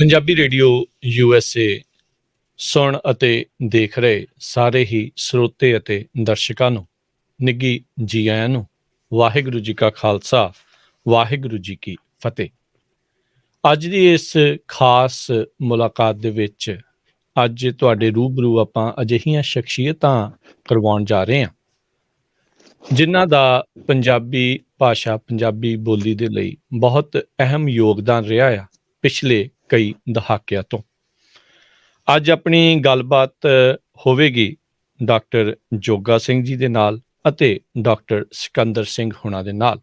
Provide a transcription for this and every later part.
Punjabi radio USA ਸੁਣ ਅਤੇ ਦੇਖ ਰਹੇ ਸਾਰੇ ਹੀ ਸਰੋਤੇ ਅਤੇ ਦਰਸ਼ਕਾਂ ਨੂੰ ਨਿੱਘੀ ਜੀ ਆਇਆਂ ਨੂੰ। ਵਾਹਿਗੁਰੂ ਜੀ ਕਾ ਖਾਲਸਾ, ਵਾਹਿਗੁਰੂ ਜੀ ਕੀ ਫਤਿਹ। ਅੱਜ ਦੀ ਇਸ ਖਾਸ ਮੁਲਾਕਾਤ ਦੇ ਵਿੱਚ ਅੱਜ ਤੁਹਾਡੇ ਰੂਬਰੂ ਆਪਾਂ ਅਜਿਹੀਆਂ ਸ਼ਖਸੀਅਤਾਂ ਕਰਵਾਉਣ ਜਾ ਰਹੇ ਹਾਂ ਜਿਨ੍ਹਾਂ ਦਾ ਪੰਜਾਬੀ ਭਾਸ਼ਾ, ਪੰਜਾਬੀ ਬੋਲੀ ਦੇ ਲਈ ਬਹੁਤ ਅਹਿਮ ਯੋਗਦਾਨ ਰਿਹਾ ਆ ਪਿਛਲੇ ਕਈ ਦਹਾਕਿਆਂ ਤੋਂ। ਅੱਜ ਆਪਣੀ ਗੱਲਬਾਤ ਹੋਵੇਗੀ ਡਾਕਟਰ ਜੋਗਾ ਸਿੰਘ ਜੀ ਦੇ ਨਾਲ ਅਤੇ ਡਾਕਟਰ ਸਿਕੰਦਰ ਸਿੰਘ ਹੁਣਾਂ ਦੇ ਨਾਲ।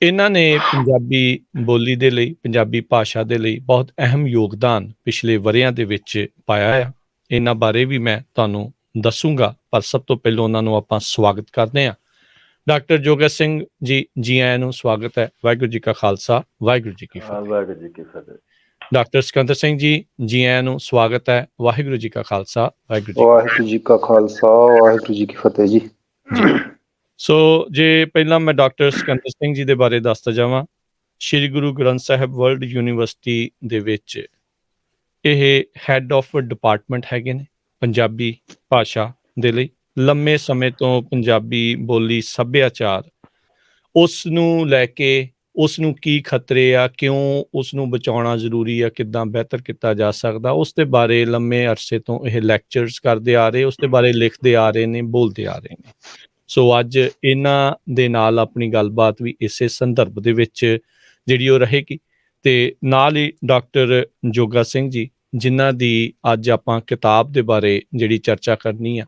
ਇਹਨਾਂ ਨੇ ਪੰਜਾਬੀ ਬੋਲੀ ਦੇ ਲਈ, ਪੰਜਾਬੀ ਭਾਸ਼ਾ ਦੇ ਲਈ ਬਹੁਤ ਅਹਿਮ ਯੋਗਦਾਨ ਪਿਛਲੇ ਵਰ੍ਹਿਆਂ ਦੇ ਵਿੱਚ ਪਾਇਆ ਆ। ਇਹਨਾਂ ਬਾਰੇ ਵੀ ਮੈਂ ਤੁਹਾਨੂੰ ਦੱਸੂਗਾ, ਪਰ ਸਭ ਤੋਂ ਪਹਿਲਾਂ ਉਹਨਾਂ ਨੂੰ ਆਪਾਂ ਸਵਾਗਤ ਕਰਦੇ ਹਾਂ। ਡਾਕਟਰ ਜੋਗਾ ਸਿੰਘ ਜੀ, ਜੀ ਆਇਆਂ ਨੂੰ, ਸਵਾਗਤ ਹੈ। ਵਾਹਿਗੁਰੂ ਜੀ ਕਾ ਖਾਲਸਾ, ਵਾਹਿਗੁਰੂ ਜੀ ਕੀ ਫਤਿਹ। ਵਾਹਿਗੁਰੂ ਜੀ ਕੀ ਫਤਿਹ। ਡਾਕਟਰ ਸਿਕੰਦਰ ਸਿੰਘ ਜੀ, ਜੀ ਆਇਆਂ ਨੂੰ, ਸਵਾਗਤ ਹੈ। ਵਾਹਿਗੁਰੂ ਜੀ ਕਾ ਖਾਲਸਾ, ਵਾਹਿਗੁਰੂ ਜੀ ਕਾ ਖਾਲਸਾ, ਵਾਹਿਗੁਰੂ ਜੀ ਕੀ ਫਤਿਹ ਜੀ। ਸੋ ਜੇ ਪਹਿਲਾਂ ਮੈਂ ਡਾਕਟਰ ਸਿਕੰਦਰ ਸਿੰਘ ਜੀ ਦੇ ਬਾਰੇ ਦੱਸਦਾ ਜਾਵਾਂ, ਸ਼੍ਰੀ ਗੁਰੂ ਗ੍ਰੰਥ ਸਾਹਿਬ ਵਰਲਡ ਯੂਨੀਵਰਸਿਟੀ ਦੇ ਵਿੱਚ ਇਹ ਹੈੱਡ ਆਫ ਡਿਪਾਰਟਮੈਂਟ ਹੈਗੇ ਨੇ ਪੰਜਾਬੀ ਭਾਸ਼ਾ ਦੇ ਲਈ। ਲੰਮੇ ਸਮੇਂ ਤੋਂ ਪੰਜਾਬੀ ਬੋਲੀ, ਸੱਭਿਆਚਾਰ, ਉਸ ਨੂੰ ਲੈ ਕੇ ਉਸ ਨੂੰ ਕੀ ਖਤਰੇ ਆ, ਕਿਉਂ ਉਸ ਨੂੰ ਬਚਾਉਣਾ ਜ਼ਰੂਰੀ ਆ, ਕਿੱਦਾਂ ਬਿਹਤਰ ਕੀਤਾ ਜਾ ਸਕਦਾ, ਉਸ ਦੇ ਬਾਰੇ ਲੰਮੇ ਅਰਸੇ ਤੋਂ ਇਹ ਲੈਕਚਰਸ ਕਰਦੇ ਆ ਰਹੇ, ਉਸ ਦੇ ਬਾਰੇ ਲਿਖਦੇ ਆ ਰਹੇ ਨੇ, ਬੋਲਦੇ ਆ ਰਹੇ ਨੇ। ਸੋ ਅੱਜ ਇਹਨਾਂ ਦੇ ਨਾਲ ਆਪਣੀ ਗੱਲਬਾਤ ਵੀ ਇਸੇ ਸੰਦਰਭ ਦੇ ਵਿੱਚ ਜਿਹੜੀ ਉਹ ਰਹੇਗੀ। ਤੇ ਨਾਲ ਹੀ ਡਾਕਟਰ ਜੋਗਾ ਸਿੰਘ ਜੀ, ਜਿਨ੍ਹਾਂ ਦੀ ਅੱਜ ਆਪਾਂ ਕਿਤਾਬ ਦੇ ਬਾਰੇ ਜਿਹੜੀ ਚਰਚਾ ਕਰਨੀ ਆ,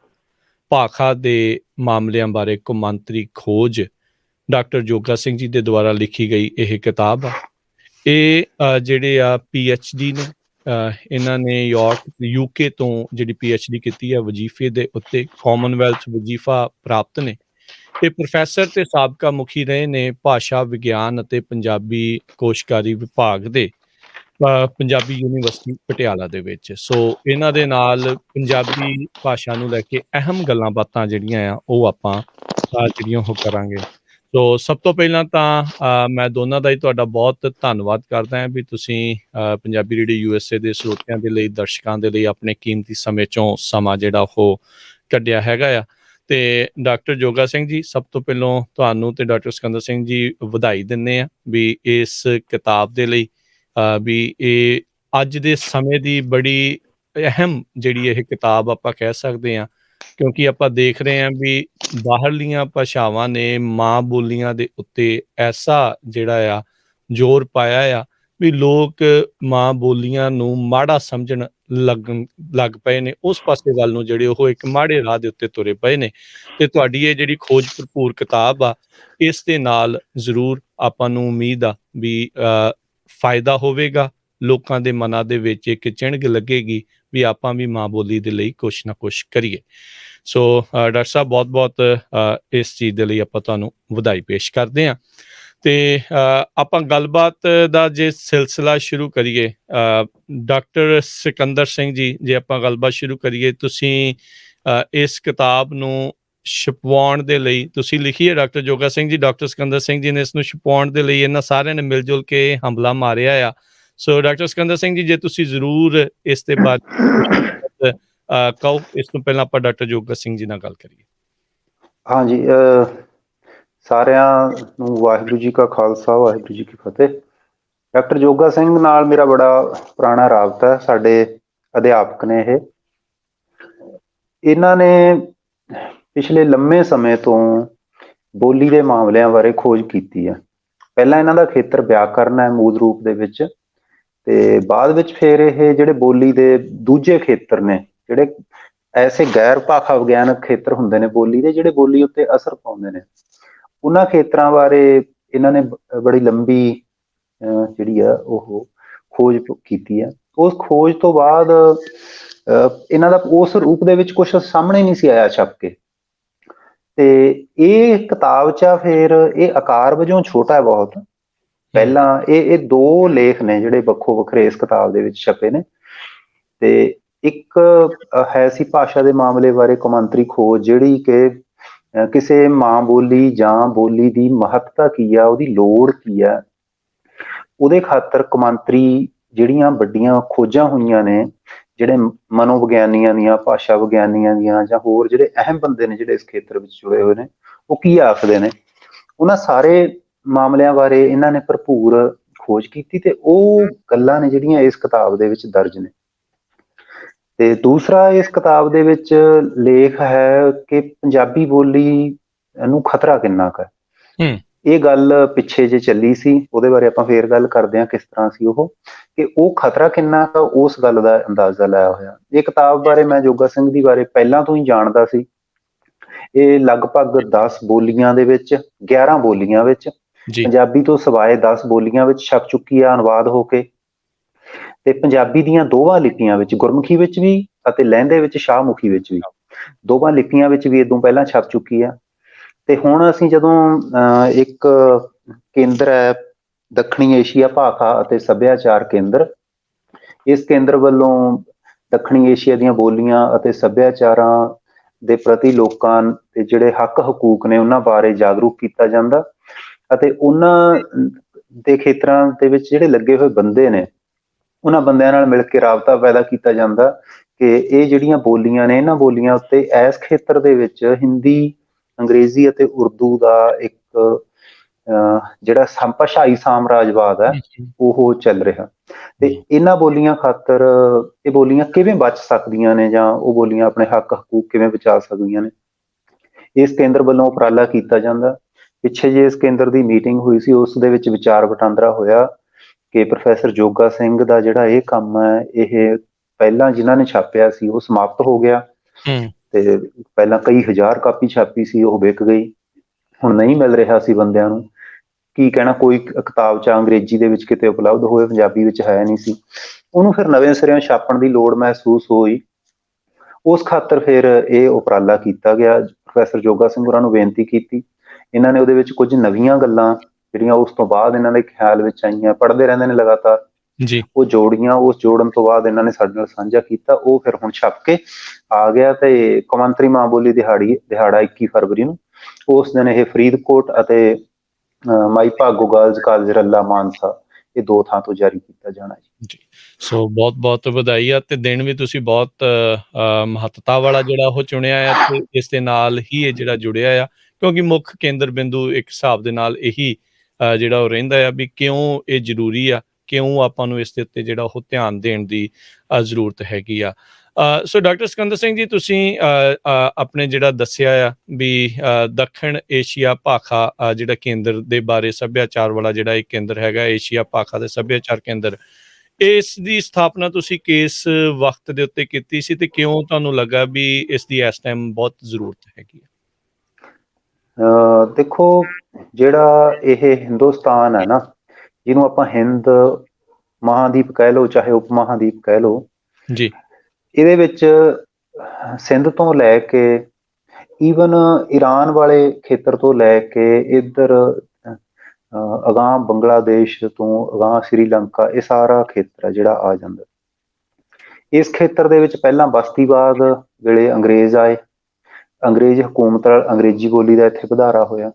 ਭਾਖਾ ਦੇ ਮਾਮਲਿਆਂ ਬਾਰੇ ਕੌਮਾਂਤਰੀ ਖੋਜ, ਡਾਕਟਰ ਜੋਗਾ ਸਿੰਘ ਜੀ ਦੇ ਦੁਆਰਾ ਲਿਖੀ ਗਈ ਇਹ ਕਿਤਾਬ ਆ। ਇਹ ਜਿਹੜੇ ਆ PhD ਨੇ, ਇਹਨਾਂ ਨੇ UK ਤੋਂ ਜਿਹੜੀ PhD ਕੀਤੀ ਹੈ ਵਜ਼ੀਫੇ ਦੇ ਉੱਤੇ, ਕਾਮਨਵੈਲਥ ਵਜ਼ੀਫਾ ਪ੍ਰਾਪਤ ਨੇ। ਇਹ ਪ੍ਰੋਫੈਸਰ ਤੇ ਸਾਬਕਾ ਮੁਖੀ ਰਹੇ ਨੇ ਭਾਸ਼ਾ ਵਿਗਿਆਨ ਅਤੇ ਪੰਜਾਬੀ ਕੋਸ਼ਕਾਰੀ ਵਿਭਾਗ ਦੇ ਪੰਜਾਬੀ ਯੂਨੀਵਰਸਿਟੀ ਪਟਿਆਲਾ ਦੇ ਵਿੱਚ। ਸੋ ਇਹਨਾਂ ਦੇ ਨਾਲ ਪੰਜਾਬੀ ਭਾਸ਼ਾ ਨੂੰ ਲੈ ਕੇ ਅਹਿਮ ਗੱਲਾਂ ਬਾਤਾਂ ਜਿਹੜੀਆਂ ਆ ਉਹ ਆਪਾਂ ਜਿਹੜੀਆਂ ਉਹ ਕਰਾਂਗੇ। ਸੋ ਸਭ ਤੋਂ ਪਹਿਲਾਂ ਤਾਂ ਮੈਂ ਦੋਨਾਂ ਦਾ ਹੀ ਤੁਹਾਡਾ ਬਹੁਤ ਧੰਨਵਾਦ ਕਰਦਾ ਹਾਂ ਵੀ ਤੁਸੀਂ ਪੰਜਾਬੀ ਰੇਡੀਓ USA ਦੇ ਸਰੋਤਿਆਂ ਦੇ ਲਈ, ਦਰਸ਼ਕਾਂ ਦੇ ਲਈ ਆਪਣੇ ਕੀਮਤੀ ਸਮੇਂ ਚੋਂ ਸਮਾਂ ਜਿਹੜਾ ਉਹ ਕੱਢਿਆ ਹੈਗਾ ਆ। ਤੇ ਡਾਕਟਰ ਜੋਗਾ ਸਿੰਘ ਜੀ, ਸਭ ਤੋਂ ਪਹਿਲਾਂ ਤੁਹਾਨੂੰ ਤੇ ਡਾਕਟਰ ਸਿਕੰਦਰ ਸਿੰਘ ਜੀ ਵਧਾਈ ਦਿੰਦੇ ਆ ਵੀ ਇਸ ਕਿਤਾਬ ਦੇ ਲਈ, ਵੀ ਇਹ ਅੱਜ ਦੇ ਸਮੇਂ ਦੀ ਬੜੀ ਅਹਿਮ ਜਿਹੜੀ ਇਹ ਕਿਤਾਬ ਆਪਾਂ ਕਹਿ ਸਕਦੇ ਹਾਂ, ਕਿਉਂਕਿ ਆਪਾਂ ਦੇਖ ਰਹੇ ਹਾਂ ਵੀ ਬਾਹਰਲੀਆਂ ਭਾਸ਼ਾਵਾਂ ਨੇ ਮਾਂ ਬੋਲੀਆਂ ਦੇ ਉੱਤੇ ਐਸਾ ਜਿਹੜਾ ਆ ਜ਼ੋਰ ਪਾਇਆ ਆ ਵੀ ਲੋਕ ਮਾਂ ਬੋਲੀਆਂ ਨੂੰ ਮਾੜਾ ਸਮਝਣ ਲੱਗ ਪਏ ਨੇ। ਉਸ ਪਾਸੇ ਵੱਲ ਨੂੰ ਜਿਹੜੇ ਉਹ ਇੱਕ ਮਾੜੇ ਰਾਹ ਦੇ ਉੱਤੇ ਤੁਰੇ ਪਏ ਨੇ। ਤੇ ਤੁਹਾਡੀ ਇਹ ਜਿਹੜੀ ਖੋਜ ਭਰਪੂਰ ਕਿਤਾਬ ਆ, ਇਸ ਦੇ ਨਾਲ ਜ਼ਰੂਰ ਆਪਾਂ ਨੂੰ ਉਮੀਦ ਆ ਵੀ ਫਾਇਦਾ ਹੋਵੇਗਾ, ਲੋਕਾਂ ਦੇ ਮਨਾਂ ਦੇ ਵਿੱਚ ਇੱਕ ਚਿਣਗ ਲੱਗੇਗੀ ਵੀ ਆਪਾਂ ਵੀ ਮਾਂ ਬੋਲੀ ਦੇ ਲਈ ਕੁਛ ਨਾ ਕੁਛ ਕਰੀਏ। ਸੋ ਡਾਕਟਰ ਸਾਹਿਬ, ਬਹੁਤ ਬਹੁਤ ਇਸ ਚੀਜ਼ ਦੇ ਲਈ ਆਪਾਂ ਤੁਹਾਨੂੰ ਵਧਾਈ ਪੇਸ਼ ਕਰਦੇ ਹਾਂ। ਤੇ ਆਪਾਂ ਗੱਲਬਾਤ ਦਾ ਜੇ ਸਿਲਸਿਲਾ ਸ਼ੁਰੂ ਕਰੀਏ, ਡਾਕਟਰ ਸਿਕੰਦਰ ਸਿੰਘ ਜੀ, ਜੇ ਆਪਾਂ ਗੱਲਬਾਤ ਸ਼ੁਰੂ ਕਰੀਏ, ਤੁਸੀਂ ਇਸ ਕਿਤਾਬ ਨੂੰ ਛਪਵਾਉਣ ਦੇ ਲਈ ਤੁਸੀਂ ਲਿਖੀ ਹੈ ਡਾਕਟਰ ਜੋਗਾ ਸਿੰਘ ਜੀ, ਡਾਕਟਰ ਸਿਕੰਦਰ ਸਿੰਘ ਜੀ ਨੇ ਇਸ ਨੂੰ ਛਪਵਾਉਣ ਦੇ ਲਈ ਇਹਨਾਂ ਸਾਰਿਆਂ ਨੇ ਮਿਲ ਜੁਲ ਕੇ ਹਮਲਾ ਮਾਰਿਆ ਆ। ਸੋ ਡਾਕਟਰ ਸਿਕੰਦਰ ਸਿੰਘ ਜੀ, ਜੇ ਤੁਸੀਂ ਜ਼ਰੂਰ ਇਸ ਦੇ ਬਾਰੇ ਕਹੋ। ਇਸ ਤੋਂ ਪਹਿਲਾਂ ਆਪਾਂ ਡਾਕਟਰ ਜੋਗਾ ਸਿੰਘ ਜੀ ਨਾਲ ਗੱਲ ਕਰੀਏ। ਹਾਂਜੀ, ਸਾਰਿਆਂ ਨੂੰ ਵਾਹਿਗੁਰੂ ਜੀ ਕਾ ਖਾਲਸਾ, ਵਾਹਿਗੁਰੂ ਜੀ ਕੀ ਫਤਿਹ। ਡਾਕਟਰ ਜੋਗਾ ਸਿੰਘ ਨਾਲ ਮੇਰਾ ਬੜਾ ਪੁਰਾਣਾ ਰਾਬਤਾ ਹੈ। ਸਾਡੇ ਅਧਿਆਪਕ ਨੇ ਇਹ। ਇਹਨਾਂ ਨੇ ਪਿਛਲੇ ਲੰਮੇ ਸਮੇਂ ਤੋਂ ਬੋਲੀ ਦੇ ਮਾਮਲਿਆਂ ਬਾਰੇ ਖੋਜ ਕੀਤੀ ਹੈ। ਪਹਿਲਾਂ ਇਹਨਾਂ ਦਾ ਖੇਤਰ ਵਿਆਕਰਨ ਹੈ ਮੂਲ ਰੂਪ ਦੇ ਵਿੱਚ, ਤੇ ਬਾਅਦ ਵਿੱਚ ਫਿਰ ਇਹ ਜਿਹੜੇ ਬੋਲੀ ਦੇ ਦੂਜੇ ਖੇਤਰ ਨੇ, ਜਿਹੜੇ ਐਸੇ ਗੈਰ ਭਾਖਾ ਵਿਗਿਆਨਕ ਖੇਤਰ ਹੁੰਦੇ ਨੇ ਬੋਲੀ ਦੇ, ਜਿਹੜੇ ਬੋਲੀ ਉੱਤੇ ਅਸਰ ਪਾਉਂਦੇ ਨੇ, ਉਹਨਾਂ ਖੇਤਰਾਂ ਬਾਰੇ ਇਹਨਾਂ ਨੇ ਬੜੀ ਲੰਬੀ ਜਿਹੜੀ ਆ ਉਹ ਖੋਜ ਕੀਤੀ ਹੈ। ਉਸ ਖੋਜ ਤੋਂ ਬਾਅਦ ਇਹਨਾਂ ਦਾ ਉਸ ਰੂਪ ਦੇ ਵਿੱਚ ਕੁਛ ਸਾਹਮਣੇ ਨਹੀਂ ਸੀ ਆਇਆ ਛਪ ਕੇ। ਤੇ ਇਹ ਕਿਤਾਬ 'ਚ ਆ, ਫਿਰ ਇਹ ਆਕਾਰ ਵਜੋਂ ਛੋਟਾ ਹੈ ਬਹੁਤ। ਪਹਿਲਾਂ ਇਹ ਦੋ ਲੇਖ ਨੇ ਜਿਹੜੇ ਵੱਖੋ ਵੱਖਰੇ ਇਸ ਕਿਤਾਬ ਦੇ ਵਿੱਚ ਛਪੇ ਨੇ। ਤੇ ਇੱਕ ਹੈ ਸੀ ਭਾਸ਼ਾ ਦੇ ਮਾਮਲੇ ਬਾਰੇ ਕੌਮਾਂਤਰੀ ਖੋਜ, ਜਿਹੜੀ ਕਿ ਕਿਸੇ ਮਾਂ ਬੋਲੀ ਜਾਂ ਬੋਲੀ ਦੀ ਮਹੱਤਤਾ ਕੀ ਆ, ਉਹਦੀ ਲੋੜ ਕੀ ਆ, ਉਹਦੇ ਖਾਤਰ ਕੌਮਾਂਤਰੀ ਜਿਹੜੀਆਂ ਵੱਡੀਆਂ ਖੋਜਾਂ ਹੋਈਆਂ ਨੇ, ਜਿਹੜੇ ਮਨੋਵਿਗਿਆਨੀਆਂ ਦੀਆਂ, ਭਾਸ਼ਾ ਵਿਗਿਆਨੀਆਂ ਦੀਆਂ, ਜਾਂ ਹੋਰ ਜਿਹੜੇ ਅਹਿਮ ਬੰਦੇ ਨੇ ਜਿਹੜੇ ਇਸ ਖੇਤਰ ਵਿੱਚ ਜੁੜੇ ਹੋਏ ਨੇ, ਉਹ ਕੀ ਆਖਦੇ ਨੇ, ਉਹਨਾਂ ਸਾਰੇ ਮਾਮਲਿਆਂ ਬਾਰੇ ਇਹਨਾਂ ਨੇ ਭਰਪੂਰ ਖੋਜ ਕੀਤੀ ਤੇ ਉਹ ਗੱਲਾਂ ਨੇ ਜਿਹੜੀਆਂ ਇਸ ਕਿਤਾਬ ਦੇ ਵਿੱਚ ਦਰਜ ਨੇ। ਤੇ ਦੂਸਰਾ ਇਸ ਕਿਤਾਬ ਦੇ ਵਿੱਚ ਲੇਖ ਹੈ ਕਿ ਪੰਜਾਬੀ ਬੋਲੀ ਨੂੰ ਖਤਰਾ ਕਿੰਨਾ ਕੁ ਹੈ। ਇਹ ਗੱਲ ਪਿੱਛੇ ਜੇ ਚੱਲੀ ਸੀ, ਉਹਦੇ ਬਾਰੇ ਆਪਾਂ ਫੇਰ ਗੱਲ ਕਰਦੇ ਹਾਂ, ਕਿਸ ਤਰ੍ਹਾਂ ਸੀ ਉਹ, ਕਿ ਉਹ ਖਤਰਾ ਕਿੰਨਾ ਕੁ, ਉਸ ਗੱਲ ਦਾ ਅੰਦਾਜ਼ਾ ਲਾਇਆ ਹੋਇਆ। ਇਹ ਕਿਤਾਬ ਬਾਰੇ ਮੈਂ ਜੋਗਾ ਸਿੰਘ ਦੀ ਬਾਰੇ ਪਹਿਲਾਂ ਤੋਂ ਹੀ ਜਾਣਦਾ ਸੀ। ਇਹ ਲਗਭਗ 10 ਬੋਲੀਆਂ ਦੇ ਵਿੱਚ, 11 ਬੋਲੀਆਂ ਵਿੱਚ, ਪੰਜਾਬੀ ਤੋਂ ਸਿਵਾਏ 10 ਬੋਲੀਆਂ ਵਿੱਚ ਛਪ ਚੁੱਕੀ ਆ ਅਨੁਵਾਦ ਹੋ ਕੇ, ਤੇ ਪੰਜਾਬੀ ਦੀਆਂ ਦੋਵਾਂ ਲਿਪੀਆਂ ਵਿੱਚ, ਗੁਰਮੁਖੀ ਵਿੱਚ ਵੀ ਅਤੇ ਲਹਿੰਦੇ ਵਿੱਚ, ਸ਼ਾਹਮੁਖੀ ਵਿੱਚ ਵੀ, ਦੋਵਾਂ ਲਿਪੀਆਂ ਵਿੱਚ ਵੀ ਇਦੋਂ ਪਹਿਲਾਂ ਛਪ ਚੁੱਕੀ ਆ। ਤੇ ਹੁਣ ਅਸੀਂ ਜਦੋਂ ਇੱਕ ਕੇਂਦਰ ਹੈ ਦੱਖਣੀ ਏਸ਼ੀਆ ਭਾਖਾ ਅਤੇ ਸੱਭਿਆਚਾਰ ਕੇਂਦਰ, ਇਸ ਕੇਂਦਰ ਵੱਲੋਂ ਦੱਖਣੀ ਏਸ਼ੀਆ ਦੀਆਂ ਬੋਲੀਆਂ ਅਤੇ ਸੱਭਿਆਚਾਰਾਂ ਦੇ ਪ੍ਰਤੀ ਲੋਕਾਂ ਦੇ ਜਿਹੜੇ ਹੱਕ ਹਕੂਕ ਨੇ ਉਹਨਾਂ ਬਾਰੇ ਜਾਗਰੂਕ ਕੀਤਾ ਜਾਂਦਾ, ਅਤੇ ਉਹਨਾਂ ਦੇ ਖੇਤਰਾਂ ਦੇ ਵਿੱਚ ਜਿਹੜੇ ਲੱਗੇ ਹੋਏ ਬੰਦੇ ਨੇ ਉਹਨਾਂ ਬੰਦਿਆਂ ਨਾਲ ਮਿਲ ਕੇ ਰਾਬਤਾ ਪੈਦਾ ਕੀਤਾ ਜਾਂਦਾ ਕਿ ਇਹ ਜਿਹੜੀਆਂ ਬੋਲੀਆਂ ਨੇ, ਇਹਨਾਂ ਬੋਲੀਆਂ ਉੱਤੇ ਇਸ ਖੇਤਰ ਦੇ ਵਿੱਚ ਹਿੰਦੀ, ਅੰਗਰੇਜ਼ੀ ਅਤੇ ਉਰਦੂ ਦਾ ਇੱਕ ਜਿਹੜਾ ਭਾਸ਼ਾਈ ਸਾਮਰਾਜਵਾਦ ਹੈ ਉਹ ਚੱਲ ਰਿਹਾ, ਤੇ ਇਹਨਾਂ ਬੋਲੀਆਂ ਖਾਤਰ ਇਹ ਬੋਲੀਆਂ ਕਿਵੇਂ ਬਚ ਸਕਦੀਆਂ ਨੇ, ਜਾਂ ਉਹ ਬੋਲੀਆਂ ਆਪਣੇ ਹੱਕ ਹਕੂਕ ਕਿਵੇਂ ਬਚਾ ਸਕਦੀਆਂ ਨੇ, ਇਸ ਕੇਂਦਰ ਵੱਲੋਂ ਉਪਰਾਲਾ ਕੀਤਾ ਜਾਂਦਾ। ਪਿੱਛੇ ਜੇ ਇਸ ਕੇਂਦਰ ਦੀ ਮੀਟਿੰਗ ਹੋਈ ਸੀ, ਉਸ ਦੇ ਵਿੱਚ ਵਿਚਾਰ ਵਟਾਂਦਰਾ ਹੋਇਆ ਕਿ ਪ੍ਰੋਫੈਸਰ ਜੋਗਾ ਸਿੰਘ ਦਾ ਜਿਹੜਾ ਇਹ ਕੰਮ ਹੈ, ਇਹ ਪਹਿਲਾਂ ਜਿਨ੍ਹਾਂ ਨੇ ਛਾਪਿਆ ਸੀ ਉਹ ਸਮਾਪਤ ਹੋ ਗਿਆ, ਤੇ ਪਹਿਲਾਂ ਕਈ ਹਜ਼ਾਰ ਕਾਪੀ ਛਾਪੀ ਸੀ, ਉਹ ਵਿਕ ਗਈ, ਹੁਣ ਨਹੀਂ ਮਿਲ ਰਿਹਾ ਸੀ ਬੰਦਿਆਂ ਨੂੰ। ਕੀ ਕਹਿਣਾ, ਕੋਈ ਕਿਤਾਬ ਚ ਅੰਗਰੇਜ਼ੀ ਦੇ ਵਿੱਚ ਕਿਤੇ ਉਪਲਬਧ ਹੋਏ, ਪੰਜਾਬੀ ਵਿੱਚ ਹੈ ਨਹੀਂ ਸੀ, ਉਹਨੂੰ ਫਿਰ ਨਵੇਂ ਸਿਰਿਓਂ ਛਾਪਣ ਦੀ ਲੋੜ ਮਹਿਸੂਸ ਹੋਈ। ਉਸ ਖਾਤਰ ਫਿਰ ਇਹ ਉਪਰਾਲਾ ਕੀਤਾ ਗਿਆ, ਪ੍ਰੋਫੈਸਰ ਜੋਗਾ ਸਿੰਘ ਹੋਰਾਂ ਨੂੰ ਬੇਨਤੀ ਕੀਤੀ, ਇਹਨਾਂ ਨੇ ਉਹਦੇ ਵਿੱਚ ਕੁਝ ਨਵੀਆਂ ਗੱਲਾਂ ਜਿਹੜੀਆਂ ਉਸ ਤੋਂ ਬਾਅਦ ਇਹਨਾਂ ਦੇ ਖਿਆਲ ਵਿੱਚ ਆਈਆਂ, ਪੜ੍ਹਦੇ ਰਹਿੰਦੇ ਨੇ ਲਗਾਤਾਰ, ਉਹ ਜੋੜੀਆਂ। ਉਸ ਜੋੜਨ ਤੋਂ ਬਾਅਦ ਇਹਨਾਂ ਨੇ ਸਾਡੇ ਨਾਲ ਸਾਂਝਾ ਕੀਤਾ, ਉਹ ਫਿਰ ਹੁਣ ਛਪ ਕੇ ਆ ਗਿਆ। ਤੇ ਕੌਮਾਂਤਰੀ ਮਾਂ ਬੋਲੀ ਦਿਹਾੜਾ 21 ਫਰਵਰੀ ਨੂੰ, ਉਸ ਦਿਨ ਇਹ ਫਰੀਦਕੋਟ ਅਤੇ ਮਾਈ ਭਾਗੋ ਗਰਲਜ਼ ਕਾਲਜ ਰੱਲਾ ਮਾਨਸਾ, ਇਹ ਦੋ ਥਾਂ ਤੋਂ ਜਾਰੀ ਕੀਤਾ ਜਾਣਾ ਜੀ। ਸੋ ਬਹੁਤ ਬਹੁਤ ਵਧਾਈ ਆ, ਤੇ ਦਿਨ ਵੀ ਤੁਸੀਂ ਬਹੁਤ ਮਹੱਤਤਾ ਵਾਲਾ ਜਿਹੜਾ ਉਹ ਚੁਣਿਆ ਆ, ਤੇ ਇਸ ਦੇ ਨਾਲ ਹੀ ਇਹ ਜਿਹੜਾ ਜੁੜਿਆ ਆ, ਕਿਉਂਕਿ ਮੁੱਖ ਕੇਂਦਰ ਬਿੰਦੂ ਇੱਕ ਹਿਸਾਬ ਦੇ ਨਾਲ ਇਹੀ ਜਿਹੜਾ ਉਹ ਰਹਿੰਦਾ ਆ ਵੀ ਕਿਉਂ ਇਹ ਜ਼ਰੂਰੀ ਆ, ਕਿਉਂ ਆਪਾਂ ਨੂੰ ਇਸ ਦੇ ਉੱਤੇ ਜਿਹੜਾ ਉਹ ਧਿਆਨ ਦੇਣ ਦੀ ਜ਼ਰੂਰਤ ਹੈਗੀ ਆ। ਸੋ ਡਾਕਟਰ ਸਿਕੰਦਰ ਸਿੰਘ ਜੀ, ਤੁਸੀਂ ਆਪਣੇ ਜਿਹੜਾ ਦੱਸਿਆ ਆ ਵੀ ਦੱਖਣ ਏਸ਼ੀਆ ਭਾਖਾ ਜਿਹੜਾ ਕੇਂਦਰ ਦੇ ਬਾਰੇ, ਸੱਭਿਆਚਾਰ ਵਾਲਾ ਜਿਹੜਾ ਇਹ ਕੇਂਦਰ ਹੈਗਾ, ਏਸ਼ੀਆ ਭਾਖਾ ਦੇ ਸੱਭਿਆਚਾਰ ਕੇਂਦਰ, ਇਸ ਦੀ ਸਥਾਪਨਾ ਤੁਸੀਂ ਕਿਸ ਵਕਤ ਦੇ ਉੱਤੇ ਕੀਤੀ ਸੀ, ਤੇ ਕਿਉਂ ਤੁਹਾਨੂੰ ਲੱਗਾ ਵੀ ਇਸ ਦੀ ਇਸ ਟਾਈਮ ਬਹੁਤ ਜ਼ਰੂਰਤ ਹੈਗੀ ਹੈ? ਦੇਖੋ, ਜਿਹੜਾ ਇਹ ਹਿੰਦੁਸਤਾਨ ਹੈ ਨਾ, ਜਿਹਨੂੰ ਆਪਾਂ ਹਿੰਦ ਮਹਾਦੀਪ ਕਹਿ ਲਓ ਚਾਹੇ ਉਪ ਮਹਾਦੀਪ ਕਹਿ ਲਓ ਜੀ, ਇਹਦੇ ਵਿੱਚ ਸਿੰਧ ਤੋਂ ਲੈ ਕੇ ਈਵਨ ਈਰਾਨ ਵਾਲੇ ਖੇਤਰ ਤੋਂ ਲੈ ਕੇ ਇੱਧਰ ਅਗਾਂਹ ਬੰਗਲਾਦੇਸ਼ ਤੋਂ ਅਗਾਂਹ ਸ਼੍ਰੀਲੰਕਾ, ਇਹ ਸਾਰਾ ਖੇਤਰ ਹੈ ਜਿਹੜਾ ਆ ਜਾਂਦਾ। ਇਸ ਖੇਤਰ ਦੇ ਵਿੱਚ ਪਹਿਲਾਂ ਬਸਤੀਵਾਦ ਵੇਲੇ ਅੰਗਰੇਜ਼ ਆਏ, ਅੰਗਰੇਜ਼ ਹਕੂਮਤ ਨਾਲ ਅੰਗਰੇਜ਼ੀ ਬੋਲੀ ਦਾ ਇੱਥੇ ਵਧਾਰਾ ਹੋਇਆ।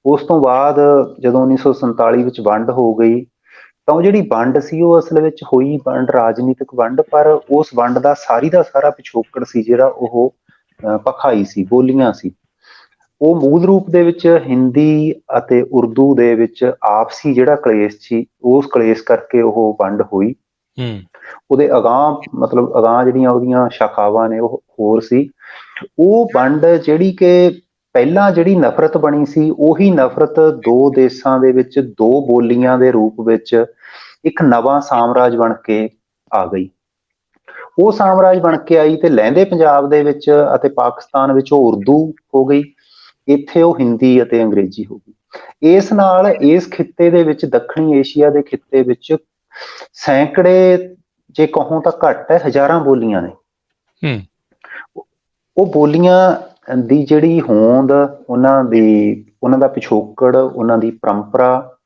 ਉਸ ਤੋਂ ਬਾਅਦ ਜਦੋਂ 1947 ਵਿੱਚ ਵੰਡ ਹੋ ਗਈ, ਤਾਂ ਉਹ ਜਿਹੜੀ ਵੰਡ ਸੀ ਉਹ ਅਸਲ ਵਿੱਚ ਹੋਈ ਵੰਡ ਰਾਜਨੀਤਿਕ ਵੰਡ, ਪਰ ਉਸ ਵੰਡ ਦਾ ਦਾ ਸਾਰਾ ਪਿਛੋਕੜ ਸੀ ਜਿਹੜਾ ਉਹ ਭਖਾਈ ਸੀ, ਬੋਲੀਆਂ ਸੀ। ਉਹ ਮੂਲ ਰੂਪ ਦੇ ਵਿੱਚ ਹਿੰਦੀ ਅਤੇ ਉਰਦੂ ਦੇ ਵਿੱਚ ਆਪਸੀ ਜਿਹੜਾ ਕਲੇਸ਼ ਸੀ, ਉਸ ਕਲੇਸ਼ ਕਰਕੇ ਉਹ ਵੰਡ ਹੋਈ। ਉਹਦੇ ਅਗਾਂਹ ਜਿਹੜੀਆਂ ਉਹਦੀਆਂ ਸ਼ਾਖਾਵਾਂ ਨੇ ਉਹ ਹੋਰ ਸੀ। ਉਹ ਵੰਡ ਜਿਹੜੀ ਕਿ ਪਹਿਲਾਂ ਜਿਹੜੀ ਨਫ਼ਰਤ ਬਣੀ ਸੀ, ਉਹੀ ਨਫ਼ਰਤ ਦੋ ਦੇਸ਼ਾਂ ਦੇ ਵਿੱਚ ਦੋ ਬੋਲੀਆਂ ਦੇ ਰੂਪ ਵਿੱਚ ਇੱਕ ਨਵਾਂ ਸਾਮਰਾਜ ਬਣ ਕੇ ਆ ਗਈ। ਉਹ ਸਾਮਰਾਜ ਬਣ ਕੇ ਆਈ ਤੇ ਲਹਿੰਦੇ ਪੰਜਾਬ ਦੇ ਵਿੱਚ ਅਤੇ ਪਾਕਿਸਤਾਨ ਵਿੱਚ ਉਹ ਉਰਦੂ ਹੋ ਗਈ, ਇੱਥੇ ਉਹ ਹਿੰਦੀ ਅਤੇ ਅੰਗਰੇਜ਼ੀ ਹੋ ਗਈ। ਇਸ ਨਾਲ ਇਸ ਖਿੱਤੇ ਦੇ ਵਿੱਚ, ਦੱਖਣੀ ਏਸ਼ੀਆ ਦੇ ਖਿੱਤੇ ਵਿੱਚ ਸੈਂਕੜੇ, ਜੇ ਕਹੋ ਤਾਂ ਘੱਟ ਹੈ, ਹਜ਼ਾਰਾਂ ਬੋਲੀਆਂ ਨੇ। ਉਹ ਬੋਲੀਆਂ ਦੀ ਜਿਹੜੀ ਹੋਂਦ, ਉਹਨਾਂ ਦਾ ਪਿਛੋਕੜ, ਉਹਨਾਂ ਦੀ ਪਰੰਪਰਾ,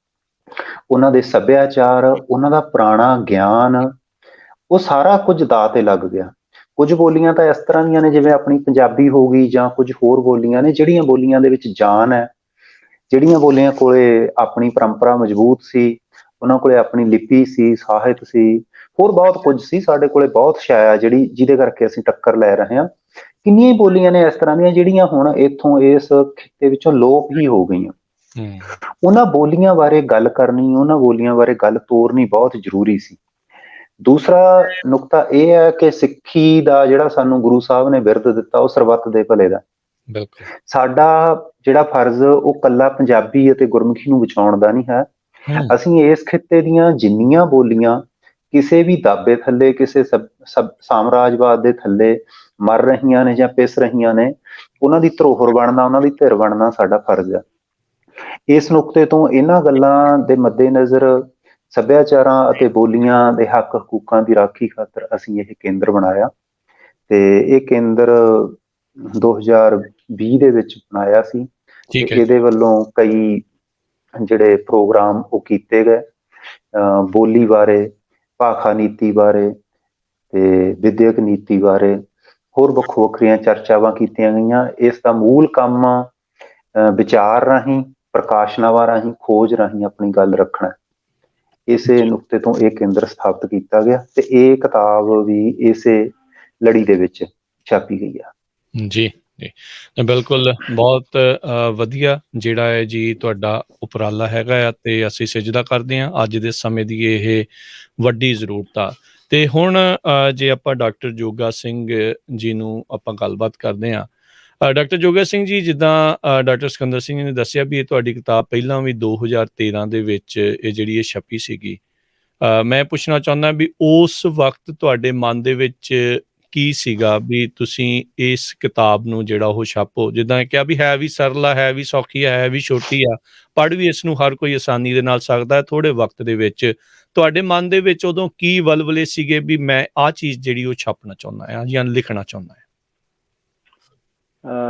ਉਹਨਾਂ ਦੇ ਸੱਭਿਆਚਾਰ, ਉਹਨਾਂ ਦਾ ਪੁਰਾਣਾ ਗਿਆਨ, ਉਹ ਸਾਰਾ ਕੁਝ ਦਾਅ ਤੇ ਲੱਗ ਗਿਆ। ਕੁਝ ਬੋਲੀਆਂ ਤਾਂ ਇਸ ਤਰ੍ਹਾਂ ਦੀਆਂ ਨੇ, ਜਿਵੇਂ ਆਪਣੀ ਪੰਜਾਬੀ ਹੋ ਗਈ, ਜਾਂ ਕੁਝ ਹੋਰ ਬੋਲੀਆਂ ਨੇ ਜਿਹੜੀਆਂ ਬੋਲੀਆਂ ਦੇ ਵਿੱਚ ਜਾਨ ਹੈ, ਜਿਹੜੀਆਂ ਬੋਲੀਆਂ ਕੋਲੇ ਆਪਣੀ ਪਰੰਪਰਾ ਮਜ਼ਬੂਤ ਸੀ, ਉਹਨਾਂ ਕੋਲੇ ਆਪਣੀ ਲਿਪੀ ਸੀ, ਸਾਹਿਤ ਸੀ, ਹੋਰ ਬਹੁਤ ਕੁਝ ਸੀ। ਸਾਡੇ ਕੋਲੇ ਬਹੁਤ ਸ਼ੈ ਆ ਜਿਹੜੀ ਜਿਹਦੇ ਕਰਕੇ ਅਸੀਂ ਟੱਕਰ ਲੈ ਰਹੇ ਹਾਂ। ਕਿੰਨੀਆਂ ਹੀ ਬੋਲੀਆਂ ਨੇ ਇਸ ਤਰ੍ਹਾਂ ਦੀਆਂ ਜਿਹੜੀਆਂ ਹੁਣ ਇੱਥੋਂ ਇਸ ਖਿੱਤੇ ਵਿੱਚੋਂ ਲੋਪ ਹੀ ਹੋ ਗਈਆਂ। ਉਹਨਾਂ ਬੋਲੀਆਂ ਬਾਰੇ ਗੱਲ ਕਰਨੀ, ਉਹਨਾਂ ਬੋਲੀਆਂ ਬਾਰੇ ਗੱਲ ਤੋਰਨੀ ਬਹੁਤ ਜ਼ਰੂਰੀ ਸੀ। ਦੂਸਰਾ ਨੁਕਤਾ ਇਹ ਹੈ ਕਿ ਸਿੱਖੀ ਦਾ ਜਿਹੜਾ ਸਾਨੂੰ ਗੁਰੂ ਸਾਹਿਬ ਨੇ ਬਿਰਦ ਦਿੱਤਾ, ਉਹ ਸਰਬੱਤ ਦੇ ਭਲੇ ਦਾ। ਬਿਲਕੁਲ। ਸਾਡਾ ਜਿਹੜਾ ਫਰਜ਼ ਉਹ ਕੱਲਾ ਪੰਜਾਬੀ ਅਤੇ ਗੁਰਮੁਖੀ ਨੂੰ ਬਚਾਉਣ ਦਾ ਨਹੀਂ ਹੈ। ਅਸੀਂ ਇਸ ਖਿੱਤੇ ਦੀਆਂ ਜਿੰਨੀਆਂ ਬੋਲੀਆਂ ਕਿਸੇ ਵੀ ਦਾਬੇ ਥੱਲੇ, ਕਿਸੇ ਸਾਮਰਾਜਵਾਦ ਦੇ ਥੱਲੇ ਮਰ ਰਹੀਆਂ ਨੇ ਜਾਂ ਪਿਸ ਰਹੀਆਂ ਨੇ, ਉਹਨਾਂ ਦੀ ਧਰੋਹਰ ਬਣਨਾ, ਉਹਨਾਂ ਦੀ ਧਿਰ ਬਣਨਾ ਸਾਡਾ ਫਰਜ਼ ਹੈ। ਇਸ ਨੁਕਤੇ ਤੋਂ ਇਹਨਾਂ ਗੱਲਾਂ ਦੇ ਮੱਦੇਨਜ਼ਰ ਸੱਭਿਆਚਾਰਾਂ ਅਤੇ ਬੋਲੀਆਂ ਦੇ ਹੱਕ ਹਕੂਕਾਂ ਦੀ ਰਾਖੀ ਖਾਤਰ ਅਸੀਂ ਇਹ ਕੇਂਦਰ ਬਣਾਇਆ, ਤੇ ਇਹ ਕੇਂਦਰ 2020 ਦੇ ਵਿੱਚ ਬਣਾਇਆ ਸੀ। ਤੇ ਇਹਦੇ ਵੱਲੋਂ ਕਈ ਜਿਹੜੇ ਪ੍ਰੋਗਰਾਮ ਉਹ ਕੀਤੇ ਗਏ, ਬੋਲੀ ਬਾਰੇ, ਭਾਖਾ ਨੀਤੀ ਬਾਰੇ ਤੇ ਵਿਦਿਅਕ ਨੀਤੀ ਬਾਰੇ ਹੋਰ ਵੱਖੋ ਵੱਖਰੀਆਂ ਚਰਚਾਵਾਂ ਕੀਤੀਆਂ ਗਈਆਂ। ਇਸ ਦਾ ਮੂਲ ਕੰਮ ਵਿਚਾਰ ਰਾਹੀਂ, ਪ੍ਰਕਾਸ਼ਨਾਵਾਂ ਰਾਹੀਂ, ਖੋਜ ਰਾਹੀਂ ਆਪਣੀ ਗੱਲ ਰੱਖਣਾ। ਇਸੇ ਨੁਕਤੇ ਤੋਂ ਇਹ ਕੇਂਦਰ ਸਥਾਪਿਤ ਕੀਤਾ ਗਿਆ ਤੇ ਇਹ ਕਿਤਾਬ ਵੀ ਇਸੇ ਲੜੀ ਦੇ ਵਿੱਚ ਛਾਪੀ ਗਈ ਆ। ਜੀ ਜੀ, ਬਿਲਕੁਲ, ਬਹੁਤ ਵਧੀਆ ਜਿਹੜਾ ਹੈ ਜੀ ਤੁਹਾਡਾ ਉਪਰਾਲਾ ਹੈਗਾ ਆ, ਤੇ ਅਸੀਂ ਸਿਜਦਾ ਕਰਦੇ ਹਾਂ ਅੱਜ ਦੇ ਸਮੇਂ ਦੀ ਇਹ ਵੱਡੀ ਜ਼ਰੂਰਤ ਆ। ਤੇ ਹੁਣ ਜੇ ਆਪਾਂ ਡਾਕਟਰ ਜੋਗਾ ਸਿੰਘ ਜੀ ਨੂੰ ਆਪਾਂ ਗੱਲਬਾਤ ਕਰਦੇ ਹਾਂ। ਡਾਕਟਰ ਜੋਗਾ ਸਿੰਘ ਜੀ, ਜਿੱਦਾਂ ਡਾਕਟਰ ਸਿਕੰਦਰ ਸਿੰਘ ਜੀ ਨੇ ਦੱਸਿਆ ਵੀ ਇਹ ਤੁਹਾਡੀ ਕਿਤਾਬ ਪਹਿਲਾਂ ਵੀ 2013 ਦੇ ਵਿੱਚ ਇਹ ਜਿਹੜੀ ਇਹ ਛਪੀ ਸੀਗੀ। ਮੈਂ ਪੁੱਛਣਾ ਚਾਹੁੰਦਾ ਵੀ ਉਸ ਵਕਤ ਤੁਹਾਡੇ ਮਨ ਦੇ ਵਿੱਚ ਕੀ ਸੀਗਾ ਵੀ ਤੁਸੀਂ ਇਸ ਕਿਤਾਬ ਨੂੰ ਜਿਹੜਾ ਉਹ ਛਾਪੋ? ਜਿੱਦਾਂ ਕਿਹਾ ਵੀ ਹੈ ਵੀ ਸਰਲ ਆ, ਹੈ ਵੀ ਸੌਖੀ ਆ, ਹੈ ਵੀ ਛੋਟੀ ਆ, ਪੜ੍ਹ ਵੀ ਇਸ ਨੂੰ ਹਰ ਕੋਈ ਆਸਾਨੀ ਦੇ ਨਾਲ ਸਕਦਾ ਹੈ ਥੋੜ੍ਹੇ ਵਕਤ ਦੇ ਵਿੱਚ। ਤੁਹਾਡੇ ਮਨ ਦੇ ਵਿੱਚ ਉਦੋਂ ਕੀ ਵਲਵਲੇ ਸੀਗੇ ਵੀ ਮੈਂ ਆਹ ਚੀਜ਼ ਜਿਹੜੀ ਉਹ ਛਾਪਣਾ ਚਾਹੁੰਦਾ ਹਾਂ ਜਾਂ ਲਿਖਣਾ ਚਾਹੁੰਦਾ ਹਾਂ?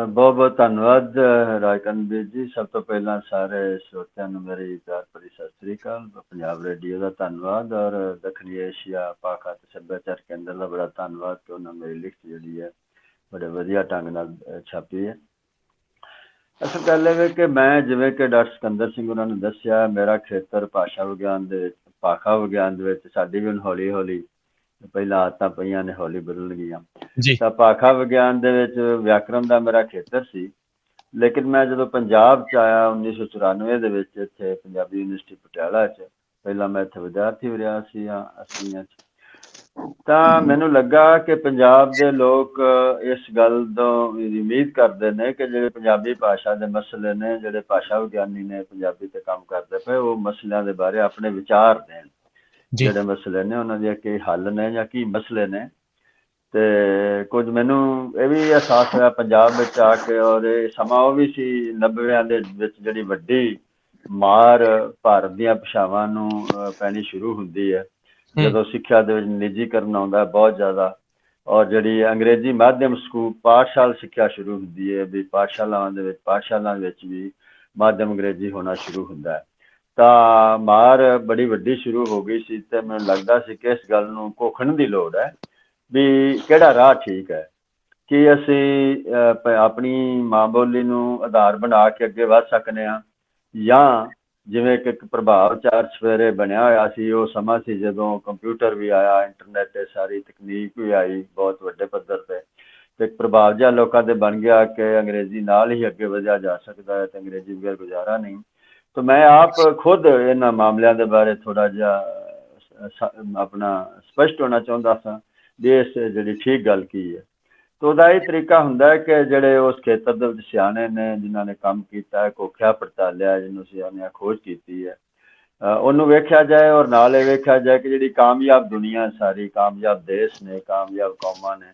ਬਹੁਤ ਬਹੁਤ ਧੰਨਵਾਦ ਰਾਜਕੰਵਰ ਜੀ। ਸਭ ਤੋਂ ਪਹਿਲਾਂ ਸਾਰੇ ਸਰੋਤਿਆਂ ਨੂੰ ਮੇਰੀ ਪਿਆਰ ਭਰੀ ਸਤਿ ਸ੍ਰੀ ਅਕਾਲ। ਪੰਜਾਬ ਰੇਡੀਓ ਦਾ ਧੰਨਵਾਦ, ਔਰ ਦੱਖਣੀ ਏਸ਼ੀਆ ਭਾਖਾ ਤੇ ਸੱਭਿਆਚਾਰ ਕੇਂਦਰ ਦਾ ਬੜਾ ਧੰਨਵਾਦ ਕਿ ਉਹਨਾਂ ਮੇਰੀ ਲਿਖਤ ਜਿਹੜੀ ਹੈ ਬੜੇ ਵਧੀਆ ਢੰਗ ਨਾਲ ਛਾਪੀ ਹੈ। ਅਸਲ ਗੱਲ ਇਹ ਕਿ ਮੈਂ, ਜਿਵੇਂ ਕਿ ਡਾਕਟਰ ਸਿਕੰਦਰ ਸਿੰਘ ਉਹਨਾਂ ਨੇ ਦੱਸਿਆ, ਮੇਰਾ ਖੇਤਰ ਭਾਸ਼ਾ ਵਿਗਿਆਨ ਦੇ ਵਿੱਚ, ਭਾਖਾ ਵਿਗਿਆਨ ਦੇ ਵਿੱਚ। ਸਾਡੀ ਵੀ ਹੁਣ ਹੌਲੀ ਹੌਲੀ ਪਹਿਲਾਂ ਆਦਤਾਂ ਪਈਆਂ ਨੇ, ਹੌਲੀ ਬਦਲ ਗਈਆਂ। ਤਾਂ ਭਾਖਾ ਵਿਗਿਆਨ ਦੇ ਵਿੱਚ ਵਿਆਕਰਨ ਦਾ ਮੇਰਾ ਖੇਤਰ ਸੀ। ਲੇਕਿਨ ਮੈਂ ਜਦੋਂ ਪੰਜਾਬ 'ਚ ਆਇਆ 1994 ਦੇ ਵਿੱਚ, ਇੱਥੇ ਪੰਜਾਬੀ ਯੂਨੀਵਰਸਿਟੀ ਪਟਿਆਲਾ 'ਚ, ਪਹਿਲਾਂ ਮੈਂ ਇੱਥੇ ਵਿਦਿਆਰਥੀ ਵੀ ਰਿਹਾ ਸੀ 80s 'ਚ, ਤਾਂ ਮੈਨੂੰ ਲੱਗਾ ਕਿ ਪੰਜਾਬ ਦੇ ਲੋਕ ਇਸ ਗੱਲ ਤੋਂ ਉਮੀਦ ਕਰਦੇ ਨੇ ਕਿ ਜਿਹੜੇ ਪੰਜਾਬੀ ਭਾਸ਼ਾ ਦੇ ਮਸਲੇ ਨੇ, ਜਿਹੜੇ ਭਾਸ਼ਾ ਵਿਗਿਆਨੀ ਨੇ ਪੰਜਾਬੀ 'ਤੇ ਕੰਮ ਕਰਦੇ ਪਏ, ਉਹ ਮਸਲਿਆਂ ਦੇ ਬਾਰੇ ਆਪਣੇ ਵਿਚਾਰ ਦੇਣ। ਜਿਹੜੇ ਮਸਲੇ ਨੇ ਉਹਨਾਂ ਦੇ ਕੀ ਹੱਲ ਨੇ ਜਾਂ ਕੀ ਮਸਲੇ ਨੇ। ਤੇ ਕੁਝ ਮੈਨੂੰ ਇਹ ਵੀ ਅਹਿਸਾਸ ਹੋਇਆ ਪੰਜਾਬ ਵਿੱਚ ਆ ਕੇ, ਔਰ ਇਹ ਸਮਾਂ ਉਹ ਵੀ ਸੀ 90ਵਿਆਂ ਦੇ ਵਿੱਚ, ਜਿਹੜੀ ਵੱਡੀ ਮਾਰ ਭਾਰਤ ਦੀਆਂ ਭਾਸ਼ਾਵਾਂ ਨੂੰ ਪੈਣੀ ਸ਼ੁਰੂ ਹੁੰਦੀ ਹੈ, ਜਦੋਂ ਸਿੱਖਿਆ ਦੇ ਵਿੱਚ ਨਿੱਜੀਕਰਨ ਆਉਂਦਾ ਬਹੁਤ ਜ਼ਿਆਦਾ, ਔਰ ਜਿਹੜੀ ਅੰਗਰੇਜ਼ੀ ਮਾਧਿਅਮ ਸਕੂਲ ਪਾਠਸ਼ਾਲਾ ਸਿੱਖਿਆ ਸ਼ੁਰੂ ਹੁੰਦੀ ਹੈ, ਵੀ ਪਾਠਸ਼ਾਲਾ ਵਿੱਚ ਵੀ ਮਾਧਿਅਮ ਅੰਗਰੇਜ਼ੀ ਹੋਣਾ ਸ਼ੁਰੂ ਹੁੰਦਾ ਹੈ। ਤਾਂ ਮਾਰ ਬੜੀ ਵੱਡੀ ਸ਼ੁਰੂ ਹੋ ਗਈ ਸੀ ਤੇ ਮੈਨੂੰ ਲੱਗਦਾ ਸੀ ਕਿ ਇਸ ਗੱਲ ਨੂੰ ਘੋਖਣ ਦੀ ਲੋੜ ਹੈ ਵੀ ਕਿਹੜਾ ਰਾਹ ਠੀਕ ਹੈ, ਕਿ ਅਸੀਂ ਆਪਣੀ ਮਾਂ ਬੋਲੀ ਨੂੰ ਆਧਾਰ ਬਣਾ ਕੇ ਅੱਗੇ ਵੱਧ ਸਕਦੇ ਹਾਂ, ਜਾਂ ਜਿਵੇਂ ਕਿ ਇੱਕ ਪ੍ਰਭਾਵ ਚਾਰ ਸਵੇਰੇ ਬਣਿਆ ਹੋਇਆ ਸੀ। ਉਹ ਸਮਾਂ ਸੀ ਜਦੋਂ ਕੰਪਿਊਟਰ ਵੀ ਆਇਆ, ਇੰਟਰਨੈਟ ਤੇ ਸਾਰੀ ਤਕਨੀਕ ਵੀ ਆਈ ਬਹੁਤ ਵੱਡੇ ਪੱਧਰ ਤੇ ਇੱਕ ਪ੍ਰਭਾਵ ਜਿਹਾ ਲੋਕਾਂ ਦੇ ਬਣ ਗਿਆ ਕਿ ਅੰਗਰੇਜ਼ੀ ਨਾਲ ਹੀ ਅੱਗੇ ਵਧਿਆ ਜਾ ਸਕਦਾ ਹੈ ਤੇ ਅੰਗਰੇਜ਼ੀ ਬਗੈਰ ਗੁਜ਼ਾਰਾ ਨਹੀਂ। ਤਾਂ ਮੈਂ ਆਪ ਖੁਦ ਇਹਨਾਂ ਮਾਮਲਿਆਂ ਦੇ ਬਾਰੇ ਥੋੜ੍ਹਾ ਜਿਹਾ ਆਪਣਾ ਸਪਸ਼ਟ ਹੋਣਾ ਚਾਹੁੰਦਾ ਸਾਂ ਵੀ ਇਸ ਜਿਹੜੀ ਠੀਕ ਗੱਲ ਕੀ ਹੈ। ਤਾਂ ਉਹਦਾ ਇਹ ਤਰੀਕਾ ਹੁੰਦਾ ਹੈ ਕਿ ਜਿਹੜੇ ਉਸ ਖੇਤਰ ਦੇ ਵਿੱਚ ਸਿਆਣੇ ਨੇ, ਜਿਨ੍ਹਾਂ ਨੇ ਕੰਮ ਕੀਤਾ ਹੈ, ਘੋਖਿਆ ਪੜਤਾਲਿਆ, ਜਿਹਨੂੰ ਸਿਆਣਿਆਂ ਖੋਜ ਕੀਤੀ ਹੈ, ਉਹਨੂੰ ਵੇਖਿਆ ਜਾਏ, ਔਰ ਨਾਲ ਇਹ ਵੇਖਿਆ ਜਾਏ ਕਿ ਜਿਹੜੀ ਕਾਮਯਾਬ ਦੁਨੀਆ, ਸਾਰੀ ਕਾਮਯਾਬ ਦੇਸ਼ ਨੇ, ਕਾਮਯਾਬ ਕੌਮਾਂ ਨੇ,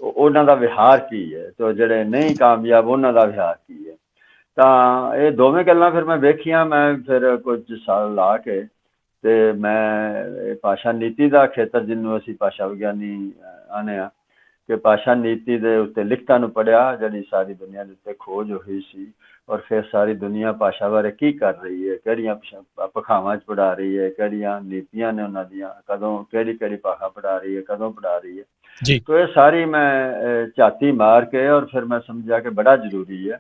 ਉਹਨਾਂ ਦਾ ਵਿਹਾਰ ਕੀ ਹੈ, ਤੇ ਜਿਹੜੇ ਨਹੀਂ ਕਾਮਯਾਬ ਉਹਨਾਂ ਦਾ ਵਿਹਾਰ ਕੀ ਹੈ। ਤਾਂ ਇਹ ਦੋਵੇਂ ਗੱਲਾਂ ਫਿਰ ਮੈਂ ਵੇਖੀਆਂ। ਮੈਂ ਫਿਰ ਕੁਝ ਸਾਲ ਲਾ ਕੇ ਤੇ ਮੈਂ ਭਾਸ਼ਾ ਨੀਤੀ ਦਾ ਖੇਤਰ, ਜਿਹਨੂੰ ਅਸੀਂ ਭਾਸ਼ਾ ਵਿਗਿਆਨੀ ਆਨੇ ਆ, ਕਿ ਭਾਸ਼ਾ ਨੀਤੀ ਦੇ ਉੱਤੇ ਲਿਖਤਾਂ ਨੂੰ ਪੜ੍ਹਿਆ, ਜਿਹੜੀ ਸਾਰੀ ਦੁਨੀਆ ਦੇ ਉੱਤੇ ਖੋਜ ਹੋਈ ਸੀ, ਔਰ ਫਿਰ ਸਾਰੀ ਦੁਨੀਆ ਭਾਸ਼ਾ ਬਾਰੇ ਕੀ ਕਰ ਰਹੀ ਹੈ, ਕਿਹੜੀਆਂ ਭਾਖਾਵਾਂ 'ਚ ਪੜ੍ਹਾ ਰਹੀ ਹੈ, ਕਿਹੜੀਆਂ ਨੀਤੀਆਂ ਨੇ ਉਹਨਾਂ ਦੀਆਂ, ਕਦੋਂ ਕਿਹੜੀ ਭਾਸ਼ਾ ਪੜ੍ਹਾ ਰਹੀ ਹੈ, ਕਦੋਂ ਪੜ੍ਹਾ ਰਹੀ ਹੈ। ਤਾਂ ਇਹ ਸਾਰੀ ਮੈਂ ਝਾਤੀ ਮਾਰ ਕੇ, ਔਰ ਫਿਰ ਮੈਂ ਸਮਝਿਆ ਕਿ ਬੜਾ ਜ਼ਰੂਰੀ ਹੈ।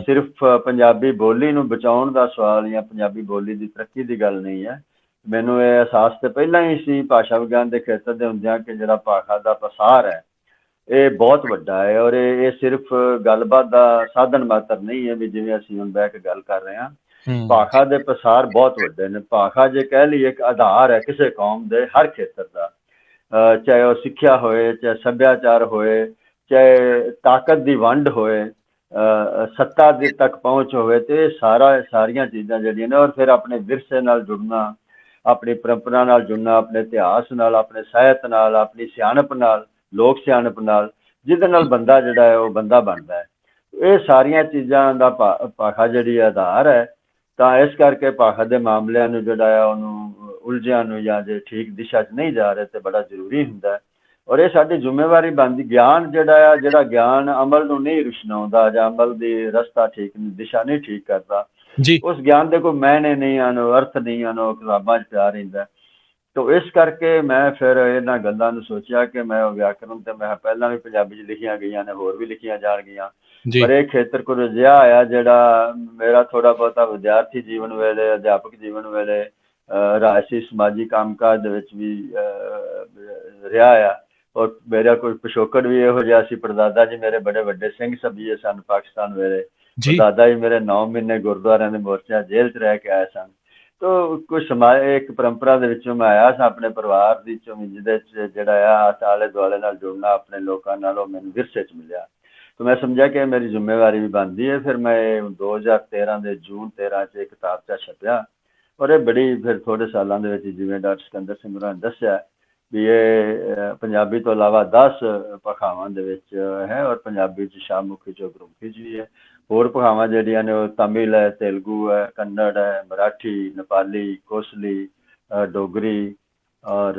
ਸਿਰਫ ਪੰਜਾਬੀ ਬੋਲੀ ਨੂੰ ਬਚਾਉਣ ਦਾ ਸਵਾਲ ਜਾਂ ਪੰਜਾਬੀ ਬੋਲੀ ਦੀ ਤਰੱਕੀ ਦੀ ਗੱਲ ਨਹੀਂ ਹੈ, ਮੈਨੂੰ ਇਹ ਅਹਿਸਾਸ ਤੇ ਪਹਿਲਾਂ ਹੀ ਸੀ ਭਾਸ਼ਾ ਵਿਗਿਆਨ ਦੇ ਖੇਤਰ ਦੇ ਹੁੰਦਿਆਂ ਕਿ ਜਿਹੜਾ ਭਾਸ਼ਾ ਦਾ ਪਸਾਰ ਹੈ ਇਹ ਬਹੁਤ ਵੱਡਾ ਹੈ, ਔਰ ਇਹ ਸਿਰਫ ਗੱਲਬਾਤ ਦਾ ਸਾਧਨ ਮਾਤਰ ਨਹੀਂ ਹੈ ਵੀ ਜਿਵੇਂ ਅਸੀਂ ਹੁਣ ਬਹਿ ਕੇ ਗੱਲ ਕਰ ਰਹੇ ਹਾਂ। ਭਾਸ਼ਾ ਦੇ ਪਸਾਰ ਬਹੁਤ ਵੱਡੇ ਨੇ। ਭਾਸ਼ਾ ਜੇ ਕਹਿ ਲਈਏ ਇੱਕ ਆਧਾਰ ਹੈ ਕਿਸੇ ਕੌਮ ਦੇ ਹਰ ਖੇਤਰ ਦਾ, ਚਾਹੇ ਉਹ ਸਿੱਖਿਆ ਹੋਏ, ਚਾਹੇ ਸੱਭਿਆਚਾਰ ਹੋਏ, ਚਾਹੇ ਤਾਕਤ ਦੀ ਵੰਡ ਹੋਏ, ਸੱਤਾ ਦੇ ਤੱਕ ਪਹੁੰਚ ਹੋਵੇ, ਤੇ ਇਹ ਸਾਰੀਆਂ ਚੀਜ਼ਾਂ ਜਿਹੜੀਆਂ ਨੇ, ਔਰ ਫਿਰ ਆਪਣੇ ਵਿਰਸੇ ਨਾਲ ਜੁੜਨਾ, ਆਪਣੀ ਪਰੰਪਰਾ ਨਾਲ ਜੁੜਨਾ, ਆਪਣੇ ਇਤਿਹਾਸ ਨਾਲ, ਆਪਣੇ ਸਾਹਿਤ ਨਾਲ, ਆਪਣੀ ਸਿਆਣਪ ਨਾਲ, ਲੋਕ ਸਿਆਣਪ ਨਾਲ, ਜਿਹਦੇ ਨਾਲ ਬੰਦਾ ਜਿਹੜਾ ਹੈ ਉਹ ਬੰਦਾ ਬਣਦਾ ਹੈ। ਇਹ ਸਾਰੀਆਂ ਚੀਜ਼ਾਂ ਦਾ ਭਾਸ਼ਾ ਜਿਹੜੀ ਆਧਾਰ ਹੈ। ਤਾਂ ਇਸ ਕਰਕੇ ਭਾਸ਼ਾ ਦੇ ਮਾਮਲਿਆਂ ਨੂੰ ਜਿਹੜਾ ਆ ਉਹਨੂੰ ਉਲਝਿਆਂ ਨੂੰ ਜਾਂ ਜੇ ਠੀਕ ਦਿਸ਼ਾ 'ਚ ਨਹੀਂ ਜਾ ਰਹੇ ਤੇ ਬੜਾ ਜ਼ਰੂਰੀ ਹੁੰਦਾ ਹੈ। ਔਰ ਇਹ ਸਾਡੀ ਜ਼ਿੰਮੇਵਾਰੀ ਬਣਦੀ। ਗਿਆਨ ਜਿਹੜਾ ਗਿਆਨ ਅਮਲ ਨੂੰ ਨਹੀਂ ਰੁਸ਼ਨਾਉਂਦਾ ਜਾਂ ਅਮਲ ਦੀ ਰਸਤਾ ਠੀਕ ਦਿਸ਼ਾ ਨਹੀਂ ਠੀਕ ਕਰਦਾ, ਉਸ ਗਿਆਨ ਦੇ ਕੋਈ ਮਾਇਨੇ ਨਹੀਂ ਹਨ, ਅਰਥ ਨਹੀਂ ਹਨ, ਉਹ ਕਿਤਾਬਾਂ 'ਚ ਪਿਆ ਰਹਿੰਦਾ। ਤੋ ਇਸ ਕਰਕੇ ਮੈਂ ਫਿਰ ਇਹਨਾਂ ਗੱਲਾਂ ਨੂੰ ਸੋਚਿਆ ਕਿ ਮੈਂ ਵਿਆਕਰਨ ਤੇ ਮੈਂ ਪਹਿਲਾਂ ਵੀ ਪੰਜਾਬੀ 'ਚ ਲਿਖੀਆਂ ਗਈਆਂ ਨੇ, ਹੋਰ ਵੀ ਲਿਖੀਆਂ ਜਾਣਗੀਆਂ, ਪਰ ਇਹ ਖੇਤਰ ਕੁਝ ਅਜਿਹਾ ਆਇਆ ਜਿਹੜਾ ਮੇਰਾ ਥੋੜਾ ਬਹੁਤਾ ਵਿਦਿਆਰਥੀ ਜੀਵਨ ਵੇਲੇ, ਅਧਿਆਪਕ ਜੀਵਨ ਵੇਲੇ, ਰਾਜਸੀ ਸਮਾਜੀ ਕੰਮਕਾਜ ਦੇ ਵਿੱਚ ਵੀ ਰਿਹਾ ਆ। ਔਰ ਮੇਰਾ ਕੋਈ ਪਿਛੋਕੜ ਵੀ ਇਹੋ ਜਿਹਾ ਸੀ। ਪੜਦਾਦਾ ਜੀ ਮੇਰੇ ਬੜੇ ਵੱਡੇ ਸਿੰਘ ਸਭੀਏ ਸਨ ਪਾਕਿਸਤਾਨ ਵੇਲੇ। ਦਾਦਾ ਜੀ ਮੇਰੇ 9 ਮਹੀਨੇ ਗੁਰਦੁਆਰਿਆਂ ਦੇ ਮੋਰਚਿਆਂ ਜੇਲ੍ਹ 'ਚ ਰਹਿ ਕੇ ਆਏ ਸਨ। ਤੋ ਕੁਝ ਸਮਾਜ ਇੱਕ ਪਰੰਪਰਾ ਦੇ ਵਿੱਚੋਂ ਮੈਂ ਆਇਆ ਸਾਂ, ਆਪਣੇ ਪਰਿਵਾਰ ਦੀ ਚੋਂ ਵੀ, ਜਿਹਦੇ 'ਚ ਜਿਹੜਾ ਆ ਆਲੇ ਦੁਆਲੇ ਨਾਲ ਜੁੜਨਾ, ਆਪਣੇ ਲੋਕਾਂ ਨਾਲ, ਉਹ ਮੈਨੂੰ ਵਿਰਸੇ 'ਚ ਮਿਲਿਆ। ਤਾਂ ਮੈਂ ਸਮਝਿਆ ਕਿ ਮੇਰੀ ਜ਼ਿੰਮੇਵਾਰੀ ਵੀ ਬਣਦੀ ਹੈ। ਫਿਰ ਮੈਂ 2013 ਦੇ ਜੂਨ 13 'ਚ ਇੱਕ ਕਿਤਾਬਚਾ ਛਪਿਆ, ਔਰ ਇਹ ਬੜੀ ਫਿਰ ਥੋੜ੍ਹੇ ਸਾਲਾਂ ਦੇ ਵਿੱਚ, ਜਿਵੇਂ ਡਾਕਟਰ ਸਿਕੰਦਰ ਸਿੰਘ ਹੋਰਾਂ ਨੇ ਦੱਸਿਆ ਵੀ ਇਹ ਪੰਜਾਬੀ ਤੋਂ ਇਲਾਵਾ 10 ਭਾਸ਼ਾਵਾਂ ਦੇ ਵਿੱਚ ਹੈ, ਔਰ ਪੰਜਾਬੀ 'ਚ ਸ਼ਾਹਮੁਖੀ 'ਚ, ਗੁਰਮੁਖੀ 'ਚ ਵੀ ਹੈ। ਹੋਰ ਭਾਸ਼ਾਵਾਂ ਜਿਹੜੀਆਂ ਨੇ ਉਹ ਤਮਿਲ ਹੈ, ਤੇਲਗੂ ਹੈ, ਕੰਨੜ ਹੈ, ਮਰਾਠੀ, ਨੇਪਾਲੀ, ਕੋਸਲੀ, ਡੋਗਰੀ, ਔਰ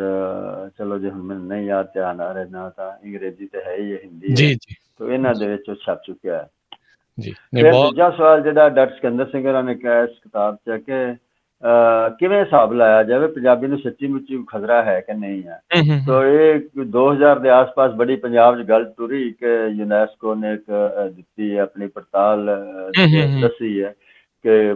ਚਲੋ ਜੇ ਹੁਣ ਮੈਨੂੰ ਨਹੀਂ ਯਾਦ ਧਿਆਨ ਆ ਰਿਹਾ ਨਾ, ਤਾਂ ਅੰਗਰੇਜ਼ੀ ਤੇ ਹੈ ਹੀ, ਹਿੰਦੀ ਹੈ। ਤੋ ਇਹਨਾਂ ਦੇ ਵਿੱਚ ਉਹ ਛਪ ਚੁੱਕਿਆ ਹੈ। ਫਿਰ ਦੂਜਾ ਸਵਾਲ ਜਿਹੜਾ ਡਾਕਟਰ ਸਿਕੰਦਰ ਸਿੰਘ ਹੋਰਾਂ ਨੇ ਕਿਹਾ ਇਸ ਕਿਤਾਬ 'ਚ ਕਿ ਕਿਵੇਂ ਹਿਸਾਬ ਲਾਇਆ ਜਾਵੇ ਪੰਜਾਬੀ ਨੂੰ ਸੱਚੀ ਮੁੱਚੀ ਖਤਰਾ ਹੈ ਕਿ ਨਹੀਂ ਹੈ। ਤੋ ਇਹ 2000 ਦੇ ਆਸ-ਪਾਸ ਬੜੀ ਪੰਜਾਬ 'ਚ ਗੱਲ ਤੁਰੀ ਕਿ ਯੂਨੈਸਕੋ ਨੇ ਇੱਕ ਦਿੱਤੀ ਆਪਣੀ ਪੜਤਾਲ ਦੱਸੀ ਹੈ ਕਿ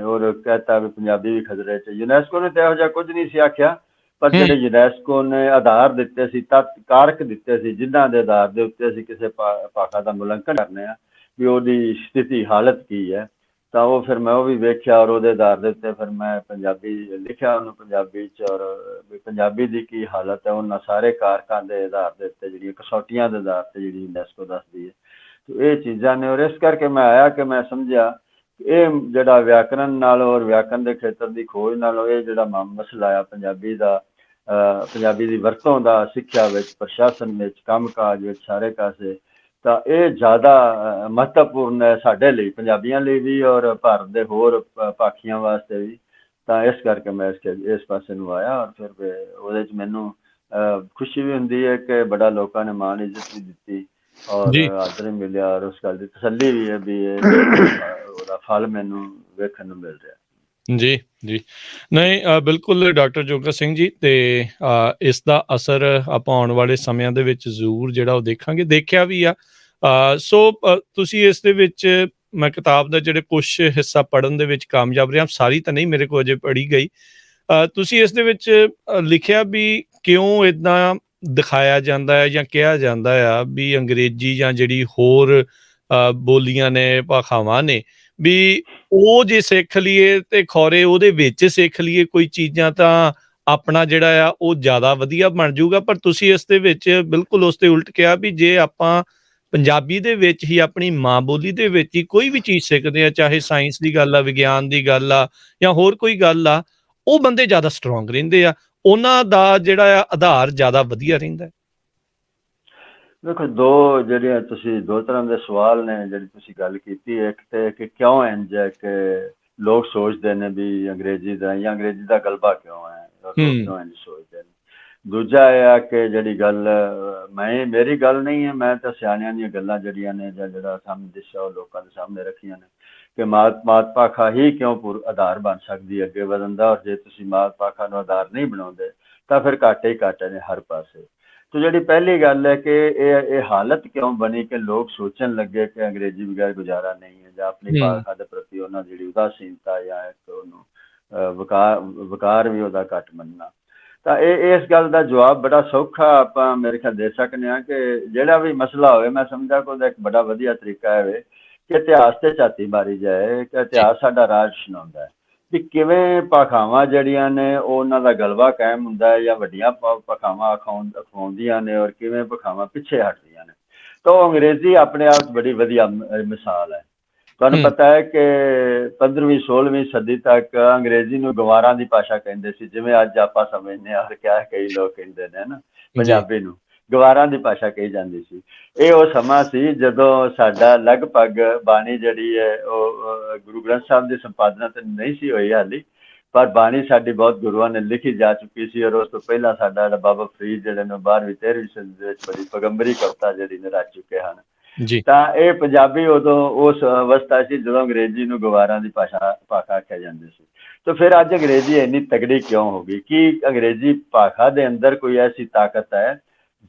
ਔਰ ਕਹਿਤਾ ਵੀ ਪੰਜਾਬੀ ਵੀ ਖਤਰੇ 'ਚ। ਯੂਨੈਸਕੋ ਨੇ ਤਾਂ ਇਹੋ ਜਿਹਾ ਕੁਝ ਨਹੀਂ ਸੀ ਆਖਿਆ, ਪਰ ਜਿਹੜੇ ਯੂਨੈਸਕੋ ਨੇ ਆਧਾਰ ਦਿੱਤੇ ਸੀ, ਕਾਰਕ ਦਿੱਤੇ ਸੀ, ਜਿਨ੍ਹਾਂ ਦੇ ਆਧਾਰ ਦੇ ਉੱਤੇ ਅਸੀਂ ਕਿਸੇ ਭਾਸ਼ਾ ਦਾ ਮੁਲਾਂਕਣ ਕਰਨੇ ਆ ਵੀ ਉਹਦੀ ਸਥਿਤੀ ਹਾਲਤ ਕੀ ਹੈ, ਤਾਂ ਉਹ ਫਿਰ ਮੈਂ ਉਹ ਵੀ ਵੇਖਿਆ, ਔਰ ਉਹਦੇ ਆਧਾਰ ਦੇ ਉੱਤੇ ਫਿਰ ਮੈਂ ਪੰਜਾਬੀ ਲਿਖਿਆ ਉਹਨੂੰ ਪੰਜਾਬੀ 'ਚ। ਔਰ ਵੀ ਪੰਜਾਬੀ ਦੀ ਕੀ ਹਾਲਤ ਹੈ ਉਹਨਾਂ ਸਾਰੇ ਕਾਰਕਾਂ ਦੇ ਆਧਾਰ ਦੇ ਉੱਤੇ, ਜਿਹੜੀਆਂ ਕਸੌਟੀਆਂ ਦੇ ਆਧਾਰ 'ਤੇ ਜਿਹੜੀ ਯੂਨੈਸਕੋ ਦੱਸਦੀ ਹੈ। ਤੇ ਇਹ ਚੀਜ਼ਾਂ ਨੇ, ਔਰ ਇਸ ਕਰਕੇ ਮੈਂ ਆਇਆ ਕਿ ਮੈਂ ਸਮਝਿਆ ਇਹ ਜਿਹੜਾ ਵਿਆਕਰਨ ਨਾਲ ਔਰ ਵਿਆਕਰਨ ਦੇ ਖੇਤਰ ਦੀ ਖੋਜ ਨਾਲ ਇਹ ਜਿਹੜਾ ਮਸਲਾ ਆ ਪੰਜਾਬੀ ਦਾ, ਪੰਜਾਬੀ ਦੀ ਵਰਤੋਂ ਦਾ ਸਿੱਖਿਆ ਵਿੱਚ, ਪ੍ਰਸ਼ਾਸਨ ਵਿੱਚ, ਕੰਮਕਾਜ ਵਿੱਚ, ਸਾਰੇ ਪਾਸੇ, ਤਾਂ ਇਹ ਜ਼ਿਆਦਾ ਮਹੱਤਵਪੂਰਨ ਹੈ ਸਾਡੇ ਲਈ, ਪੰਜਾਬੀਆਂ ਲਈ ਵੀ, ਔਰ ਭਾਰਤ ਦੇ ਹੋਰ ਭਾਖੀਆਂ ਵਾਸਤੇ ਵੀ। ਤਾਂ ਇਸ ਕਰਕੇ ਮੈਂ ਇਸ ਪਾਸੇ ਨੂੰ ਆਇਆ, ਔਰ ਫਿਰ ਉਹਦੇ 'ਚ ਮੈਨੂੰ ਖੁਸ਼ੀ ਵੀ ਹੁੰਦੀ ਹੈ ਕਿ ਬੜਾ ਲੋਕਾਂ ਨੇ ਮਾਣ ਇੱਜ਼ਤ ਵੀ ਦਿੱਤੀ, ਔਰ ਆਦਰ ਵੀ ਮਿਲਿਆ, ਔਰ ਉਸ ਗੱਲ ਦੀ ਤਸੱਲੀ ਵੀ ਹੈ ਵੀ ਉਹਦਾ ਫਲ ਮੈਨੂੰ ਵੇਖਣ ਨੂੰ ਮਿਲ ਰਿਹਾ। ਜੀ ਨਹੀਂ, ਬਿਲਕੁਲ ਡਾਕਟਰ ਜੋਗਾ ਸਿੰਘ ਜੀ, ਤੇ ਇਸ ਦਾ ਅਸਰ ਆਪਾਂ ਆਉਣ ਵਾਲੇ ਸਮਿਆਂ ਦੇ ਵਿੱਚ ਜ਼ਰੂਰ ਜਿਹੜਾ ਉਹ ਦੇਖਾਂਗੇ, ਦੇਖਿਆ ਵੀ ਆ। ਸੋ ਤੁਸੀਂ ਇਸ ਦੇ ਵਿੱਚ, ਮੈਂ ਕਿਤਾਬ ਦਾ ਜਿਹੜੇ ਕੁਛ ਹਿੱਸਾ ਪੜ੍ਹਨ ਦੇ ਵਿੱਚ ਕਾਮਯਾਬ ਰਿਹਾ, ਸਾਰੀ ਤਾਂ ਨਹੀਂ ਮੇਰੇ ਕੋਲ ਅਜੇ ਪੜ੍ਹੀ ਗਈ। ਤੁਸੀਂ ਇਸ ਦੇ ਵਿੱਚ ਲਿਖਿਆ ਵੀ ਕਿਉਂ ਇੱਦਾਂ ਦਿਖਾਇਆ ਜਾਂਦਾ ਹੈ ਜਾਂ ਕਿਹਾ ਜਾਂਦਾ ਆ ਵੀ ਅੰਗਰੇਜ਼ੀ ਜਾਂ ਜਿਹੜੀ ਹੋਰ ਬੋਲੀਆਂ ਨੇ, ਭਾਸ਼ਾਵਾਂ ਨੇ, ਵੀ ਉਹ ਜੇ ਸਿੱਖ ਲਈਏ ਤੇ ਖੌਰੇ ਉਹਦੇ ਵਿੱਚ ਸਿੱਖ ਲਈਏ ਕੋਈ ਚੀਜ਼ਾਂ, ਤਾਂ ਆਪਣਾ ਜਿਹੜਾ ਆ ਉਹ ਜ਼ਿਆਦਾ ਵਧੀਆ ਬਣ ਜਾਊਗਾ। ਪਰ ਤੁਸੀਂ ਇਸ ਦੇ ਵਿੱਚ ਬਿਲਕੁਲ ਉਸ 'ਤੇ ਉਲਟ ਕਿਹਾ ਵੀ ਜੇ ਆਪਾਂ ਪੰਜਾਬੀ ਦੇ ਵਿੱਚ ਹੀ, ਆਪਣੀ ਮਾਂ ਬੋਲੀ ਦੇ ਵਿੱਚ ਹੀ ਕੋਈ ਵੀ ਚੀਜ਼ ਸਿੱਖਦੇ ਆ, ਚਾਹੇ ਸਾਇੰਸ ਦੀ ਗੱਲ ਆ, ਵਿਗਿਆਨ ਦੀ ਗੱਲ ਆ, ਜਾਂ ਹੋਰ ਕੋਈ ਗੱਲ ਆ, ਉਹ ਬੰਦੇ ਜ਼ਿਆਦਾ ਸਟਰੋਂਗ ਰਹਿੰਦੇ ਆ, ਉਹਨਾਂ ਦਾ ਜਿਹੜਾ ਆ ਆਧਾਰ ਜ਼ਿਆਦਾ ਵਧੀਆ ਰਹਿੰਦਾ। ਦੇਖੋ, ਜਿਹੜੀਆਂ ਤੁਸੀਂ ਦੋ ਤਰ੍ਹਾਂ ਦੇ ਸਵਾਲ ਨੇ ਜਿਹੜੀ ਤੁਸੀਂ ਗੱਲ ਕੀਤੀ। ਇੱਕ ਤੇ ਕਿ ਕਿਉਂ ਇੰਝ ਹੈ ਕਿ ਲੋਕ ਸੋਚਦੇ ਨੇ ਵੀ ਅੰਗਰੇਜ਼ੀ ਦਾ ਜਾਂ ਅੰਗਰੇਜ਼ੀ ਦਾ ਗਲਬਾ ਕਿਉਂ ਹੈ, ਕਿਉਂ ਇੰਝ ਸੋਚਦੇ ਨੇ। ਦੂਜਾ ਇਹ ਆ ਕਿ ਜਿਹੜੀ ਗੱਲ ਮੇਰੀ ਗੱਲ ਨਹੀਂ ਹੈ, ਮੈਂ ਤਾਂ ਸਿਆਣਿਆਂ ਦੀਆਂ ਗੱਲਾਂ ਜਿਹੜੀਆਂ ਨੇ ਜਾਂ ਜਿਹੜਾ ਸਾਹਮਣੇ ਦਿਸ਼ਾ ਉਹ ਲੋਕਾਂ ਦੇ ਸਾਹਮਣੇ ਰੱਖੀਆਂ ਨੇ ਕਿ ਮਾਤ ਭਾਸ਼ਾ ਹੀ ਕਿਉਂ ਆਧਾਰ ਬਣ ਸਕਦੀ ਹੈ ਅੱਗੇ ਵਧਣ ਦਾ। ਔਰ ਜੇ ਤੁਸੀਂ ਮਾਤ ਭਾਸ਼ਾ ਨੂੰ ਆਧਾਰ ਨਹੀਂ ਬਣਾਉਂਦੇ ਤਾਂ ਫਿਰ ਘਾਟੇ ਹੀ ਘਾਟੇ ਨੇ ਹਰ ਪਾਸੇ। ਤੋ ਜਿਹੜੀ ਪਹਿਲੀ ਗੱਲ ਹੈ ਕਿ ਇਹ ਹਾਲਤ ਕਿਉਂ ਬਣੀ ਕਿ ਲੋਕ ਸੋਚਣ ਲੱਗੇ ਕਿ ਅੰਗਰੇਜ਼ੀ ਬਗੈਰ ਗੁਜ਼ਾਰਾ ਨਹੀਂ ਹੈ, ਜਾਂ ਆਪਣੀ ਭਾਸ਼ਾ ਦੇ ਪ੍ਰਤੀ ਉਹਨਾਂ ਦੀ ਜਿਹੜੀ ਉਦਾਸੀਨਤਾ ਜਾਂ ਇੱਕ ਉਹਨੂੰ ਵਕਾਰ ਵੀ ਉਹਦਾ ਘੱਟ ਮੰਨਣਾ। ਤਾਂ ਇਸ ਗੱਲ ਦਾ ਜਵਾਬ ਬੜਾ ਸੌਖਾ ਆਪਾਂ ਮੇਰੇ ਖਿਆਲ ਦੇ ਸਕਦੇ ਹਾਂ ਕਿ ਜਿਹੜਾ ਵੀ ਮਸਲਾ ਹੋਵੇ, ਮੈਂ ਸਮਝਦਾ ਕਿ ਉਹਦਾ ਇੱਕ ਬੜਾ ਵਧੀਆ ਤਰੀਕਾ ਹੈ ਕਿ ਇਤਿਹਾਸ ਤੇ ਝਾਤੀ ਮਾਰੀ ਜਾਏ, ਕਿ ਇਤਿਹਾਸ ਸਾਡਾ ਰਾਜ ਸੁਣਾਉਂਦਾ ਹੈ ਕਿ ਕਿਵੇਂ ਭਾਖਾਵਾਂ ਜਿਹੜੀਆਂ ਨੇ ਉਹਨਾਂ ਦਾ ਗਲਬਾ ਕਾਇਮ ਹੁੰਦਾ ਹੈ ਜਾਂ ਵੱਡੀਆਂ ਭਾਖਾਵਾਂ ਅਖਵਾਉਂਦੀਆਂ ਨੇ, ਔਰ ਕਿਵੇਂ ਭਾਖਾਵਾਂ ਪਿੱਛੇ ਹਟਦੀਆਂ ਨੇ। ਤਾਂ ਉਹ ਅੰਗਰੇਜ਼ੀ ਆਪਣੇ ਆਪ 'ਚ ਬੜੀ ਵਧੀਆ ਮਿਸਾਲ ਹੈ। ਤੁਹਾਨੂੰ ਪਤਾ ਹੈ ਕਿ 15ਵੀਂ 16ਵੀਂ ਸਦੀ ਤੱਕ ਅੰਗਰੇਜ਼ੀ ਨੂੰ ਗਵਾਰਾਂ ਦੀ ਭਾਸ਼ਾ ਕਹਿੰਦੇ ਸੀ, ਜਿਵੇਂ ਅੱਜ ਆਪਾਂ ਸਮਝਦੇ ਹਾਂ ਕਿਆ ਕਈ ਲੋਕ ਕਹਿੰਦੇ ਨੇ ਨਾ ਪੰਜਾਬੀ ਨੂੰ ਗਵਾਰਾਂ ਦੀ ਭਾਸ਼ਾ ਕਹੀ ਜਾਂਦੀ ਸੀ। ਇਹ ਉਹ ਸਮਾਂ ਸੀ ਜਦੋਂ ਸਾਡਾ ਲਗਭਗ ਬਾਣੀ ਜਿਹੜੀ ਹੈ ਉਹ ਗੁਰੂ ਗ੍ਰੰਥ ਸਾਹਿਬ ਦੀ ਸੰਪਾਦਨਾ ਤੇ ਨਹੀਂ ਸੀ ਹੋਈ ਹਾਲੀ, ਪਰ ਬਾਣੀ ਸਾਡੀ ਬਹੁਤ ਗੁਰੂਆਂ ਨੇ ਲਿਖੀ ਜਾ ਚੁੱਕੀ ਸੀ। ਔਰ ਉਸ ਤੋਂ ਪਹਿਲਾਂ ਸਾਡਾ ਬਾਬਾ ਫਰੀਦ ਜਿਹੜੇ ਨੇ 12ਵੀਂ 13ਵੀਂ ਸਦੀ ਦੇ ਵਿੱਚ ਬੜੀ ਪੈਗੰਬਰੀ ਕਵਿਤਾ ਜਿਹੜੀ ਨੇ ਰਚ ਚੁੱਕੇ ਹਨ। ਤਾਂ ਇਹ ਪੰਜਾਬੀ ਉਦੋਂ ਉਸ ਅਵਸਥਾ ਸੀ ਜਦੋਂ ਅੰਗਰੇਜ਼ੀ ਨੂੰ ਗਵਾਰਾਂ ਦੀ ਭਾਸ਼ਾ ਆਖਿਆ ਜਾਂਦੀ ਸੀ। ਤਾਂ ਫਿਰ ਅੱਜ ਅੰਗਰੇਜ਼ੀ ਇੰਨੀ ਤਗੜੀ ਕਿਉਂ ਹੋ ਗਈ? ਕੀ ਅੰਗਰੇਜ਼ੀ ਭਾਸ਼ਾ ਦੇ ਅੰਦਰ ਕੋਈ ਐਸੀ ਤਾਕਤ ਹੈ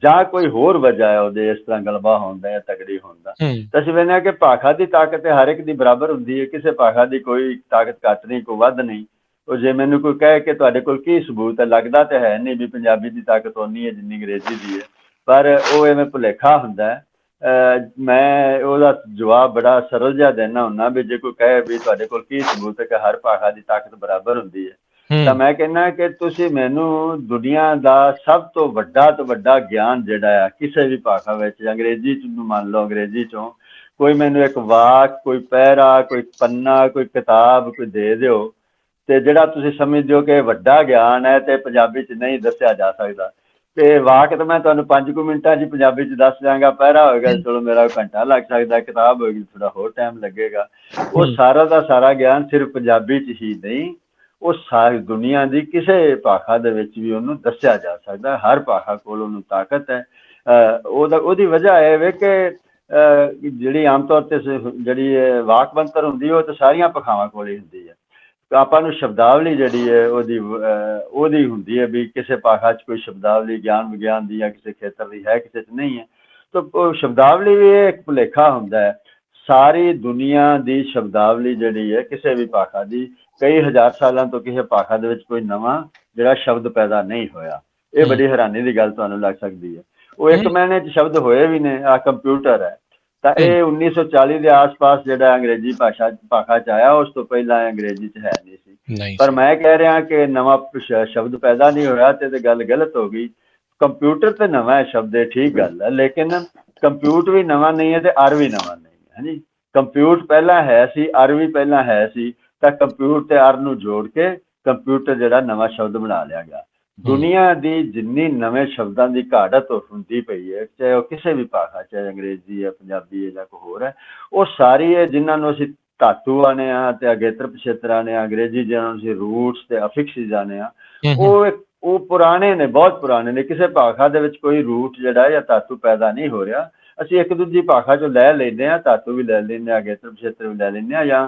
ਜਾਂ ਕੋਈ ਹੋਰ ਵਜ੍ਹਾ ਹੈ ਉਹਦੇ ਇਸ ਤਰ੍ਹਾਂ ਗਲਬਾ ਹੋਣ ਦਾ ਜਾਂ ਤਗੜੀ ਹੋਣ ਦਾ? ਤਾਂ ਅਸੀਂ ਵੇਖਦੇ ਹਾਂ ਕਿ ਭਾਸ਼ਾ ਦੀ ਤਾਕਤ ਹਰ ਇੱਕ ਦੀ ਬਰਾਬਰ ਹੁੰਦੀ ਹੈ, ਕਿਸੇ ਭਾਸ਼ਾ ਦੀ ਕੋਈ ਤਾਕਤ ਘੱਟ ਨਹੀਂ, ਕੋਈ ਵੱਧ ਨਹੀਂ। ਉਹ ਜੇ ਮੈਨੂੰ ਕੋਈ ਕਹੇ ਕਿ ਤੁਹਾਡੇ ਕੋਲ ਕੀ ਸਬੂਤ ਹੈ, ਲੱਗਦਾ ਤਾਂ ਹੈ ਨਹੀਂ ਵੀ ਪੰਜਾਬੀ ਦੀ ਤਾਕਤ ਓਨੀ ਹੈ ਜਿੰਨੀ ਅੰਗਰੇਜ਼ੀ ਦੀ ਹੈ, ਪਰ ਉਹ ਐਵੇਂ ਭੁਲੇਖਾ ਹੁੰਦਾ ਹੈ। ਮੈਂ ਉਹਦਾ ਜਵਾਬ ਬੜਾ ਸਰਲ ਜਿਹਾ ਦੇਣਾ ਹੁੰਦਾ ਵੀ ਜੇ ਕੋਈ ਕਹੇ ਵੀ ਤੁਹਾਡੇ ਕੋਲ ਕੀ ਸਬੂਤ ਹੈ ਕਿ ਹਰ ਭਾਸ਼ਾ ਦੀ ਤਾਕਤ ਬਰਾਬਰ ਹੁੰਦੀ ਹੈ, ਤਾਂ ਮੈਂ ਕਹਿੰਦਾ ਕਿ ਤੁਸੀਂ ਮੈਨੂੰ ਦੁਨੀਆ ਦਾ ਸਭ ਤੋਂ ਵੱਡਾ ਗਿਆਨ ਜਿਹੜਾ ਆ ਕਿਸੇ ਵੀ ਭਾਸ਼ਾ ਵਿੱਚ, ਅੰਗਰੇਜ਼ੀ 'ਚ ਮੰਨ ਲਓ, ਅੰਗਰੇਜ਼ੀ 'ਚੋਂ ਕੋਈ ਮੈਨੂੰ ਇੱਕ ਵਾਕ, ਕੋਈ ਪੈਰਾ, ਕੋਈ ਪੰਨਾ, ਕੋਈ ਕਿਤਾਬ ਕੋਈ ਦੇ ਦਿਓ ਤੇ ਜਿਹੜਾ ਤੁਸੀਂ ਸਮਝਦੇ ਹੋ ਕਿ ਵੱਡਾ ਗਿਆਨ ਹੈ ਤੇ ਪੰਜਾਬੀ 'ਚ ਨਹੀਂ ਦੱਸਿਆ ਜਾ ਸਕਦਾ। ਤੇ ਵਾਕ ਤਾਂ ਮੈਂ ਤੁਹਾਨੂੰ 5 ਮਿੰਟਾਂ 'ਚ ਪੰਜਾਬੀ 'ਚ ਦੱਸ ਦਿਆਂਗਾ, ਪਹਿਰਾ ਹੋਏਗਾ ਚਲੋ ਮੇਰਾ ਘੰਟਾ ਲੱਗ ਸਕਦਾ, ਕਿਤਾਬ ਹੋਏਗੀ ਥੋੜਾ ਹੋਰ ਟਾਈਮ ਲੱਗੇਗਾ। ਉਹ ਸਾਰਾ ਦਾ ਸਾਰਾ ਗਿਆਨ ਸਿਰਫ ਪੰਜਾਬੀ 'ਚ ਹੀ ਨਹੀਂ, ਉਹ ਸਾਰੀ ਦੁਨੀਆ ਦੀ ਕਿਸੇ ਭਾਸ਼ਾ ਦੇ ਵਿੱਚ ਵੀ ਉਹਨੂੰ ਦੱਸਿਆ ਜਾ ਸਕਦਾ। ਹਰ ਭਾਸ਼ਾ ਕੋਲ ਉਹਨੂੰ ਤਾਕਤ ਹੈ। ਉਹਦੀ ਵਜ੍ਹਾ ਇਹ ਵੇ ਕਿ ਜਿਹੜੀ ਆਮ ਤੌਰ 'ਤੇ ਜਿਹੜੀ ਵਾਕ ਬਣਤਰ ਹੁੰਦੀ ਉਹ ਤਾਂ ਸਾਰੀਆਂ ਭਾਸ਼ਾਵਾਂ ਕੋਲ ਹੀ ਹੁੰਦੀ ਹੈ। ਆਪਾਂ ਨੂੰ ਸ਼ਬਦਾਵਲੀ ਜਿਹੜੀ ਹੈ ਉਹਦੀ ਹੁੰਦੀ ਹੈ ਵੀ ਕਿਸੇ ਭਾਸ਼ਾ 'ਚ ਕੋਈ ਸ਼ਬਦਾਵਲੀ ਗਿਆਨ ਵਿਗਿਆਨ ਦੀ ਜਾਂ ਕਿਸੇ ਖੇਤਰ ਦੀ ਹੈ, ਕਿਸੇ 'ਚ ਨਹੀਂ ਹੈ। ਤਾਂ ਉਹ ਸ਼ਬਦਾਵਲੀ ਵੀ ਇੱਕ ਭੁਲੇਖਾ ਹੁੰਦਾ ਹੈ। ਸਾਰੀ ਦੁਨੀਆ ਦੀ ਸ਼ਬਦਾਵਲੀ ਜਿਹੜੀ ਹੈ ਕਿਸੇ ਵੀ ਭਾਸ਼ਾ ਦੀ ਕਈ ਹਜ਼ਾਰ ਸਾਲਾਂ ਤੋਂ ਕਿਸੇ ਭਾਸ਼ਾ ਦੇ ਵਿੱਚ ਕੋਈ ਨਵਾਂ ਜਿਹੜਾ ਸ਼ਬਦ ਪੈਦਾ ਨਹੀਂ ਹੋਇਆ। ਇਹ ਬੜੀ ਹੈਰਾਨੀ ਦੀ ਗੱਲ ਤੁਹਾਨੂੰ ਲੱਗ ਸਕਦੀ ਹੈ। ਉਹ 1 ਮਹੀਨੇ 'ਚ ਸ਼ਬਦ ਹੋਏ ਵੀ ਨੇ। ਆਹ ਕੰਪਿਊਟਰ ਹੈ ਤਾਂ ਇਹ 1940 ਦੇ ਆਸ-ਪਾਸ ਜਿਹੜਾ ਅੰਗਰੇਜ਼ੀ ਭਾਸ਼ਾ 'ਚ ਆਇਆ, ਉਸ ਤੋਂ ਪਹਿਲਾਂ ਅੰਗਰੇਜ਼ੀ 'ਚ ਹੈ ਨਹੀਂ ਸੀ। ਪਰ ਮੈਂ ਕਹਿ ਰਿਹਾ ਕਿ ਨਵਾਂ ਸ਼ਬਦ ਪੈਦਾ ਨਹੀਂ ਹੋਇਆ ਤੇ ਗੱਲ ਗਲਤ ਹੋ ਗਈ। ਕੰਪਿਊਟਰ ਤੇ ਨਵਾਂ ਸ਼ਬਦ ਹੈ, ਠੀਕ ਗੱਲ ਹੈ, ਲੇਕਿਨ ਕੰਪਿਊਟਰ ਵੀ ਨਵਾਂ ਨਹੀਂ ਹੈ ਤੇ ਅਰ ਵੀ ਨਵਾਂ ਨਹੀਂ ਹੈ। ਹਾਂਜੀ, ਕੰਪਿਊਟਰ ਪਹਿਲਾਂ ਹੈ ਸੀ, ਅਰ ਵੀ ਪਹਿਲਾਂ ਹੈ ਸੀ, ਤਾਂ ਕੰਪਿਊਟਰ ਤੇ ਅਰ ਨੂੰ ਜੋੜ ਕੇ ਕੰਪਿਊਟਰ ਜਿਹੜਾ ਨਵਾਂ ਸ਼ਬਦ ਬਣਾ ਲਿਆ ਗਿਆ। ਦੁਨੀਆ ਦੀ ਜਿੰਨੀ ਨਵੇਂ ਸ਼ਬਦਾਂ ਦੀ ਘਾੜਤ ਹੁੰਦੀ ਪਈ ਹੈ, ਚਾਹੇ ਉਹ ਕਿਸੇ ਵੀ ਭਾਸ਼ਾ, ਚਾਹੇ ਅੰਗਰੇਜ਼ੀ ਹੈ, ਪੰਜਾਬੀ ਹੈ ਜਾਂ ਕੋਈ ਹੋਰ ਹੈ, ਉਹ ਸਾਰੀ ਹੈ ਜਿਨ੍ਹਾਂ ਨੂੰ ਅਸੀਂ ਧਾਤੂ ਆਨੇ ਆ ਤੇ ਅਗੇਤਰ ਪਿਛੇਤਰ ਆਨੇ ਆ, ਅੰਗਰੇਜ਼ੀ ਜਿਹਨਾਂ ਨੂੰ ਅਸੀਂ ਰੂਟਸ ਤੇ ਅਫਿਕਸਿਸ ਆਨੇ ਆ, ਉਹ ਪੁਰਾਣੇ ਨੇ, ਬਹੁਤ ਪੁਰਾਣੇ ਨੇ। ਕਿਸੇ ਭਾਸ਼ਾ ਦੇ ਵਿੱਚ ਕੋਈ ਰੂਟ ਜਿਹੜਾ ਜਾਂ ਧਾਤੂ ਪੈਦਾ ਨਹੀਂ ਹੋ ਰਿਹਾ। ਅਸੀਂ ਇੱਕ ਦੂਜੀ ਭਾਸ਼ਾ 'ਚੋਂ ਲੈ ਲੈਂਦੇ ਹਾਂ, ਧਾਤੂ ਵੀ ਲੈ ਲੈਂਦੇ ਹਾਂ, ਅਗੇਤਰ ਪਿਛੇਤਰ ਵੀ ਲੈ ਲੈਂਦੇ ਹਾਂ, ਜਾਂ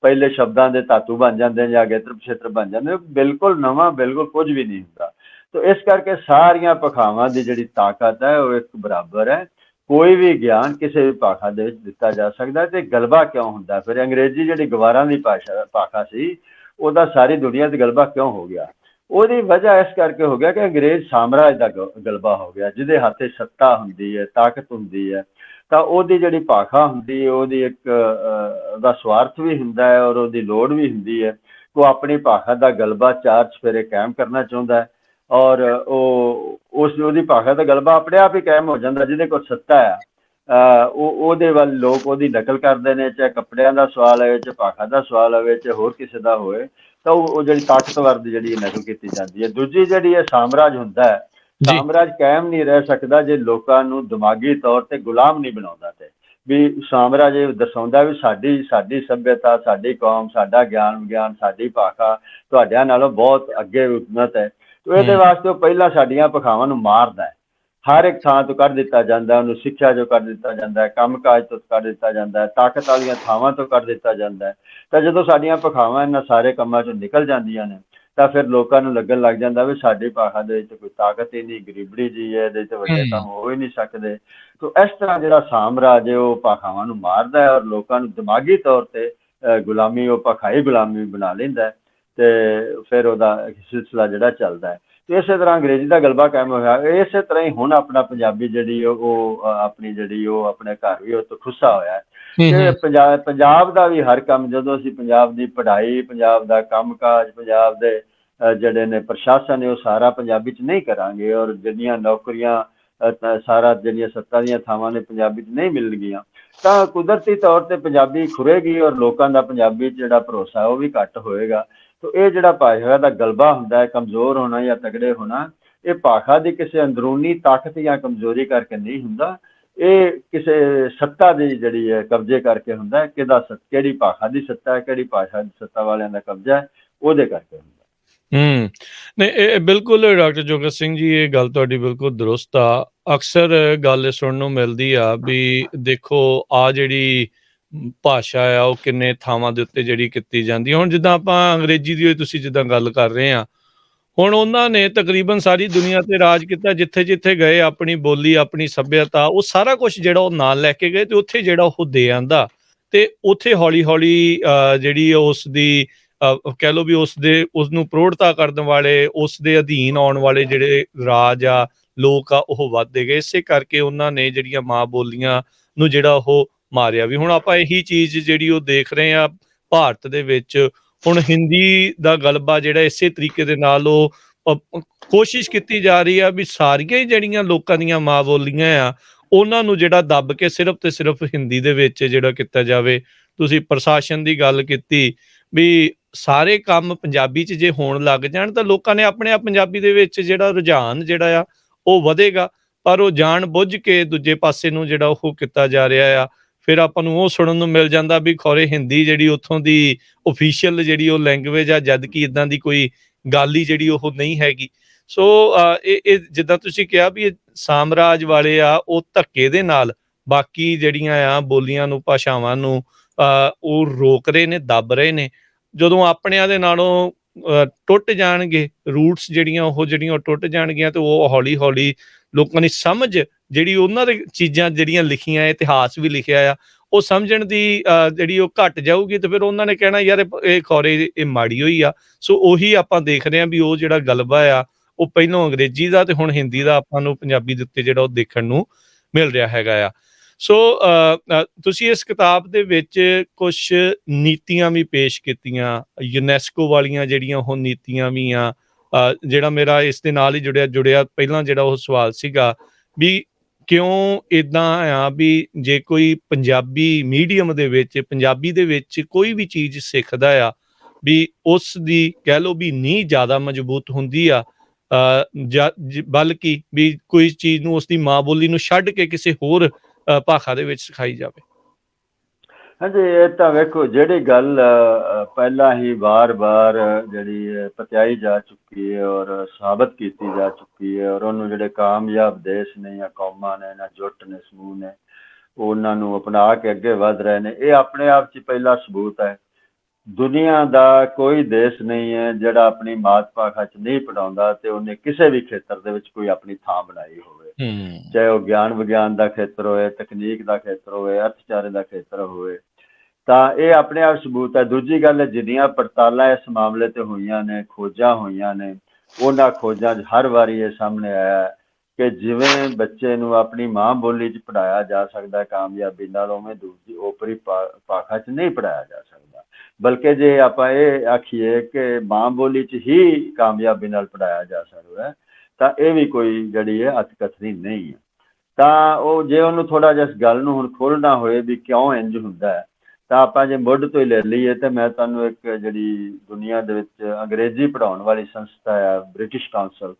ਪਹਿਲੇ ਸ਼ਬਦਾਂ ਦੇ ਧਾਤੂ ਬਣ ਜਾਂਦੇ ਜਾਂ ਅਗੇਤਰ ਪਿਛੇਤਰ ਬਣ ਜਾਂਦੇ। ਬਿਲਕੁਲ ਨਵਾਂ ਬਿਲਕੁਲ ਕੁਝ ਵੀ ਨਹੀਂ ਹੁੰਦਾ। ਤਾਂ ਇਸ ਕਰਕੇ ਸਾਰੀਆਂ ਭਾਸ਼ਾਵਾਂ ਦੀ ਜਿਹੜੀ ਤਾਕਤ ਹੈ ਉਹ ਇੱਕ ਬਰਾਬਰ ਹੈ। ਕੋਈ ਵੀ ਗਿਆਨ ਕਿਸੇ ਵੀ ਭਾਸ਼ਾ ਦੇ ਵਿੱਚ ਦਿੱਤਾ ਜਾ ਸਕਦਾ। ਤੇ ਗਲਬਾ ਕਿਉਂ ਹੁੰਦਾ? ਫਿਰ ਅੰਗਰੇਜ਼ੀ ਜਿਹੜੀ ਗਵਾਰਾਂ ਦੀ ਭਾਸ਼ਾ ਸੀ, ਉਹਦਾ ਸਾਰੀ ਦੁਨੀਆ 'ਤੇ ਗਲਬਾ ਕਿਉਂ ਹੋ ਗਿਆ? ਉਹਦੀ ਵਜ੍ਹਾ ਇਸ ਕਰਕੇ ਹੋ ਗਿਆ ਕਿ ਅੰਗਰੇਜ਼ ਸਾਮਰਾਜ ਦਾ ਗਲਬਾ ਹੋ ਗਿਆ। ਜਿਹਦੇ ਹੱਥ 'ਚ ਸੱਤਾ ਹੁੰਦੀ ਹੈ, ਤਾਕਤ ਹੁੰਦੀ ਹੈ, ਤਾਂ ਉਹਦੀ ਜਿਹੜੀ ਭਾਸ਼ਾ ਹੁੰਦੀ ਹੈ ਉਹਦੀ ਇੱਕ ਉਹਦਾ ਸਵਾਰਥ ਵੀ ਹੁੰਦਾ ਹੈ ਔਰ ਉਹਦੀ ਲੋੜ ਵੀ ਹੁੰਦੀ ਹੈ। ਉਹ ਆਪਣੀ ਭਾਸ਼ਾ ਦਾ ਗਲਬਾ 4 ਚੁਫੇਰੇ ਕਾਇਮ ਕਰਨਾ ਚਾਹੁੰਦਾ ਹੈ ਔਰ ਉਹਦੀ ਭਾਸ਼ਾ ਦਾ ਗਲਬਾ ਆਪਣੇ ਆਪ ਹੀ ਕਾਇਮ ਹੋ ਜਾਂਦਾ। ਜਿਹਦੇ ਕੋਲ ਸੱਤਾ ਆ ਉਹਦੇ ਵੱਲ ਲੋਕ ਉਹਦੀ ਨਕਲ ਕਰਦੇ ਨੇ, ਚਾਹੇ ਕੱਪੜਿਆਂ ਦਾ ਸਵਾਲ ਹੋਵੇ, ਚਾਹੇ ਭਾਸ਼ਾ ਦਾ ਸਵਾਲ ਹੋਵੇ, ਚਾਹੇ ਹੋਰ ਕਿਸੇ ਦਾ ਹੋਵੇ, ਤਾਂ ਉਹ ਜਿਹੜੀ ਤਾਕਤਵਰ ਦੀ ਜਿਹੜੀ ਨਕਲ ਕੀਤੀ ਜਾਂਦੀ ਹੈ। ਦੂਜੀ ਜਿਹੜੀ ਹੈ ਸਾਮਰਾਜ ਹੁੰਦਾ ਹੈ। ਸਾਮਰਾਜ ਕਾਇਮ ਨਹੀਂ ਰਹਿ ਸਕਦਾ ਜੇ ਲੋਕਾਂ ਨੂੰ ਦਿਮਾਗੀ ਤੌਰ ਤੇ ਗੁਲਾਮ ਨਹੀਂ ਬਣਾਉਂਦਾ। ਤੇ ਵੀ ਸਾਮਰਾਜ ਇਹ ਦਰਸਾਉਂਦਾ ਵੀ ਸਾਡੀ ਸੱਭਿਅਤਾ, ਸਾਡੀ ਕੌਮ, ਸਾਡਾ ਗਿਆਨ ਵਿਗਿਆਨ, ਸਾਡੀ ਭਾਸ਼ਾ ਤੁਹਾਡਿਆਂ ਨਾਲੋਂ ਬਹੁਤ ਅੱਗੇ ਉੱਨਤ ਹੈ। ਤੇ ਇਹਦੇ ਵਾਸਤੇ ਉਹ ਪਹਿਲਾਂ ਸਾਡੀਆਂ ਭਾਸ਼ਾਵਾਂ ਨੂੰ ਮਾਰਦਾ ਹੈ। ਹਰ ਇੱਕ ਥਾਂ ਤੋਂ ਕੱਢ ਦਿੱਤਾ ਜਾਂਦਾ, ਉਹਨੂੰ ਸਿੱਖਿਆ ਚੋਂ ਕੱਢ ਦਿੱਤਾ ਜਾਂਦਾ ਹੈ, ਕੰਮ ਕਾਜ ਤੋਂ ਕੱਢ ਦਿੱਤਾ ਜਾਂਦਾ ਹੈ, ਤਾਕਤ ਵਾਲੀਆਂ ਥਾਵਾਂ ਤੋਂ ਕੱਢ ਦਿੱਤਾ ਜਾਂਦਾ ਹੈ। ਤਾਂ ਜਦੋਂ ਸਾਡੀਆਂ ਭਾਸ਼ਾਵਾਂ ਇਹਨਾਂ ਸਾਰੇ ਕੰਮਾਂ ਚੋਂ ਨਿਕਲ ਜਾਂਦੀਆਂ ਨੇ ਤਾਂ ਫਿਰ ਲੋਕਾਂ ਨੂੰ ਲੱਗਣ ਲੱਗ ਜਾਂਦਾ ਵੀ ਸਾਡੀ ਭਾਸ਼ਾ ਦੇ ਵਿੱਚ ਕੋਈ ਤਾਕਤ ਹੀ ਨਹੀਂ, ਗਰੀਬੜੀ ਜੀ ਹੈ, ਇਹਦੇ 'ਚ ਵੱਡੇ ਕੰਮ ਹੋ ਹੀ ਨਹੀਂ ਸਕਦੇ। ਤਾਂ ਇਸ ਤਰ੍ਹਾਂ ਜਿਹੜਾ ਸਾਮਰਾਜ ਹੈ ਉਹ ਭਾਸ਼ਾਵਾਂ ਨੂੰ ਮਾਰਦਾ ਹੈ ਔਰ ਲੋਕਾਂ ਨੂੰ ਦਿਮਾਗੀ ਤੌਰ ਤੇ ਗੁਲਾਮੀ, ਉਹ ਭਾਸ਼ਾਈ ਗੁਲਾਮੀ ਬਣਾ ਲੈਂਦਾ ਹੈ। ਤੇ ਫਿਰ ਉਹਦਾ ਸਿਲਸਿਲਾ ਜਿਹੜਾ ਚੱਲਦਾ ਹੈ। ਤੇ ਇਸੇ ਤਰ੍ਹਾਂ ਅੰਗਰੇਜ਼ੀ ਦਾ ਗਲਬਾ ਕਾਇਮ ਹੋਇਆ, ਇਸੇ ਤਰ੍ਹਾਂ ਹੀ ਹੁਣ ਆਪਣਾ ਪੰਜਾਬੀ ਜਿਹੜੀ ਉਹ ਆਪਣੀ ਜਿਹੜੀ ਉਹ ਆਪਣੇ ਘਰ ਵੀ ਉਹ ਤੋਂ ਖੁੱਸਾ ਹੋਇਆ ਹੈ। ਤੇ ਪੰਜਾਬ ਦਾ ਵੀ ਹਰ ਕੰਮ, ਜਦੋਂ ਅਸੀਂ ਪੰਜਾਬ ਦੀ ਪੜ੍ਹਾਈ, ਪੰਜਾਬ ਦਾ ਕੰਮਕਾਜ, ਪੰਜਾਬ ਦੇ ਜਿਹੜੇ ਨੇ ਪ੍ਰਸ਼ਾਸਨ ਨੇ, ਉਹ ਸਾਰਾ ਪੰਜਾਬੀ 'ਚ ਨਹੀਂ ਕਰਾਂਗੇ, ਔਰ ਜਿਹੜੀਆਂ ਨੌਕਰੀਆਂ ਸਾਰਾ ਜਿਹੜੀਆਂ ਸੱਤਾ ਦੀਆਂ ਥਾਵਾਂ ਨੇ ਪੰਜਾਬੀ 'ਚ ਨਹੀਂ ਮਿਲਣਗੀਆਂ, ਤਾਂ ਕੁਦਰਤੀ ਤੌਰ 'ਤੇ ਪੰਜਾਬੀ ਖੁਰੇਗੀ ਔਰ ਲੋਕਾਂ ਦਾ ਪੰਜਾਬੀ 'ਚ ਜਿਹੜਾ ਭਰੋਸਾ ਉਹ ਵੀ ਘੱਟ ਹੋਏਗਾ। ਤੋ ਇਹ ਜਿਹੜਾ ਭਾਸ਼ਾ ਦਾ ਗਲਬਾ ਹੁੰਦਾ ਹੈ, ਕਮਜ਼ੋਰ ਹੋਣਾ ਜਾਂ ਤਗੜੇ ਹੋਣਾ, ਇਹ ਭਾਸ਼ਾ ਦੀ ਕਿਸੇ ਅੰਦਰੂਨੀ ਤਾਕਤ ਜਾਂ ਕਮਜ਼ੋਰੀ ਕਰਕੇ ਨਹੀਂ ਹੁੰਦਾ, ਇਹ ਕਿਸੇ ਸੱਤਾ ਦੀ ਜਿਹੜੀ ਹੈ ਕਬਜ਼ੇ ਕਰਕੇ ਹੁੰਦਾ ਹੈ। ਕਿਹੜੀ ਭਾਸ਼ਾ ਦੀ ਸੱਤਾ ਹੈ, ਕਿਹੜੀ ਭਾਸ਼ਾ ਦੀ ਸੱਤਾ ਵਾਲਿਆਂ ਦਾ ਕਬਜ਼ਾ ਹੈ, ਉਹਦੇ ਕਰਕੇ ਹੁੰਦਾ। ਨਹੀਂ, ਇਹ ਬਿਲਕੁਲ ਡਾਕਟਰ ਜੋਗਤ ਸਿੰਘ ਜੀ, ਇਹ ਗੱਲ ਤੁਹਾਡੀ ਬਿਲਕੁਲ ਦਰੁਸਤ ਆ। ਅਕਸਰ ਗੱਲ ਸੁਣਨ ਨੂੰ ਮਿਲਦੀ ਆ ਵੀ ਦੇਖੋ ਆ ਜਿਹੜੀ ਭਾਸ਼ਾ ਆ ਉਹ ਕਿੰਨੇ ਥਾਵਾਂ ਦੇ ਉੱਤੇ ਜਿਹੜੀ ਕੀਤੀ ਜਾਂਦੀ। ਹੁਣ ਜਿੱਦਾਂ ਆਪਾਂ ਅੰਗਰੇਜ਼ੀ ਦੀ ਤੁਸੀਂ ਜਿੱਦਾਂ ਗੱਲ ਕਰ ਰਹੇ ਆ, ਹੁਣ ਉਹਨਾਂ ਨੇ ਤਕਰੀਬਨ ਸਾਰੀ ਦੁਨੀਆ ਤੇ ਰਾਜ ਕੀਤਾ, ਜਿੱਥੇ ਜਿੱਥੇ ਗਏ ਆਪਣੀ ਬੋਲੀ, ਆਪਣੀ ਸੱਭਿਅਤਾ, ਉਹ ਸਾਰਾ ਕੁਛ ਜਿਹੜਾ ਉਹ ਨਾਲ ਲੈ ਕੇ ਗਏ ਤੇ ਉੱਥੇ ਜਿਹੜਾ ਉਹ ਦੇ ਆਂਦਾ, ਤੇ ਉੱਥੇ ਹੌਲੀ ਹੌਲੀ ਜਿਹੜੀ ਉਸ ਦੀ ਕਹਿ ਲਓ ਵੀ ਉਸਨੂੰ ਪ੍ਰੋੜਤਾ ਕਰਨ ਵਾਲੇ, ਉਸ ਦੇ ਅਧੀਨ ਆਉਣ ਵਾਲੇ ਜਿਹੜੇ ਰਾਜ ਆ, ਲੋਕ ਆ, ਉਹ ਵੱਧਦੇ ਗਏ। ਇਸੇ ਕਰਕੇ ਉਹਨਾਂ ਨੇ ਜਿਹੜੀਆਂ ਮਾਂ ਬੋਲੀਆਂ ਨੂੰ ਜਿਹੜਾ ਉਹ ਮਾਰਿਆ ਵੀ। ਹੁਣ ਆਪਾਂ ਇਹੀ ਚੀਜ਼ ਜਿਹੜੀ ਉਹ ਦੇਖ ਰਹੇ ਆ ਭਾਰਤ ਦੇ ਵਿੱਚ। ਹੁਣ ਹਿੰਦੀ ਦਾ ਗਲਬਾ ਜਿਹੜਾ ਇਸੇ ਤਰੀਕੇ ਦੇ ਨਾਲ ਉਹ ਕੋਸ਼ਿਸ਼ ਕੀਤੀ ਜਾ ਰਹੀ ਆ ਵੀ ਸਾਰੀਆਂ ਹੀ ਜਿਹੜੀਆਂ ਲੋਕਾਂ ਦੀਆਂ ਮਾਂ ਬੋਲੀਆਂ ਆ, ਉਹਨਾਂ ਨੂੰ ਜਿਹੜਾ ਦੱਬ ਕੇ ਸਿਰਫ ਤੇ ਸਿਰਫ ਹਿੰਦੀ ਦੇ ਵਿੱਚ ਜਿਹੜਾ ਕੀਤਾ ਜਾਵੇ। ਤੁਸੀਂ ਪ੍ਰਸ਼ਾਸਨ ਦੀ ਗੱਲ ਕੀਤੀ ਵੀ ਸਾਰੇ ਕੰਮ ਪੰਜਾਬੀ 'ਚ ਜੇ ਹੋਣ ਲੱਗ ਜਾਣ ਤਾਂ ਲੋਕਾਂ ਨੇ ਆਪਣੇ ਆਪ ਪੰਜਾਬੀ ਦੇ ਵਿੱਚ ਜਿਹੜਾ ਰੁਝਾਨ ਜਿਹੜਾ ਆ ਉਹ ਵਧੇਗਾ, ਪਰ ਉਹ ਜਾਣ ਬੁੱਝ ਕੇ ਦੂਜੇ ਪਾਸੇ ਨੂੰ ਜਿਹੜਾ ਉਹ ਕੀਤਾ ਜਾ ਰਿਹਾ ਆ। ਫਿਰ ਆਪਾਂ ਨੂੰ ਉਹ ਸੁਣਨ ਨੂੰ ਮਿਲ ਜਾਂਦਾ ਵੀ ਖੌਰੇ ਹਿੰਦੀ ਜਿਹੜੀ ਉੱਥੋਂ ਦੀ ਓਫੀਸ਼ੀਅਲ ਜਿਹੜੀ ਉਹ ਲੈਂਗੁਏਜ ਆ, ਜਦ ਕਿ ਇੱਦਾਂ ਦੀ ਕੋਈ ਗੱਲ ਹੀ ਜਿਹੜੀ ਉਹ ਨਹੀਂ ਹੈਗੀ। ਸੋ ਇਹ ਜਿੱਦਾਂ ਤੁਸੀਂ ਕਿਹਾ ਵੀ ਇਹ ਸਾਮਰਾਜ ਵਾਲੇ ਆ, ਉਹ ਧੱਕੇ ਦੇ ਨਾਲ ਬਾਕੀ ਜਿਹੜੀਆਂ ਆ ਬੋਲੀਆਂ ਨੂੰ, ਭਾਸ਼ਾਵਾਂ ਨੂੰ ਉਹ ਰੋਕ ਰਹੇ ਨੇ, ਦੱਬ ਰਹੇ ਨੇ। ਜਦੋਂ ਆਪਣਿਆਂ ਦੇ ਨਾਲੋਂ ਟੁੱਟ ਜਾਣਗੇ ਰੂਟਸ ਜਿਹੜੀਆਂ ਉਹ ਟੁੱਟ ਜਾਣਗੀਆਂ, ਤੇ ਉਹ ਹੌਲੀ ਹੌਲੀ ਲੋਕਾਂ ਦੀ ਸਮਝ ਜਿਹੜੀ ਉਹਨਾਂ ਦੇ ਚੀਜ਼ਾਂ ਜਿਹੜੀਆਂ ਲਿਖੀਆਂ, ਇਤਿਹਾਸ ਵੀ ਲਿਖਿਆ ਆ, ਉਹ ਸਮਝਣ ਦੀ ਜਿਹੜੀ ਉਹ ਘੱਟ ਜਾਊਗੀ, ਤੇ ਫਿਰ ਉਹਨਾਂ ਨੇ ਕਹਿਣਾ ਯਾਰ ਇਹ ਖੌਰੇ ਇਹ ਮਾੜੀ ਹੋਈ ਆ। ਸੋ ਉਹੀ ਆਪਾਂ ਦੇਖ ਰਹੇ ਹਾਂ ਵੀ ਉਹ ਜਿਹੜਾ ਗਲਬਾ ਆ ਉਹ ਪਹਿਲੋਂ ਅੰਗਰੇਜ਼ੀ ਦਾ ਤੇ ਹੁਣ ਹਿੰਦੀ ਦਾ ਆਪਾਂ ਨੂੰ ਪੰਜਾਬੀ ਦੇ ਉੱਤੇ ਜਿਹੜਾ ਉਹ ਦੇਖਣ ਨੂੰ ਮਿਲ ਰਿਹਾ ਹੈਗਾ ਆ। ਸੋ ਤੁਸੀਂ ਇਸ ਕਿਤਾਬ ਦੇ ਵਿੱਚ ਕੁਛ ਨੀਤੀਆਂ ਵੀ ਪੇਸ਼ ਕੀਤੀਆਂ, ਯੂਨੈਸਕੋ ਵਾਲੀਆਂ ਜਿਹੜੀਆਂ ਉਹ ਨੀਤੀਆਂ ਵੀ ਆ। ਜਿਹੜਾ ਮੇਰਾ ਇਸ ਦੇ ਨਾਲ ਹੀ ਜੁੜਿਆ ਪਹਿਲਾਂ ਜਿਹੜਾ ਉਹ ਸਵਾਲ ਸੀਗਾ ਵੀ ਕਿਉਂ ਇੱਦਾਂ ਆ ਵੀ ਜੇ ਕੋਈ ਪੰਜਾਬੀ ਮੀਡੀਅਮ ਦੇ ਵਿੱਚ, ਪੰਜਾਬੀ ਦੇ ਵਿੱਚ ਕੋਈ ਵੀ ਚੀਜ਼ ਸਿੱਖਦਾ ਆ, ਵੀ ਉਸ ਦੀ ਕਹਿ ਲਓ ਵੀ ਨੀਂਹ ਜ਼ਿਆਦਾ ਮਜ਼ਬੂਤ ਹੁੰਦੀ ਆ, ਬਲਕਿ ਵੀ ਕੋਈ ਚੀਜ਼ ਨੂੰ ਉਸਦੀ ਮਾਂ ਬੋਲੀ ਨੂੰ ਛੱਡ ਕੇ ਕਿਸੇ ਹੋਰ ਭਾਸ਼ਾ ਦੇ ਵਿੱਚ ਸਿਖਾਈ ਜਾਵੇ। ਹਾਂਜੀ, ਇਹ ਤਾਂ ਵੇਖੋ ਜਿਹੜੀ ਗੱਲ ਪਹਿਲਾਂ ਹੀ ਵਾਰ-ਵਾਰ ਜਿਹੜੀ ਪਤਿਆਈ ਜਾ ਚੁੱਕੀ ਹੈ ਔਰ ਸਾਬਤ ਕੀਤੀ ਜਾ ਚੁੱਕੀ ਹੈ, ਔਰ ਉਹਨੂੰ ਜਿਹੜੇ ਕਾਮਯਾਬ ਦੇਸ਼ ਨੇ ਜਾਂ ਕੌਮਾਂ ਨੇ ਜਾਂ ਜੁੱਟ ਨੇ, ਸਮੂਹ ਨੇ, ਉਹਨਾਂ ਨੂੰ ਅਪਣਾ ਕੇ ਅੱਗੇ ਵੱਧ ਰਹੇ ਨੇ, ਇਹ ਆਪਣੇ ਆਪ 'ਚ ਪਹਿਲਾ ਸਬੂਤ ਹੈ। ਦੁਨੀਆ ਦਾ ਕੋਈ ਦੇਸ਼ ਨਹੀਂ ਹੈ ਜਿਹੜਾ ਆਪਣੀ ਮਾਤ ਭਾਸ਼ਾ 'ਚ ਨਹੀਂ ਪੜ੍ਹਾਉਂਦਾ ਤੇ ਉਹਨੇ ਕਿਸੇ ਵੀ ਖੇਤਰ ਦੇ ਵਿੱਚ ਕੋਈ ਆਪਣੀ ਥਾਂ ਬਣਾਈ ਹੋਵੇ, ਚਾਹੇ ਉਹ ਗਿਆਨ ਵਿਗਿਆਨ ਦਾ ਖੇਤਰ ਹੋਵੇ, ਤਕਨੀਕ ਦਾ ਖੇਤਰ ਹੋਵੇ, ਅਰਥਚਾਰੇ ਦਾ ਖੇਤਰ ਹੋਵੇ। ਤਾਂ ਇਹ ਆਪਣੇ ਆਪ ਸਬੂਤ ਹੈ। ਦੂਜੀ ਗੱਲ, ਜਿੰਨੀਆਂ ਪੜਤਾਲਾਂ ਇਸ ਮਾਮਲੇ ਤੇ ਹੋਈਆਂ ਨੇ, ਖੋਜਾਂ ਹੋਈਆਂ ਨੇ, ਉਹਨਾਂ ਖੋਜਾਂ 'ਚ ਹਰ ਵਾਰੀ ਇਹ ਸਾਹਮਣੇ ਆਇਆ ਕਿ ਜਿਵੇਂ ਬੱਚੇ ਨੂੰ ਆਪਣੀ ਮਾਂ ਬੋਲੀ 'ਚ ਪੜ੍ਹਾਇਆ ਜਾ ਸਕਦਾ ਕਾਮਯਾਬੀ ਨਾਲ, ਉਵੇਂ ਦੂਜੀ ਓਪਰੀ ਭਾਸ਼ਾ 'ਚ ਨਹੀਂ ਪੜ੍ਹਾਇਆ ਜਾ ਸਕਦਾ। ਬਲਕਿ ਜੇ ਆਪਾਂ ਇਹ ਆਖੀਏ ਕਿ ਮਾਂ ਬੋਲੀ 'ਚ ਹੀ ਕਾਮਯਾਬੀ ਨਾਲ ਪੜ੍ਹਾਇਆ ਜਾ ਸਕਦਾ, ਤਾਂ ਇਹ ਵੀ ਕੋਈ ਜਿਹੜੀ ਹੈ ਅਤਕਥਨੀ ਨਹੀਂ ਹੈ। ਤਾਂ ਉਹ ਜੇ ਉਹਨੂੰ ਥੋੜ੍ਹਾ ਜਿਹਾ ਇਸ ਗੱਲ ਨੂੰ ਹੁਣ ਖੋਲ੍ਹਣਾ ਹੋਏ ਵੀ ਕਿਉਂ ਇੰਝ ਹੁੰਦਾ ਹੈ, ਤਾਂ ਆਪਾਂ ਜੇ ਮੁੱਢ ਤੋਂ ਹੀ ਲੈ ਲਈਏ ਤਾਂ ਮੈਂ ਤੁਹਾਨੂੰ ਇੱਕ ਜਿਹੜੀ ਦੁਨੀਆ ਦੇ ਵਿੱਚ ਅੰਗਰੇਜ਼ੀ ਪੜ੍ਹਾਉਣ ਵਾਲੀ ਸੰਸਥਾ ਆ, ਬ੍ਰਿਟਿਸ਼ ਕਾਉਂਸਲ,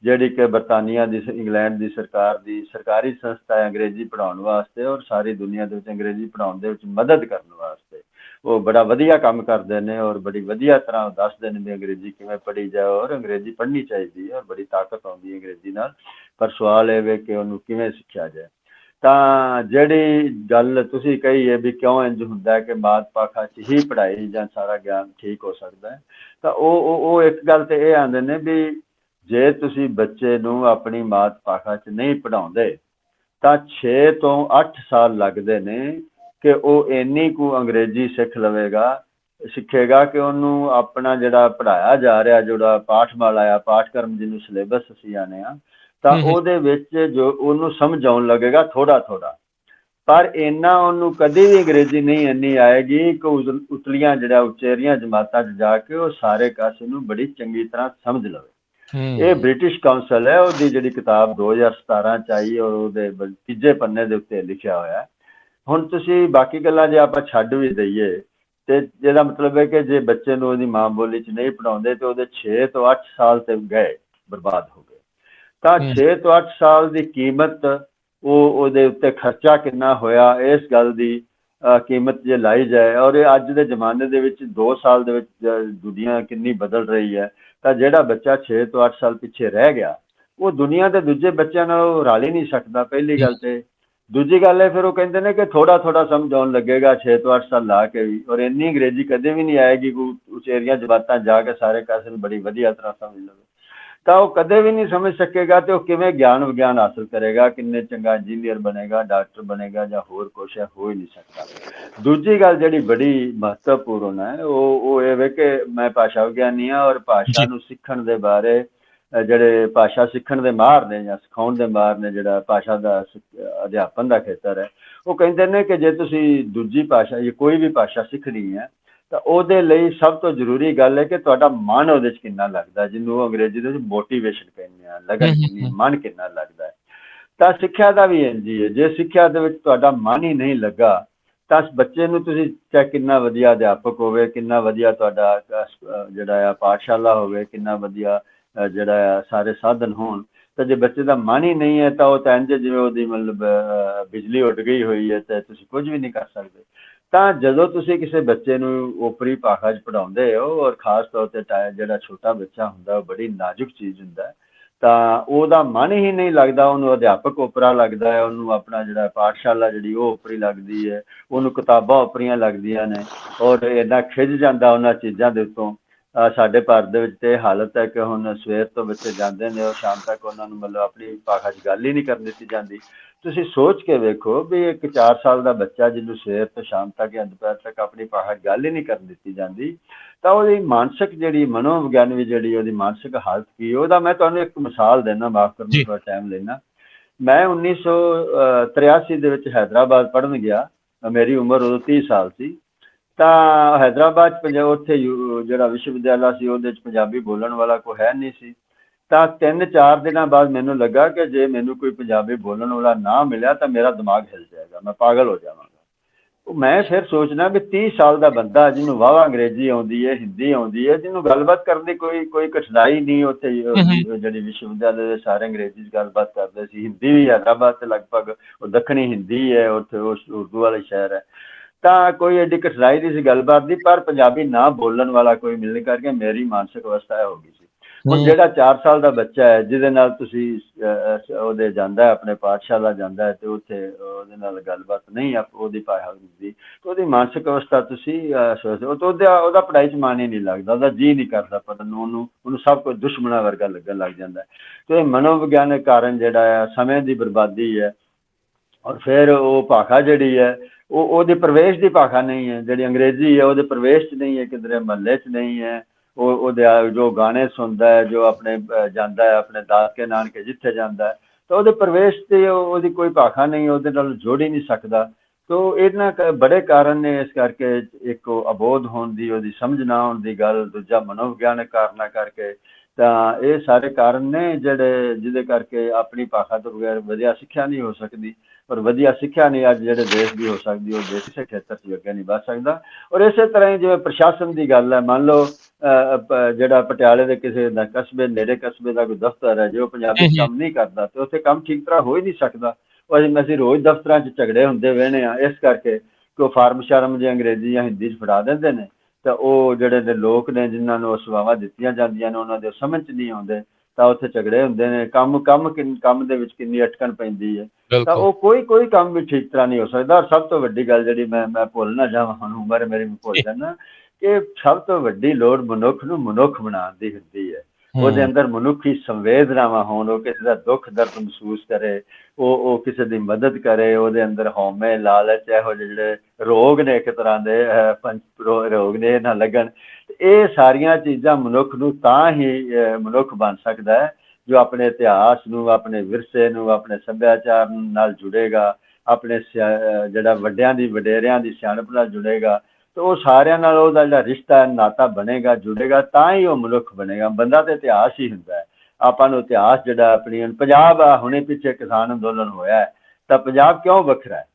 ਜਿਹੜੀ ਕਿ ਬਰਤਾਨੀਆ ਦੀ, ਇੰਗਲੈਂਡ ਦੀ ਸਰਕਾਰ ਦੀ ਸਰਕਾਰੀ ਸੰਸਥਾ ਹੈ ਅੰਗਰੇਜ਼ੀ ਪੜ੍ਹਾਉਣ ਵਾਸਤੇ, ਔਰ ਸਾਰੀ ਦੁਨੀਆ ਦੇ ਵਿੱਚ ਅੰਗਰੇਜ਼ੀ ਪੜ੍ਹਾਉਣ ਦੇ ਵਿੱਚ ਮਦਦ ਕਰਨ ਵਾਸਤੇ। ਉਹ ਬੜਾ ਵਧੀਆ ਕੰਮ ਕਰਦੇ ਨੇ ਔਰ ਬੜੀ ਵਧੀਆ ਤਰ੍ਹਾਂ ਦੱਸਦੇ ਨੇ ਵੀ ਅੰਗਰੇਜ਼ੀ ਕਿਵੇਂ ਪੜ੍ਹੀ ਜਾਏ, ਔਰ ਅੰਗਰੇਜ਼ੀ ਪੜ੍ਹਨੀ ਚਾਹੀਦੀ ਹੈ ਔਰ ਬੜੀ ਤਾਕਤ ਆਉਂਦੀ ਹੈ ਅੰਗਰੇਜ਼ੀ ਨਾਲ। ਪਰ ਸਵਾਲ ਇਹ ਵੇ ਕਿ ਉਹਨੂੰ ਕਿਵੇਂ ਸਿੱਖਿਆ ਜਾਏ। ਤਾਂ ਜਿਹੜੀ ਗੱਲ ਤੁਸੀਂ ਕਹੀ ਹੈ ਵੀ ਕਿਉਂ ਇੰਝ ਹੁੰਦਾ ਹੈ ਕਿ ਮਾਤ ਭਾਸ਼ਾ 'ਚ ਹੀ ਪੜ੍ਹਾਈ ਜਾਂ ਸਾਰਾ ਗਿਆਨ ਠੀਕ ਹੋ ਸਕਦਾ ਹੈ, ਤਾਂ ਉਹ ਇੱਕ ਗੱਲ ਤੇ ਇਹ ਆਉਂਦੇ ਨੇ ਵੀ ਜੇ ਤੁਸੀਂ ਬੱਚੇ ਨੂੰ ਆਪਣੀ ਮਾਤ ਭਾਸ਼ਾ 'ਚ ਨਹੀਂ ਪੜ੍ਹਾਉਂਦੇ ਤਾਂ 6 ਤੋਂ 8 ਸਾਲ ਲੱਗਦੇ ਨੇ ਕਿ ਉਹ ਇੰਨੀ ਕੁ ਅੰਗਰੇਜ਼ੀ ਸਿੱਖ ਲਵੇਗਾ ਸਿੱਖੇਗਾ ਕਿ ਉਹਨੂੰ ਆਪਣਾ ਜਿਹੜਾ ਪੜ੍ਹਾਇਆ ਜਾ ਰਿਹਾ, ਜਿਹੜਾ ਪਾਠਮਾਲਾ ਆ, ਪਾਠਕ੍ਰਮ ਜਿਹਨੂੰ ਸਿਲੇਬਸ ਅਸੀਂ ਆਨੇ ਆ, ਤਾਂ ਉਹਦੇ ਵਿੱਚ ਜੋ ਉਹਨੂੰ ਸਮਝ ਆਉਣ ਲੱਗੇਗਾ ਥੋੜਾ ਥੋੜਾ, ਪਰ ਇੰਨਾ ਉਹਨੂੰ ਕਦੇ ਵੀ ਅੰਗਰੇਜ਼ੀ ਨਹੀਂ ਇੰਨੀ ਆਏਗੀ ਕਿ ਉਤਲੀਆਂ ਜਿਹੜਾ ਉਚੇਰੀਆਂ ਜਮਾਤਾਂ 'ਚ ਜਾ ਕੇ ਉਹ ਸਾਰੇ ਕਾਸੇ ਨੂੰ ਬੜੀ ਚੰਗੀ ਤਰ੍ਹਾਂ ਸਮਝ ਲਵੇ। ਇਹ ਬ੍ਰਿਟਿਸ਼ ਕਾਉਂਸਲ ਹੈ, ਉਹਦੀ ਜਿਹੜੀ ਕਿਤਾਬ 2017 'ਚ ਆਈ ਔਰ ਉਹਦੇ ਤੀਜੇ ਪੰਨੇ ਦੇ ਉੱਤੇ ਲਿਖਿਆ ਹੋਇਆ। ਹੁਣ ਤੁਸੀਂ ਬਾਕੀ ਗੱਲਾਂ ਜੇ ਆਪਾਂ ਛੱਡ ਵੀ ਦਈਏ ਤੇ ਜਿਹਦਾ ਮਤਲਬ ਹੈ ਕਿ ਜੇ ਬੱਚੇ ਨੂੰ ਉਹਦੀ ਮਾਂ ਬੋਲੀ 'ਚ ਨਹੀਂ ਪੜ੍ਹਾਉਂਦੇ ਤੇ ਉਹਦੇ 6 ਤੋਂ 8 ਸਾਲ ਤੇ ਗਏ, ਬਰਬਾਦ ਹੋ ਗਏ। ਤਾਂ 6 ਤੋਂ 8 ਸਾਲ ਦੀ ਕੀਮਤ, ਉਹਦੇ ਉੱਤੇ ਖਰਚਾ ਕਿੰਨਾ ਹੋਇਆ, ਇਸ ਗੱਲ ਦੀ ਕੀਮਤ ਜੇ ਲਾਈ ਜਾਏ, ਔਰ ਇਹ ਅੱਜ ਦੇ ਜ਼ਮਾਨੇ ਦੇ ਵਿੱਚ 2 ਸਾਲ ਦੇ ਵਿੱਚ ਦੁਨੀਆ ਕਿੰਨੀ ਬਦਲ ਰਹੀ ਹੈ, ਤਾਂ ਜਿਹੜਾ ਬੱਚਾ 6 ਤੋਂ 8 ਸਾਲ ਪਿੱਛੇ ਰਹਿ ਗਿਆ ਉਹ ਦੁਨੀਆ ਦੇ ਦੂਜੇ ਬੱਚਿਆਂ ਨਾਲ ਰਲ ਹੀ ਨਹੀਂ ਸਕਦਾ, ਪਹਿਲੀ ਗੱਲ ਤੇ। ਦੂਜੀ ਗੱਲ ਹੈ ਫਿਰ ਉਹ ਕਹਿੰਦੇ ਨੇ ਕਿ ਥੋੜਾ ਥੋੜਾ ਸਮਝ ਆਉਣ ਲੱਗੇਗਾ 6 ਤੋਂ 8 ਸਾਲ ਲਾ ਕੇ ਵੀ, ਔਰ ਇੰਨੀ ਅੰਗਰੇਜ਼ੀ ਕਦੇ ਵੀ ਨਹੀਂ ਆਏਗੀ ਕਿ ਉਚੇਰੀਆਂ ਜਮਾਤਾਂ ਜਾ ਕੇ ਸਾਰੇ ਕਾਸੇ ਨੂੰ ਬੜੀ ਵਧੀਆ ਤਰ੍ਹਾਂ ਸਮਝ ਲਵੇ, ਤਾਂ ਉਹ ਕਦੇ ਵੀ ਨਹੀਂ ਸਮਝ ਸਕੇਗਾ। ਤੇ ਉਹ ਕਿਵੇਂ ਗਿਆਨ ਵਿਗਿਆਨ ਹਾਸਲ ਕਰੇਗਾ, ਕਿੰਨੇ ਚੰਗਾ ਇੰਜੀਨੀਅਰ ਬਣੇਗਾ, ਡਾਕਟਰ ਬਣੇਗਾ ਜਾਂ ਹੋਰ ਕੁਛ ਹੈ, ਹੋ ਹੀ ਨਹੀਂ ਸਕਦਾ। ਦੂਜੀ ਗੱਲ ਜਿਹੜੀ ਬੜੀ ਮਹੱਤਵਪੂਰਨ ਹੈ ਉਹ ਇਹ ਵੇ ਕਿ ਮੈਂ ਭਾਸ਼ਾ ਵਿਗਿਆਨੀ ਹਾਂ, ਔਰ ਭਾਸ਼ਾ ਨੂੰ ਸਿੱਖਣ ਦੇ ਬਾਰੇ ਜਿਹੜੇ ਭਾਸ਼ਾ ਸਿੱਖਣ ਦੇ ਮਾਹਰ ਨੇ ਜਾਂ ਸਿਖਾਉਣ ਦੇ ਮਾਹਰ ਨੇ, ਜਿਹੜਾ ਭਾਸ਼ਾ ਦਾ ਅਧਿਆਪਨ ਦਾ ਖੇਤਰ ਹੈ, ਉਹ ਕਹਿੰਦੇ ਨੇ ਕਿ ਜੇ ਤੁਸੀਂ ਦੂਜੀ ਭਾਸ਼ਾ ਜਾਂ ਕੋਈ ਵੀ ਭਾਸ਼ਾ ਸਿੱਖਣੀ ਹੈ ਤਾਂ ਉਹਦੇ ਲਈ ਸਭ ਤੋਂ ਜ਼ਰੂਰੀ ਗੱਲ ਹੈ ਕਿ ਤੁਹਾਡਾ ਮਨ ਉਹਦੇ 'ਚ ਕਿੰਨਾ ਲੱਗਦਾ, ਜਿਹਨੂੰ ਉਹ ਅੰਗਰੇਜ਼ੀ ਦੇ ਵਿੱਚ ਮੋਟੀਵੇਸ਼ਨ ਕਹਿੰਦੇ ਆ, ਲਗਨ ਕਿੰਨੀ, ਮਨ ਕਿੰਨਾ ਲੱਗਦਾ ਹੈ। ਤਾਂ ਸਿੱਖਿਆ ਦਾ ਵੀ ਇੰਝ ਹੀ ਹੈ, ਜੇ ਸਿੱਖਿਆ ਦੇ ਵਿੱਚ ਤੁਹਾਡਾ ਮਨ ਹੀ ਨਹੀਂ ਲੱਗਾ ਤਾਂ ਬੱਚੇ ਨੂੰ ਤੁਸੀਂ ਚਾਹੇ ਕਿੰਨਾ ਵਧੀਆ ਅਧਿਆਪਕ ਹੋਵੇ, ਕਿੰਨਾ ਵਧੀਆ ਤੁਹਾਡਾ ਜਿਹੜਾ ਆ ਪਾਠਸ਼ਾਲਾ ਹੋਵੇ, ਕਿੰਨਾ ਵਧੀਆ ਜਿਹੜਾ ਆ ਸਾਰੇ ਸਾਧਨ ਹੋਣ, ਤਾਂ ਜੇ ਬੱਚੇ ਦਾ ਮਨ ਹੀ ਨਹੀਂ ਹੈ ਤਾਂ ਉਹ ਤਾਂ ਇੰਝ ਜਿਵੇਂ ਉਹਦੀ ਮਤਲਬ ਬਿਜਲੀ ਉੱਡ ਗਈ ਹੋਈ ਹੈ ਤੇ ਤੁਸੀਂ ਕੁਝ ਵੀ ਨਹੀਂ ਕਰ ਸਕਦੇ। ਤਾਂ ਜਦੋਂ ਤੁਸੀਂ ਕਿਸੇ ਬੱਚੇ ਨੂੰ ਓਪਰੀ ਭਾਸ਼ਾ 'ਚ ਪੜ੍ਹਾਉਂਦੇ ਹੋ, ਔਰ ਖਾਸ ਤੌਰ 'ਤੇ ਜਿਹੜਾ ਛੋਟਾ ਬੱਚਾ ਹੁੰਦਾ ਉਹ ਬੜੀ ਨਾਜ਼ੁਕ ਚੀਜ਼ ਹੁੰਦਾ, ਤਾਂ ਉਹਦਾ ਮਨ ਹੀ ਨਹੀਂ ਲੱਗਦਾ, ਉਹਨੂੰ ਅਧਿਆਪਕ ਓਪਰਾ ਲੱਗਦਾ ਹੈ, ਉਹਨੂੰ ਆਪਣਾ ਜਿਹੜਾ ਪਾਠਸ਼ਾਲਾ ਜਿਹੜੀ ਉਹ ਓਪਰੀ ਲੱਗਦੀ ਹੈ, ਉਹਨੂੰ ਕਿਤਾਬਾਂ ਓਪਰੀਆਂ ਲੱਗਦੀਆਂ ਨੇ, ਔਰ ਇੰਨਾ ਖਿੱਝ ਜਾਂਦਾ ਉਹਨਾਂ ਚੀਜ਼ਾਂ ਦੇ ਉੱਤੋਂ। ਸਾਡੇ ਭਾਰਤ ਦੇ ਵਿੱਚ ਤੇ ਇਹ ਹਾਲਤ ਹੈ ਕਿ ਹੁਣ ਸਵੇਰ ਤੋਂ ਬੱਚੇ ਜਾਂਦੇ ਨੇ ਔਰ ਸ਼ਾਮ ਤੱਕ ਉਹਨਾਂ ਨੂੰ ਮਤਲਬ ਆਪਣੀ ਭਾਸ਼ਾ 'ਚ ਗੱਲ ਹੀ ਨਹੀਂ ਕਰਨ ਦਿੱਤੀ ਜਾਂਦੀ। ਤੁਸੀਂ ਸੋਚ ਕੇ ਵੇਖੋ ਵੀ ਇੱਕ 4 ਸਾਲ ਦਾ ਬੱਚਾ ਜਿਹਨੂੰ ਸਵੇਰ ਤੋਂ ਸ਼ਾਮ ਤੱਕ ਜਾਂ ਦੁਪਹਿਰ ਤੱਕ ਆਪਣੀ ਭਾਸ਼ਾ 'ਚ ਗੱਲ ਹੀ ਨਹੀਂ ਕਰਨ ਦਿੱਤੀ ਜਾਂਦੀ, ਤਾਂ ਉਹਦੀ ਮਾਨਸਿਕ ਜਿਹੜੀ ਮਨੋਵਿਗਿਆਨਿਕ ਜਿਹੜੀ ਉਹਦੀ ਮਾਨਸਿਕ ਹਾਲਤ ਕੀ, ਉਹਦਾ ਮੈਂ ਤੁਹਾਨੂੰ ਇੱਕ ਮਿਸਾਲ ਦੇਣਾ, ਮਾਫ਼ ਕਰਨਾ ਥੋੜਾ ਟਾਈਮ ਲੈਣਾ। ਮੈਂ 1983 ਦੇ ਵਿੱਚ ਹੈਦਰਾਬਾਦ ਪੜ੍ਹਨ ਗਿਆ, ਮੇਰੀ ਉਮਰ ਉਦੋਂ 30 ਸਾਲ ਸੀ। ਤਾਂ ਹੈਦਰਾਬਾਦ 'ਚ ਉੱਥੇ ਜਿਹੜਾ ਵਿਸ਼ਵ ਵਿਦਿਆਲਾ ਸੀ ਉਹਦੇ 'ਚ ਪੰਜਾਬੀ ਬੋਲਣ ਵਾਲਾ ਕੋਈ ਹੈ ਨਹੀਂ ਸੀ। ਤਾਂ 3-4 ਦਿਨਾਂ ਬਾਅਦ ਮੈਨੂੰ ਲੱਗਾ ਕਿ ਜੇ ਮੈਨੂੰ ਕੋਈ ਪੰਜਾਬੀ ਬੋਲਣ ਵਾਲਾ ਨਾ ਮਿਲਿਆ ਤਾਂ ਮੇਰਾ ਦਿਮਾਗ ਹਿੱਲ ਜਾਏਗਾ, ਮੈਂ ਪਾਗਲ ਹੋ ਜਾਵਾਂਗਾ। ਮੈਂ ਫਿਰ ਸੋਚਣਾ ਵੀ 30 ਸਾਲ ਦਾ ਬੰਦਾ ਜਿਹਨੂੰ ਵਾਹਵਾ ਅੰਗਰੇਜ਼ੀ ਆਉਂਦੀ ਹੈ, ਹਿੰਦੀ ਆਉਂਦੀ ਹੈ, ਜਿਹਨੂੰ ਗੱਲਬਾਤ ਕਰਨ ਦੀ ਕੋਈ ਕਠਿਨਾਈ ਨਹੀਂ, ਉੱਥੇ ਜਿਹੜੀ ਵਿਸ਼ਵ ਵਿਦਿਆਲੇ ਦੇ ਸਾਰੇ ਅੰਗਰੇਜ਼ੀ 'ਚ ਗੱਲਬਾਤ ਕਰਦੇ ਸੀ, ਹਿੰਦੀ ਵੀ ਹੈਦਰਾਬਾਦ 'ਤੇ ਲਗਭਗ ਉਹ ਦੱਖਣੀ ਹਿੰਦੀ ਹੈ, ਉੱਥੇ ਉਰਦੂ ਵਾਲਾ ਸ਼ਹਿਰ ਹੈ, ਤਾਂ ਕੋਈ ਐਡੀ ਕਠਿਨਾਈ ਨਹੀਂ ਸੀ ਗੱਲਬਾਤ ਦੀ, ਪਰ ਪੰਜਾਬੀ ਨਾ ਬੋਲਣ ਵਾਲਾ ਕੋਈ ਮਿਲਣ ਕਰਕੇ ਮੇਰੀ ਮਾਨਸਿਕ ਅਵਸਥਾ ਇਹ ਹੋ ਗਈ ਸੀ। ਹੁਣ ਜਿਹੜਾ 4 ਸਾਲ ਦਾ ਬੱਚਾ ਹੈ ਜਿਹਦੇ ਨਾਲ ਤੁਸੀਂ ਉਹਦੇ ਜਾਂਦਾ ਆਪਣੇ ਪਾਠਸ਼ਾਲਾ ਜਾਂਦਾ ਹੈ ਤੇ ਉੱਥੇ ਉਹਦੇ ਨਾਲ ਗੱਲਬਾਤ ਨਹੀਂ ਉਹਦੀ ਭਾਸ਼ਾ ਦੀ, ਉਹਦੀ ਮਾਨਸਿਕ ਅਵਸਥਾ ਤੁਸੀਂ ਸੋਚਦੇ ਹੋ, ਉਹਦਾ ਪੜ੍ਹਾਈ 'ਚ ਮਨ ਹੀ ਨਹੀਂ ਲੱਗਦਾ, ਉਹਦਾ ਜੀਅ ਨਹੀਂ ਕਰਦਾ ਪੜ੍ਹਨ ਨੂੰ, ਉਹਨੂੰ ਸਭ ਕੁਝ ਦੁਸ਼ਮਣਾਂ ਵਰਗਾ ਲੱਗਣ ਲੱਗ ਜਾਂਦਾ। ਤੇ ਮਨੋਵਿਗਿਆਨਕ ਕਾਰਨ ਜਿਹੜਾ ਆ ਸਮੇਂ ਦੀ ਬਰਬਾਦੀ ਹੈ, ਔਰ ਫਿਰ ਉਹ ਭਾਸ਼ਾ ਜਿਹੜੀ ਹੈ ਉਹਦੇ ਪ੍ਰਵੇਸ਼ ਦੀ ਭਾਸ਼ਾ ਨਹੀਂ ਹੈ, ਜਿਹੜੀ ਅੰਗਰੇਜ਼ੀ ਹੈ ਉਹਦੇ ਪ੍ਰਵੇਸ਼ 'ਚ ਨਹੀਂ ਹੈ, ਕਿਧਰੇ ਮਹੱਲੇ 'ਚ ਨਹੀਂ ਹੈ। ਉਹਦੇ ਜੋ ਗਾਣੇ ਸੁਣਦਾ ਹੈ, ਜੋ ਆਪਣੇ ਜਾਂਦਾ ਹੈ ਆਪਣੇ ਦਾਦਕੇ ਨਾਨਕੇ ਜਿੱਥੇ ਜਾਂਦਾ ਹੈ, ਤਾਂ ਉਹਦੇ ਪ੍ਰਵੇਸ਼ 'ਤੇ ਉਹਦੀ ਕੋਈ ਭਾਸ਼ਾ ਨਹੀਂ, ਉਹਦੇ ਨਾਲ ਜੋੜ ਹੀ ਨਹੀਂ ਸਕਦਾ। ਤੋ ਇਹਨਾਂ ਬੜੇ ਕਾਰਨ ਨੇ ਇਸ ਕਰਕੇ, ਇੱਕ ਅਬੋਧ ਹੋਣ ਦੀ, ਉਹਦੀ ਸਮਝ ਨਾ ਆਉਣ ਦੀ ਗੱਲ, ਦੂਜਾ ਮਨੋਵਿਗਿਆਨਕ ਕਾਰਨਾਂ ਕਰਕੇ। ਤਾਂ ਇਹ ਸਾਰੇ ਕਾਰਨ ਨੇ ਜਿਹਦੇ ਕਰਕੇ ਆਪਣੀ ਭਾਸ਼ਾ ਤੋਂ ਬਗੈਰ ਵਧੀਆ ਸਿੱਖਿਆ ਨਹੀਂ ਹੋ ਸਕਦੀ, ਔਰ ਵਧੀਆ ਸਿੱਖਿਆ ਨਹੀਂ ਅੱਜ ਜਿਹੜੇ ਦੇਸ਼ ਦੀ ਹੋ ਸਕਦੀ, ਉਹ ਦੇਸ਼ ਕਿਸੇ ਖੇਤਰ 'ਚ ਅੱਗੇ ਨਹੀਂ ਵੱਧ ਸਕਦਾ। ਔਰ ਇਸੇ ਤਰ੍ਹਾਂ ਹੀ ਜਿਵੇਂ ਪ੍ਰਸ਼ਾਸਨ ਦੀ ਗੱਲ ਹੈ, ਮੰਨ ਲਓ ਜਿਹੜਾ ਪਟਿਆਲੇ ਦੇ ਕਿਸੇ ਦਾ ਕਸਬੇ, ਨੇੜੇ ਕਸਬੇ ਦਾ ਕੋਈ ਦਫ਼ਤਰ ਹੈ, ਜੇ ਉਹ ਪੰਜਾਬੀ 'ਚ ਕੰਮ ਨਹੀਂ ਕਰਦਾ ਤੇ ਉੱਥੇ ਕੰਮ ਠੀਕ ਤਰ੍ਹਾਂ ਹੋ ਹੀ ਨਹੀਂ ਸਕਦਾ। ਅਸੀਂ ਰੋਜ਼ ਦਫ਼ਤਰਾਂ 'ਚ ਝਗੜੇ ਹੁੰਦੇ ਵੇਖਦੇ ਹਾਂ, ਇਸ ਕਰਕੇ ਕਿ ਉਹ ਫਾਰਮ ਸ਼ਰਮ ਜੇ ਅੰਗਰੇਜ਼ੀ ਜਾਂ ਹਿੰਦੀ 'ਚ ਫੜਾ ਦਿੰਦੇ ਨੇ, ਤਾਂ ਉਹ ਜਿਹੜੇ ਨੇ ਲੋਕ ਨੇ ਜਿਨ੍ਹਾਂ ਨੂੰ ਸੇਵਾਵਾਂ ਦਿੱਤੀਆਂ ਜਾਂਦੀਆਂ ਨੇ ਉਹਨਾਂ ਦੇ ਸਮਝ 'ਚ ਨਹੀਂ ਆਉਂਦੇ, ਤਾਂ ਉੱਥੇ ਝਗੜੇ ਹੁੰਦੇ ਨੇ। ਕੰਮ ਦੇ ਵਿੱਚ ਕਿੰਨੀ ਅਟਕਣ ਪੈਂਦੀ ਹੈ, ਤਾਂ ਉਹ ਕੋਈ ਕੰਮ ਵੀ ਠੀਕ ਤਰ੍ਹਾਂ ਨਹੀਂ ਹੋ ਸਕਦਾ। ਸਭ ਤੋਂ ਵੱਡੀ ਗੱਲ ਜਿਹੜੀ ਮੈਂ ਭੁੱਲ ਨਾ ਜਾਵਾਂ, ਹੁਣ ਉਮਰ ਮੇਰੀ ਭੁੱਲ ਜਾਣਾ, ਕਿ ਸਭ ਤੋਂ ਵੱਡੀ ਲੋੜ ਮਨੁੱਖ ਨੂੰ ਮਨੁੱਖ ਬਣਾਉਣ ਦੀ ਹੁੰਦੀ ਹੈ। ਉਹਦੇ ਅੰਦਰ ਮਨੁੱਖੀ ਸੰਵੇਦਨਾਵਾਂ ਹੋਣ, ਉਹ ਕਿਸੇ ਦਾ ਦੁੱਖ ਦਰਦ ਮਹਿਸੂਸ ਕਰੇ, ਉਹ ਕਿਸੇ ਦੀ ਮਦਦ ਕਰੇ, ਉਹਦੇ ਅੰਦਰ ਹਉਮੈ ਲਾਲਚ ਇਹੋ ਜਿਹੇ ਜਿਹੜੇ ਰੋਗ ਨੇ ਇੱਕ ਤਰ੍ਹਾਂ ਦੇ ਰੋਗ ਨੇ ਇਹ ਨਾ ਲੱਗਣ। ਇਹ ਸਾਰੀਆਂ ਚੀਜ਼ਾਂ ਮਨੁੱਖ ਨੂੰ ਤਾਂ ਹੀ ਮਨੁੱਖ ਬਣ ਸਕਦਾ ਹੈ ਜੋ ਆਪਣੇ ਇਤਿਹਾਸ ਨੂੰ, ਆਪਣੇ ਵਿਰਸੇ ਨੂੰ, ਆਪਣੇ ਸੱਭਿਆਚਾਰ ਨਾਲ ਜੁੜੇਗਾ, ਆਪਣੇ ਜਿਹੜਾ ਵੱਡਿਆਂ ਦੀ ਵਡੇਰਿਆਂ ਦੀ ਸਿਆਣਪ ਨਾਲ ਜੁੜੇਗਾ, ਤੇ ਉਹ ਸਾਰਿਆਂ ਨਾਲ ਉਹਦਾ ਜਿਹੜਾ ਰਿਸ਼ਤਾ ਨਾਤਾ ਬਣੇਗਾ, ਜੁੜੇਗਾ, ਤਾਂ ਹੀ ਉਹ ਮਨੁੱਖ ਬਣੇਗਾ। ਬੰਦਾ ਤਾਂ ਇਤਿਹਾਸ ਹੀ ਹੁੰਦਾ ਹੈ। ਆਪਾਂ ਨੂੰ ਇਤਿਹਾਸ ਜਿਹੜਾ ਆਪਣੀ ਪੰਜਾਬ ਆ, ਹੁਣੇ ਪਿੱਛੇ ਕਿਸਾਨ ਅੰਦੋਲਨ ਹੋਇਆ ਤਾਂ ਪੰਜਾਬ ਕਿਉਂ ਵੱਖਰਾ ਹੈ,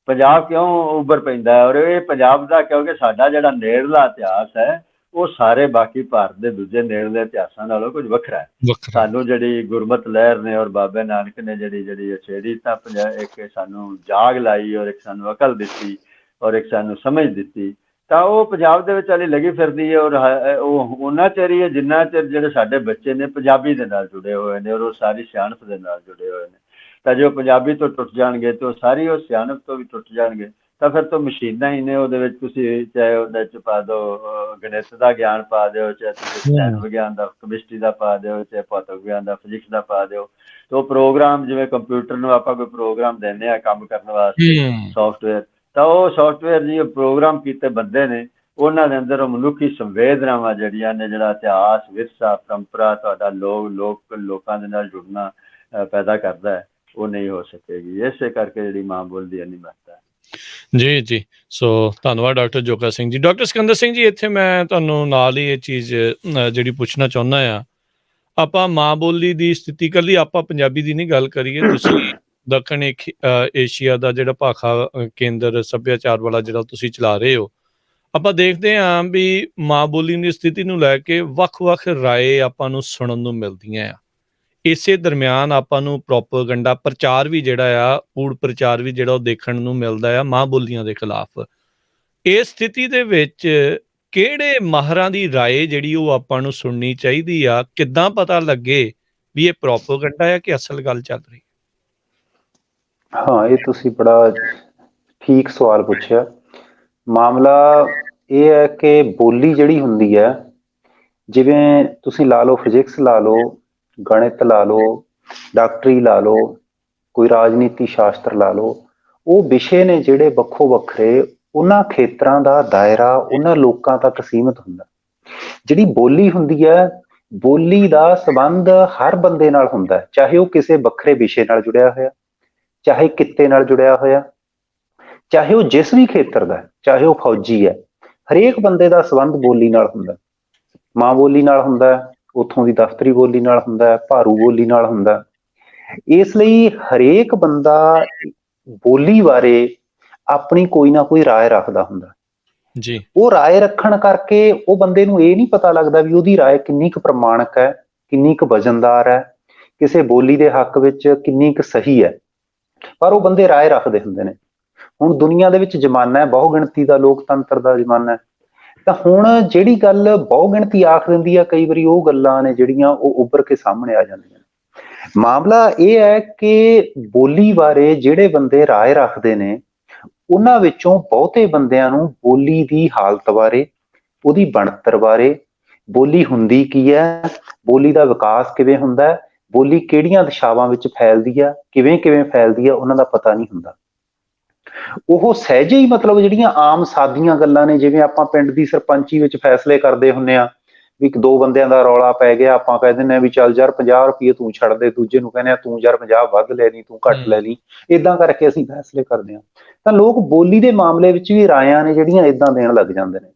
ਪੰਜਾਬ ਕਿਉਂ ਉੱਭਰ ਪੈਂਦਾ ਹੈ? ਔਰ ਇਹ ਪੰਜਾਬ ਦਾ, ਕਿਉਂਕਿ ਸਾਡਾ ਜਿਹੜਾ ਨੇੜਲਾ ਇਤਿਹਾਸ ਹੈ ਉਹ ਸਾਰੇ ਬਾਕੀ ਭਾਰਤ ਦੇ ਦੂਜੇ ਨੇੜਲੇ ਇਤਿਹਾਸਾਂ ਨਾਲੋਂ ਕੁਝ ਵੱਖਰਾ ਹੈ। ਸਾਨੂੰ ਜਿਹੜੀ ਗੁਰਮਤ ਲਹਿਰ ਨੇ ਔਰ ਬਾਬੇ ਨਾਨਕ ਨੇ ਜਿਹੜੀ ਛੇੜੀ ਤਾਂ ਇੱਕ ਸਾਨੂੰ ਜਾਗ ਲਾਈ ਔਰ ਇੱਕ ਸਾਨੂੰ ਅਕਲ ਦਿੱਤੀ ਔਰ ਇੱਕ ਸਾਨੂੰ ਸਮਝ ਦਿੱਤੀ, ਤਾਂ ਉਹ ਪੰਜਾਬ ਦੇ ਵਿੱਚ ਹਾਲੇ ਲੱਗੀ ਫਿਰਦੀ ਹੈ। ਔਰ ਉਹ ਉਹਨਾਂ ਚਿਰ ਹੀ ਹੈ ਜਿੰਨਾ ਚਿਰ ਜਿਹੜੇ ਸਾਡੇ ਬੱਚੇ ਨੇ ਪੰਜਾਬੀ ਦੇ ਨਾਲ ਜੁੜੇ ਹੋਏ ਨੇ ਔਰ ਉਹ ਸਾਰੀ ਸਿਆਣਪ ਦੇ ਨਾਲ ਜੁੜੇ ਹੋਏ ਨੇ। ਤਾਂ ਜੋ ਪੰਜਾਬੀ ਤੋਂ ਟੁੱਟ ਜਾਣਗੇ ਤਾਂ ਉਹ ਸਾਰੀ ਉਹ ਸਿਆਣਪ ਤੋਂ ਵੀ ਟੁੱਟ ਜਾਣਗੇ। ਤਾਂ ਫਿਰ ਤਾਂ ਮਸ਼ੀਨਾਂ ਹੀ ਨੇ, ਉਹਦੇ ਵਿੱਚ ਤੁਸੀਂ ਚਾਹੇ ਉਹਦੇ 'ਚ ਪਾ ਦਿਓ ਗਣਿਤ ਦਾ ਗਿਆਨ ਪਾ ਦਿਓ, ਚਾਹੇ ਤੁਸੀਂ ਰਸਾਇਣ ਵਿਗਿਆਨ ਦਾ, ਕੈਮਿਸਟਰੀ ਦਾ ਪਾ ਦਿਓ, ਚਾਹੇ ਭੌਤਿਕ ਵਿਗਿਆਨ ਦਾ, ਫਿਜ਼ਿਕਸ ਦਾ ਪਾ ਦਿਓ। ਤਾਂ ਉਹ ਪ੍ਰੋਗਰਾਮ, ਜਿਵੇਂ ਕੰਪਿਊਟਰ ਨੂੰ ਆਪਾਂ ਕੋਈ ਪ੍ਰੋਗਰਾਮ ਦਿੰਦੇ ਹਾਂ ਕੰਮ ਕਰਨ ਵਾਸਤੇ, ਸੋਫਟਵੇਅਰ, ਤਾਂ ਉਹ ਸੋਫਟਵੇਅਰ ਜੀ ਪ੍ਰੋਗਰਾਮ ਕੀਤੇ ਬੰਦੇ ਨੇ, ਉਹਨਾਂ ਦੇ ਅੰਦਰ ਉਹ ਮਨੁੱਖੀ ਸੰਵੇਦਨਾਵਾਂ ਜਿਹੜੀਆਂ ਨੇ, ਜਿਹੜਾ ਇਤਿਹਾਸ, ਵਿਰਸਾ, ਪਰੰਪਰਾ, ਤੁਹਾਡਾ ਲੋਕਾਂ ਦੇ ਨਾਲ ਜੁੜਨਾ ਪੈਦਾ ਕਰਦਾ ਹੈ, ਉਹ ਨਹੀਂ ਹੋ ਸਕੇਗੀ। ਇਸੇ ਕਰਕੇ ਜਿਹੜੀ ਮਾਂ ਬੋਲੀ ਦੀ ਇੰਨੀ ਮਹੱਤਤਾ ਹੈ। ਜੀ ਜੀ, ਸੋ ਧੰਨਵਾਦ ਡਾਕਟਰ ਜੋਗਾ ਸਿੰਘ ਜੀ। ਡਾਕਟਰ ਸਿਕੰਦਰ ਸਿੰਘ ਜੀ, ਇੱਥੇ ਮੈਂ ਤੁਹਾਨੂੰ ਨਾਲ ਹੀ ਇਹ ਚੀਜ਼ ਜਿਹੜੀ ਪੁੱਛਣਾ ਚਾਹੁੰਦਾ ਆ, ਆਪਾਂ ਮਾਂ ਬੋਲੀ ਦੀ ਸਥਿਤੀ ਇਕੱਲੀ ਆਪਾਂ ਪੰਜਾਬੀ ਦੀ ਨਹੀਂ ਗੱਲ ਕਰੀਏ, ਤੁਸੀਂ ਦੱਖਣ ਏਸ਼ੀਆ ਦਾ ਜਿਹੜਾ ਭਾਖਾ ਕੇਂਦਰ ਸੱਭਿਆਚਾਰ ਵਾਲਾ ਜਿਹੜਾ ਤੁਸੀਂ ਚਲਾ ਰਹੇ ਹੋ, ਆਪਾਂ ਦੇਖਦੇ ਹਾਂ ਵੀ ਮਾਂ ਬੋਲੀ ਦੀ ਸਥਿਤੀ ਨੂੰ ਲੈ ਕੇ ਵੱਖ-ਵੱਖ ਰਾਏ ਆਪਾਂ ਨੂੰ ਸੁਣਨ ਨੂੰ ਮਿਲਦੀਆਂ ਆ। ਇਸੇ ਦਰਮਿਆਨ ਆਪਾਂ ਨੂੰ ਪ੍ਰੋਪੇਗੈਂਡਾ ਪ੍ਰਚਾਰ ਵੀ ਜਿਹੜਾ ਆ, ਕੂੜ ਪ੍ਰਚਾਰ ਵੀ ਜਿਹੜਾ ਉਹ ਦੇਖਣ ਨੂੰ ਮਿਲਦਾ ਆ ਮਾਂ ਬੋਲੀਆਂ ਦੇ ਖਿਲਾਫ। ਇਸ ਸਥਿਤੀ ਦੇ ਵਿੱਚ ਕਿਹੜੇ ਮਾਹਰਾਂ ਦੀ ਰਾਏ ਜਿਹੜੀ ਉਹ ਆਪਾਂ ਨੂੰ ਸੁਣਨੀ ਚਾਹੀਦੀ ਆ? ਕਿੱਦਾਂ ਪਤਾ ਲੱਗੇ ਵੀ ਇਹ ਪ੍ਰੋਪੇਗੈਂਡਾ ਆ ਕਿ ਅਸਲ ਗੱਲ ਚੱਲ ਰਹੀ? ਹਾਂ, ਇਹ ਤੁਸੀਂ ਬੜਾ ਠੀਕ ਸਵਾਲ ਪੁੱਛਿਆ। ਮਾਮਲਾ ਇਹ ਹੈ ਕਿ ਬੋਲੀ ਜਿਹੜੀ ਹੁੰਦੀ ਹੈ, ਜਿਵੇਂ ਤੁਸੀਂ ਲਾ ਲਓ ਫਿਜ਼ਿਕਸ ਲਾ ਲਓ, ਗਣਿਤ ਲਾ ਲਓ, ਡਾਕਟਰੀ ਲਾ ਲਓ, ਕੋਈ ਰਾਜਨੀਤੀ ਸ਼ਾਸਤਰ ਲਾ ਲਓ, ਉਹ ਵਿਸ਼ੇ ਨੇ ਜਿਹੜੇ ਵੱਖੋ ਵੱਖਰੇ, ਉਹਨਾਂ ਖੇਤਰਾਂ ਦਾ ਦਾਇਰਾ ਉਹਨਾਂ ਲੋਕਾਂ ਤੱਕ ਸੀਮਿਤ ਹੁੰਦਾ। ਜਿਹੜੀ ਬੋਲੀ ਹੁੰਦੀ ਹੈ, ਬੋਲੀ ਦਾ ਸੰਬੰਧ ਹਰ ਬੰਦੇ ਨਾਲ ਹੁੰਦਾ, ਚਾਹੇ ਉਹ ਕਿਸੇ ਵੱਖਰੇ ਵਿਸ਼ੇ ਨਾਲ ਜੁੜਿਆ ਹੋਇਆ, ਚਾਹੇ ਕਿੱਤੇ ਨਾਲ ਜੁੜਿਆ ਹੋਇਆ, ਚਾਹੇ ਉਹ ਜਿਸ ਵੀ ਖੇਤਰ ਦਾ, ਚਾਹੇ ਉਹ ਫੌਜੀ ਹੈ, ਹਰੇਕ ਬੰਦੇ ਦਾ ਸੰਬੰਧ ਬੋਲੀ ਨਾਲ ਹੁੰਦਾ। ਮਾਂ ਬੋਲੀ ਨਾਲ ਹੁੰਦਾ, ਉੱਥੋਂ ਦੀ ਦਫ਼ਤਰੀ ਬੋਲੀ ਨਾਲ ਹੁੰਦਾ, ਭਾਰੂ ਬੋਲੀ ਨਾਲ ਹੁੰਦਾ। ਇਸ ਲਈ ਹਰੇਕ ਬੰਦਾ ਬੋਲੀ ਬਾਰੇ ਆਪਣੀ ਕੋਈ ਨਾ ਕੋਈ ਰਾਏ ਰੱਖਦਾ ਹੁੰਦਾ ਜੀ। ਉਹ ਰਾਏ ਰੱਖਣ ਕਰਕੇ ਉਹ ਬੰਦੇ ਨੂੰ ਇਹ ਨਹੀਂ ਪਤਾ ਲੱਗਦਾ ਵੀ ਉਹਦੀ ਰਾਏ ਕਿੰਨੀ ਕੁ ਪ੍ਰਮਾਣਿਕ ਹੈ, ਕਿੰਨੀ ਕੁ ਵਜ਼ਨਦਾਰ ਹੈ, ਕਿਸੇ ਬੋਲੀ ਦੇ ਹੱਕ ਵਿੱਚ ਕਿੰਨੀ ਕੁ ਸਹੀ ਹੈ, ਪਰ ਉਹ ਬੰਦੇ ਰਾਏ ਰੱਖਦੇ ਹੁੰਦੇ ਨੇ। ਹੁਣ ਦੁਨੀਆ ਦੇ ਵਿੱਚ ਜ਼ਮਾਨਾ ਹੈ ਬਹੁ ਗਿਣਤੀ ਦਾ, ਲੋਕਤੰਤਰ ਦਾ ਜ਼ਮਾਨਾ ਹੈ, ਤਾਂ ਹੁਣ ਜਿਹੜੀ ਗੱਲ ਬਹੁ ਗਿਣਤੀ ਆਖ ਦਿੰਦੀ ਆ, ਕਈ ਵਾਰੀ ਉਹ ਗੱਲਾਂ ਨੇ ਜਿਹੜੀਆਂ ਉਹ ਉੱਭਰ ਕੇ ਸਾਹਮਣੇ ਆ ਜਾਂਦੀਆਂ। ਮਾਮਲਾ ਇਹ ਹੈ ਕਿ ਬੋਲੀ ਬਾਰੇ ਜਿਹੜੇ ਬੰਦੇ ਰਾਏ ਰੱਖਦੇ ਨੇ, ਉਹਨਾਂ ਵਿੱਚੋਂ ਬਹੁਤੇ ਬੰਦਿਆਂ ਨੂੰ ਬੋਲੀ ਦੀ ਹਾਲਤ ਬਾਰੇ, ਉਹਦੀ ਬਣਤਰ ਬਾਰੇ, ਬੋਲੀ ਹੁੰਦੀ ਕੀ ਹੈ, ਬੋਲੀ ਦਾ ਵਿਕਾਸ ਕਿਵੇਂ ਹੁੰਦਾ, ਬੋਲੀ ਕਿਹੜੀਆਂ ਦਿਸ਼ਾਵਾਂ ਵਿੱਚ ਫੈਲਦੀ ਆ, ਕਿਵੇਂ ਕਿਵੇਂ ਫੈਲਦੀ ਆ, ਉਹਨਾਂ ਦਾ ਪਤਾ ਨਹੀਂ ਹੁੰਦਾ। ਉਹ ਸਹਿਜੇ ਹੀ, ਮਤਲਬ ਜਿਹੜੀਆਂ ਆਮ ਸਾਦੀਆਂ ਗੱਲਾਂ ਨੇ, ਜਿਵੇਂ ਆਪਾਂ ਪਿੰਡ ਦੀ ਸਰਪੰਚੀ ਵਿੱਚ ਫੈਸਲੇ ਕਰਦੇ ਹੁੰਦੇ ਆ ਵੀ ਦੋ ਬੰਦਿਆਂ ਦਾ ਰੌਲਾ ਪੈ ਗਿਆ, ਆਪਾਂ ਕਹਿ ਦਿੰਦੇ ਆ ਵੀ ਚੱਲ ਯਾਰ 50 ਰੁਪਏ ਤੂੰ ਛੱਡ ਦੇ, ਦੂਜੇ ਨੂੰ ਕਹਿੰਦੇ ਆ ਤੂੰ ਯਾਰ 50 ਵੱਧ ਲੈ ਲਈ, ਤੂੰ ਘੱਟ ਲੈ ਲਈ, ਏਦਾਂ ਕਰਕੇ ਅਸੀਂ ਫੈਸਲੇ ਕਰਦੇ ਹਾਂ। ਤਾਂ ਲੋਕ ਬੋਲੀ ਦੇ ਮਾਮਲੇ ਵਿੱਚ ਵੀ ਰਾਇਆਂ ਨੇ ਜਿਹੜੀਆਂ ਏਦਾਂ ਦੇਣ ਲੱਗ ਜਾਂਦੇ ਨੇ,